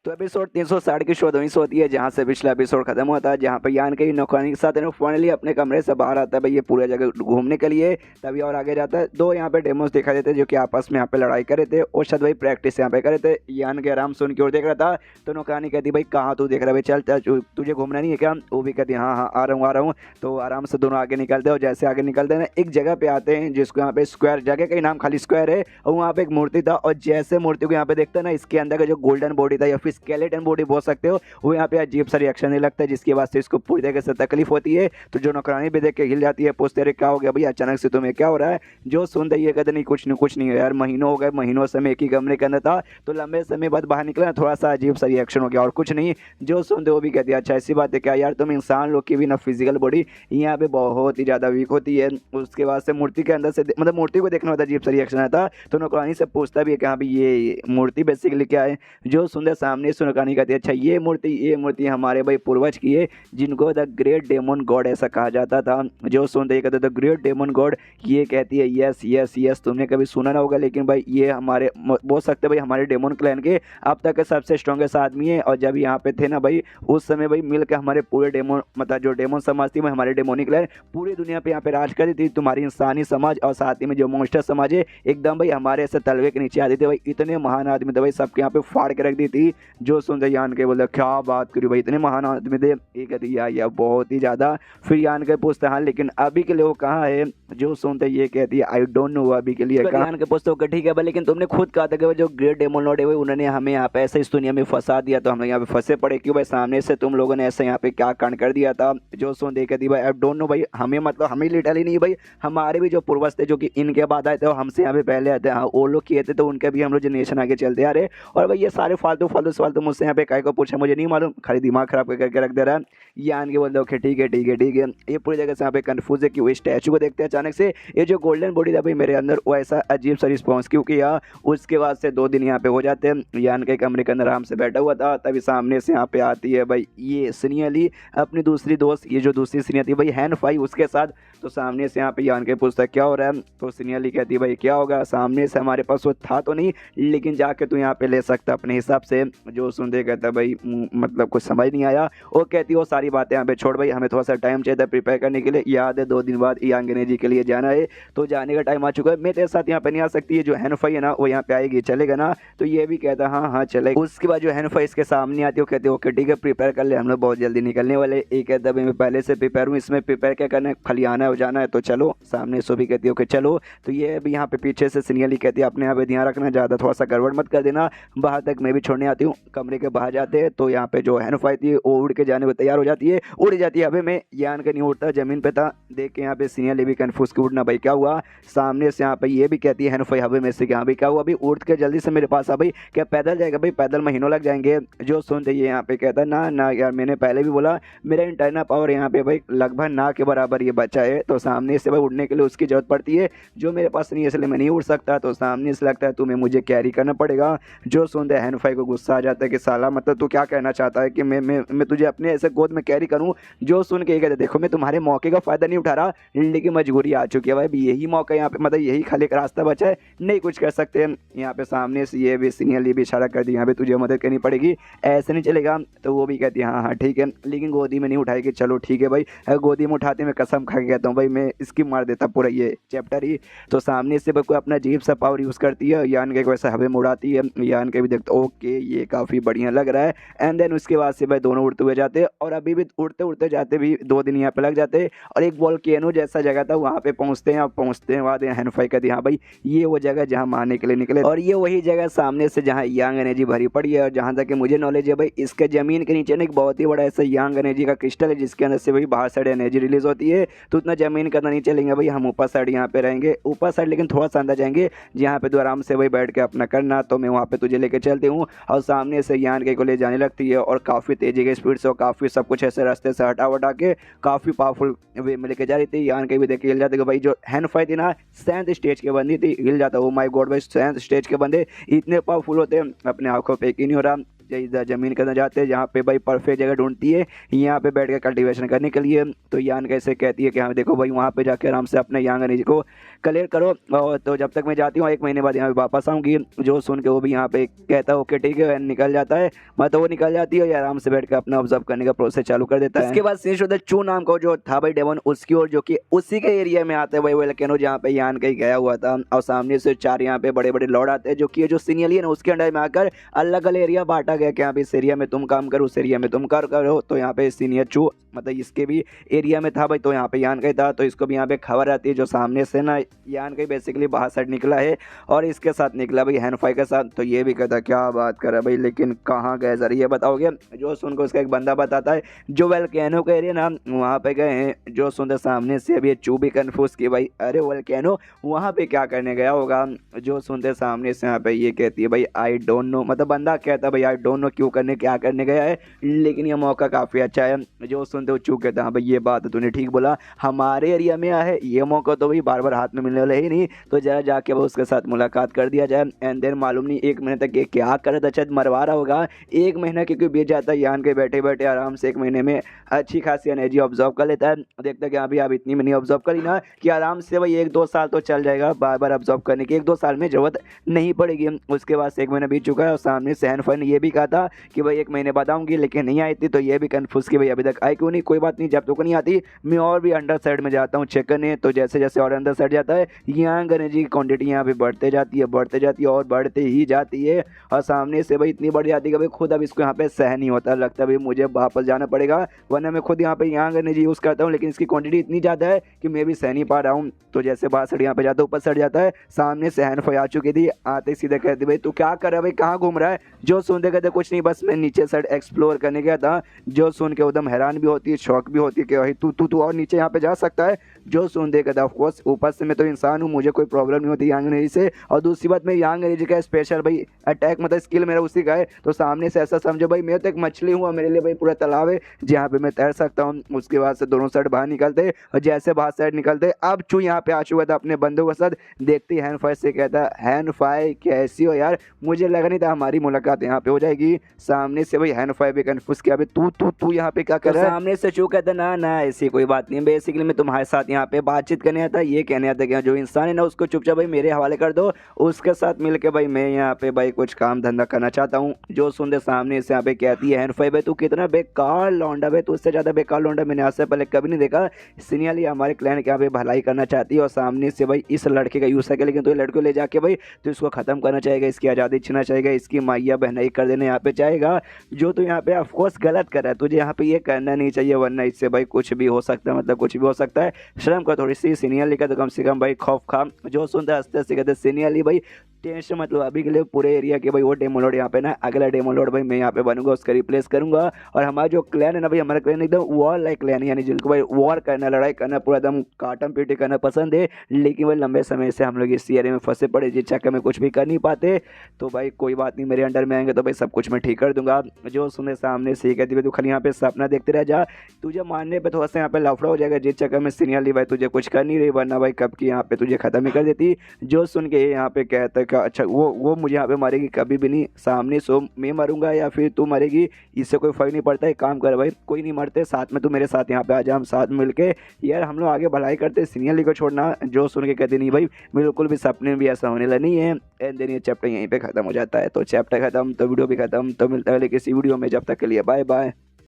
तो एपिसोड 360 की शुरुआत वहीं से होती है जहाँ से पिछला एपिसोड खत्म होता है, जहाँ पर यान के नौकरानी के साथ फाइनली अपने कमरे से बाहर आता है भाई ये पूरा जगह घूमने के लिए। तभी और आगे जाता है, 2 यहाँ पे डेमोस दिखाई देते हैं जो कि आपस में यहाँ पे लड़ाई कर रहे थे और शायद भाई प्रैक्टिस यहाँ पे कर रहे थे। यान के आराम से उनकी ओर देख रहा था, तो नौकरानी कहती भाई कहाँ तू देख रहा है भाई, चल तुझे घूमना नहीं है क्या? वो भी कहती हाँ हाँ आ रहा हूँ। तो आराम से दोनों आगे निकलते हैं और जैसे आगे निकलते हैं एक जगह पे आते हैं जिसको यहाँ पे स्क्वायर, जगह का नाम खाली स्क्वायर है, और वहाँ पे एक मूर्ति था, और जैसे मूर्ति को यहाँ पे देखते हैं ना इसके अंदर का जो गोल्डन बॉडी था या फिर स्केलेटन बॉडी बोल सकते हो, वो यहाँ पे अजीब सा रिएक्शन नहीं लगता है, जिसकी वजह से इसको पूरी तरीके से तकलीफ होती है। तो जो नौकरानी भी देख के हिल जाती है, पूछते अरे क्या हो गया भैया अचानक से तुम्हें क्या हो रहा है? जो सुनते ये कहते नहीं कुछ नहीं है यार, महीनों हो गए, महीनों से मैं एक ही कमरे के अंदर था, तो लंबे समय बाद बाहर निकला थोड़ा सा अजीब सा रिएक्शन हो गया और कुछ नहीं। जो सुनते वो भी कहती है अच्छा ऐसी बात है क्या यार, तुम इंसान लोग की भी ना फिजिकल बॉडी यहाँ पे बहुत ही ज़्यादा वीक होती है। उसके बाद से मूर्ति के अंदर से मतलब मूर्ति को देखना होता है, अजीब सा रिएक्शन आता, तो नौकरानी से पूछता भी है कि हाँ भाई ये मूर्ति बेसिकली क्या है? जो सुनते सामने से नौकरानी कहती है अच्छा ये मूर्ति हमारे भाई पूर्वज की है जिनको द ग्रेट डेमन गॉड ऐसा कहा जाता था। जो सुनते ही कहते द ग्रेट डेमन गॉड, ये कहती है यस यस यस, तुमने कभी सुना ना होगा लेकिन भाई ये हमारे बोल सकते भाई हमारे डेमन क्लैन के अब तक के सबसे स्ट्रॉन्गेस्ट आदमी है, और जब यहाँ पे थे ना भाई उस समय भाई मिलकर हमारे पूरे डेमन मतलब जो डेमन समाज थी हमारे डेमोनिक क्लैन पूरी दुनिया पे यहाँ पे राज करती थी। तुम्हारी इंसानी समाज और साथ ही में जो मॉन्स्टर समाज है एकदम भाई हमारे ऐसे तलवे के नीचे आते थे भाई, इतने महान आदमी थे भाई, सबके यहाँ पे फाड़ के रख दी थी। जो सुनते यान के बोले क्या बात करी भाई इतने महान आदमी थे, ये कहती या बहुत ही ज़्यादा। फिर यान के पूछते हाँ लेकिन अभी के लिए वो कहाँ है? जो सुनते ये कहती है आई डोंट नो अभी के लिए कहाँ। यान के पूछते हो ठीक है भाई लेकिन तुमने खुद कहा था कि जो ग्रेट डेमन लॉर्ड है भाई उन्होंने हमें यहाँ पे ऐसे इस दुनिया में फंसा दिया, तो हम लोग यहाँ पे फंसे पड़े क्यों भाई, सामने से तुम लोगों ने ऐसे यहाँ पे क्या कांड कर दिया था? जो सुन दे कहती भाई आई डोंट नो भाई, हमें मतलब हमें लिटरली नहीं भाई, हमारे भी जो पूर्वज थे जो कि इनके बाद आए थे और हमसे यहाँ पे पहले आते हैं, हाँ वो लोग किए थे, तो उनके भी हम लोग जनरेशन आगे चलते आ रहे। और भाई ये सारे फालतू सवाल तो मुझसे यहाँ पे काय को पूछा मुझे नहीं मालूम, खाली दिमाग खराब करके रख दे रहा है। यान के बोलते ओके ठीक है। ये पूरी जगह से यहाँ पे कंफ्यूज है कि वो स्टैचू को देखते हैं अचानक से ये जो गोल्डन बॉडी था भाई मेरे अंदर वो ऐसा अजीब सा रिस्पॉन्स क्यों किया। उसके बाद से 2 दिन यहाँ पे हो जाते हैं, यान के कमरे के अंदर आराम से बैठा हुआ था, तभी सामने से यहाँ पे आती है भाई ये सिनियली अपनी दूसरी दोस्त, ये जो दूसरी सीनियर थी भाई हैन फाई उसके साथ। तो सामने से यहाँ पे यान के पूछता क्या हो रहा है, तो सिनियरली कहती है भाई क्या होगा, सामने से हमारे पास वो था तो नहीं लेकिन जाके तू यहाँ पे ले सकता अपने हिसाब से। जो सुनते कहता भाई मतलब कुछ समझ नहीं आया। वो कहती वो सारी बातें यहाँ पे छोड़ भाई, हमें थोड़ा सा टाइम चाहिए था प्रिपेयर करने के लिए, याद है 2 दिन बाद यांग एनर्जी के लिए जाना है, तो जाने का टाइम आ चुका है, मैं तेरे साथ यहाँ पे नहीं आ सकती है। जो हैनफाई है ना वो यहाँ पे आएगी, चलेगा ना? तो ये भी कहता हाँ चलेगा। उसके बाद जो हैनफाई इसके सामने आती है वो कहती है ओके ठीक है प्रिपेयर कर ले, हम लोग बहुत जल्दी निकलने वाले। एक कहता भाई मैं पहले से प्रिपेयर हूँ, इसमें प्रिपेयर क्या करना है, खाली आना है जाना है, तो चलो। सामने सो भी कहती है ओके चलो। तो ये भी यहाँ पे पीछे से सिनियरली कहती है अपने यहाँ पे ध्यान रखना, ज़्यादा थोड़ा सा गड़बड़ मत कर देना, बाहर तक मैं भी छोड़ने आती हूँ। कमरे के बाहर जाते हैं तो यहाँ पे जो हैनुफाई थी वो उड़ के जाने को तैयार हो जाती है, उड़ जाती है हवे में। यान का नहीं उड़ता, जमीन पे था। देख के यहाँ पे सीनियर भी कंफ्यूज के उड़ना भाई क्या हुआ। सामने से यहाँ पे ये भी कहती है हैनुफाई हवे में से कि हाँ भाई क्या हुआ, अभी उड़ के जल्दी से मेरे पास आ भाई, क्या पैदल जाएगा भाई, पैदल महीनों लग जाएंगे। जो सुनते ये यहाँ पे कहता ना ना यार, मैंने पहले भी बोला मेरा इंटरनल पावर यहाँ पे भाई लगभग ना के बराबर ये बचा है, तो सामने से भाई उड़ने के लिए उसकी जरूरत पड़ती है जो मेरे पास नहीं है, इसलिए मैं नहीं उड़ सकता। तो सामने से लगता है तुम्हें मुझे कैरी करना पड़ेगा। जो सुनते हैनुफाई को गुस्सा आ जाता है कि साला मतलब तू क्या कहना चाहता है कि मैं तुझे अपने ऐसे गोद में कैरी करूँ। जो सुन के कहते देखो मैं तुम्हारे मौके का फ़ायदा नहीं उठा रहा, लेकिन मजबूरी आ चुकी है भाई, यही मौका यहाँ पे, मतलब यही खाली एक रास्ता बचा है, नहीं कुछ कर सकते। यहाँ पे सामने से ये भी सीनियर भी इशारा कर दी यहाँ पे तुझे मदद करनी पड़ेगी, ऐसे नहीं चलेगा। तो वो भी कहती है हाँ हाँ ठीक है, लेकिन गोदी में नहीं उठाएगी। चलो ठीक है भाई, अगर गोदी में उठाते मैं कसम खा के कहता हूँ भाई मैं इसकी मार देता पूरा ये चैप्टर ही। तो सामने से कोई अपना अजीब सा पावर यूज़ करती है, यान के वैसे हवे में उड़ाती है। यान के भी देखते ओके ये काफ़ी बढ़िया लग रहा है। एंड देन उसके बाद से भाई दोनों उड़ते हुए जाते हैं, और अभी भी उड़ते उड़ते जाते भी 2 दिन यहाँ पे लग जाते हैं, और एक वोल्केनो जैसा जगह था वहाँ पे पहुँचते हैं। और पहुँचते हैं बाद हैनुफाई कहती है हाँ भाई ये वो जगह जहाँ मारने के लिए निकले, और ये वही जगह सामने से जहाँ यांग एनर्जी भरी पड़ी है। और जहाँ तक कि मुझे नॉलेज है भाई, इसके ज़मीन के नीचे ना एक बहुत ही बड़ा ऐसा यांग एनर्जी का क्रिस्टल है, जिसके अंदर से भाई बाहर साइड एनर्जी रिलीज होती है। तो उतना ज़मीन का नहीं चलेंगे भाई, हम ऊपर साइड यहाँ पे रहेंगे, ऊपर साइड लेकिन थोड़ा सा अंदर जाएंगे जहाँ पे तू आराम से भाई बैठ के अपना करना। तो मैं वहाँ पे तुझे लेके चलती हूँ। और सामने से यान के को ले जाने लगती है, और काफ़ी तेज़ी के स्पीड से, और काफ़ी सब कुछ ऐसे रास्ते से हटा के काफ़ी पावरफुल वे में लेके जा रही थी। यान के भी देख के हिल जाते कि भाई जो हैनुफाई थी ना 7th स्टेज के बंदी थी, हिल जाता। ओ माय गॉड भाई 7th स्टेज के बंदे इतने पावरफुल होते हैं, अपने आंखों पे यकीन नहीं हो रहा। ज़मीन के अंदर जाते हैं जहाँ पे भाई परफेक्ट जगह ढूंढती है यहाँ पे बैठ के कल्टीवेशन करने के लिए। तो यान कैसे कहती है कि हाँ देखो भाई वहाँ पे जाके आराम से अपने यांग एनर्जी को क्लियर करो। और तो जब तक मैं जाती हूँ 1 महीने बाद यहाँ पे वापस आऊँगी। जो सुन के वो भी यहाँ पे कहता है ओके ठीक है, निकल जाता है। मतलब वो निकल जाती है, आराम से बैठ के अपना ऑब्जर्व करने का प्रोसेस चालू कर देता है। इसके बाद सिंह चू नाम का जो था भाई डेमन, उसकी ओर जो कि उसी के एरिया में आता है भाई वोल्केनो जहाँ पे यान कहीं गया हुआ था। और सामने से 4 यहाँ पे बड़े बड़े लॉर्ड आते हैं, जो कि जो सीनियर है ना उसके अंडर में आकर अलग अलग एरिया बांटा गया कि यहाँ पे इस एरिया में तुम काम करो, उस एरिया में तुम कर करो। तो यहाँ पे सीनियर चू मतलब इसके भी एरिया में था भाई, तो यहाँ पे यान का ही था। तो इसको भी यहाँ पे खबर आती है जो सामने से ना यान का बेसिकली बाहर साइड निकला है, और इसके साथ निकला भाई हैनुफाई के साथ। तो ये भी कहता क्या बात कर रहा भाई, लेकिन कहाँ गए जरा ये बताओगे। जो सुन को उसका एक बंदा बताता है जो वोल्केनो का एरिया ना वहाँ पे गए हैं। जो सुनते सामने से अभी चू भी कन्फ्यूज की भाई अरे वोल्केनो वहाँ पे क्या करने गया होगा। जो सुनते सामने से यहाँ पे ये कहती है भाई आई डोंट नो, मतलब बंदा कहता है भाई आई डोंट नो क्यों करने क्या करने गया है, लेकिन ये मौका काफ़ी अच्छा है। जो सुनते चू कहता हाँ भाई ये बात तूने ठीक बोला, हमारे एरिया में आया है, ये मौका तो भाई बार बार हाथ में मिलने वाला ही नहीं, तो जरा जाके वो उसके साथ मुलाकात कर दिया जाए। एंड देन मालूम नहीं 1 महीने तक ये क्या कर रहा था, शायद मरवा रहा होगा। 1 महीना क्योंकि बीत जाता है, यान के बैठे बैठे आराम से 1 महीने में अच्छी खासी एनर्जी ऑब्जर्व कर लेता है। देखता है कि अभी आप इतनी नहीं ऑब्जर्व करी ना कि आराम से भाई 1-2 साल तो चल जाएगा, बार बार ऑब्जर्व करने की 1-2 साल में जरूरत नहीं पड़ेगी। उसके बाद से 1 महीना बीत चुका है, और सामने से हैनुफाई ने ये भी कहा था कि भाई 1 महीने बाद आऊँगी, लेकिन नहीं आई थी। तो ये भी कन्फ्यूज कि भाई अभी तक आई क्यों नहीं। कोई बात नहीं, जब तक नहीं आती मैं और भी अंडर साइड में जाता हूँ चेक करने। तो जैसे जैसे और अंदर साइड जाता है यांग एनर्जी की क्वांटिटी यहाँ पे बढ़ते जाती है और बढ़ते ही जाती है। और सामने से भाई इतनी बढ़ जाती है कि भाई खुद अब इसको यहाँ पे सहन नहीं होता, लगता है भाई मुझे वापस जाना पड़ेगा, वरना मैं खुद यहाँ पे यांग एनर्जी यूज़ करता हूँ, लेकिन इसकी क्वांटिटी इतनी ज़्यादा है कि मैं भी सह नहीं पा रहा हूँ। तो जैसे बाहर साइड यहाँ पे जाता है ऊपर साइड जाता है, सामने से हैनुफाई आ चुकी थी। आते सीधे कहती भाई तू क्या कर रहा है भाई, कहाँ घूम रहा है। जो सुनते कहते कुछ नहीं, बस मैं नीचे साइड एक्सप्लोर करने गया था। जो सुन के एकदम हैरान भी होती है, शौक भी होती है कि भाई तू और नीचे यहाँ पे जा सकता है। जो सुन दे कहता ऑफकोर्स ऊपर से मैं तो इंसान हूँ, मुझे कोई प्रॉब्लम नहीं होती यांग एनर्जी से। और दूसरी बात मैं यांग एनर्जी का स्पेशल भाई अटैक मतलब स्किल मेरा उसी का है। तो सामने से ऐसा समझो भाई मैं तो एक मछली हूँ, मेरे लिए भाई पूरा तालाब है जहाँ पे मैं तैर सकता हूँ। उसके बाद से दोनों साइड बाहर निकलते, और जैसे बाहर साइड निकलते अब चू यहाँ पे आ चुका था अपने बंदों के साथ। देखती हैनुफाई से कहता हैनुफाई कैसी हो यार, मुझे लगा नहीं था हमारी मुलाकात यहाँ पे हो जाएगी। सामने से भाई हैनुफाई भी कन्फ्यूज किया तू यहाँ पे क्या कर रहा है। सामने से चू कहता ना ना ऐसी कोई बात नहीं, बेसिकली मैं तुम्हारे साथ यहाँ पे बातचीत करने आता, ये कहने आता कि जो इंसान है ना उसको चुपचाप भाई मेरे हवाले कर दो, उसके साथ मिलके भाई मैं यहाँ पे भाई कुछ काम धंधा करना चाहता हूँ। जो सुनते सामने से यहाँ पे कहती है हैनुफाई भाई तू कितना बेकार लौंडा भाई, तू उससे ज़्यादा बेकार लौंडा मैंने आज से पहले कभी नहीं देखा। सीनियरली हमारे क्लैन के यहाँ पे भलाई करना चाहती है, और सामने से भाई इस लड़के का यूज़ है, लेकिन तो लड़के को ले जाके भाई तो इसको ख़त्म करना चाहेगा, इसकी आज़ादी छीनना चाहेगा, इसकी माइया बहनाई कर देना यहाँ पे चाहेगा। जो तू यहाँ पे ऑफकोर्स गलत कर रहा है, तुझे यहाँ पे ये करना नहीं चाहिए, वरना इससे भाई कुछ भी हो सकता है, मतलब कुछ भी हो सकता है। शर्म का थोड़ी सी सीनियर लिखा तो कम से कम भाई खौफ खा। जो सुनते हंसते हंसते कहते सीनियरली भाई टेंशन मतलब अभी के लिए पूरे एरिया के भाई वो डेमो लोड यहाँ पे ना, अगला डेमो लोड भाई मैं यहाँ पे बनूंगा, उसका रिप्लेस करूंगा। और हमारा जो क्लैन है ना भाई, हमारा क्लैन एकदम वॉर लाइक क्लैन है, यानी जिनको भाई वॉर करना, लड़ाई करना, पूरा एकदम काटम पीटी करना पसंद है। लेकिन भाई लंबे समय से हम लोग इस एरिया में फंसे पड़े, जिस चक्कर में कुछ भी कर नहीं पाते। तो भाई कोई बात नहीं, मेरे अंडर में आएंगे तो भाई सब कुछ मैं ठीक कर दूंगा। जो सुने सामने से कहती भाई तू खाली यहाँ पे सपना देखते रह जा, तुझे मानने पे थोड़ा सा यहाँ पे लफड़ा हो जाएगा, जिस चक्कर में सीनियर भाई तुझे कुछ कर नहीं रही, वरना भाई कब की यहाँ पे तुझे खत्म ही कर देती। जो सुन के यहाँ पे कहता है कि अच्छा वो मुझे यहाँ पे मारेगी कभी भी नहीं, सामने सो मैं मरूंगा या फिर तू मरेगी, इससे कोई फर्क नहीं पड़ता है। काम कर भाई, कोई नहीं मरते, साथ में तू मेरे साथ यहाँ पे आ जा, हम साथ मिलके यार हम लोग आगे भलाई करते, सीनियर को छोड़ना। जो सुन के कहते नहीं भाई बिल्कुल भी सपने में भी ऐसा होने लगा नहीं है। एंड देन ये चैप्टर यहीं पे खत्म हो जाता है। तो चैप्टर खत्म तो वीडियो भी खत्म। तो मिलता है किसी वीडियो में, जब तक के लिए बाय बाय।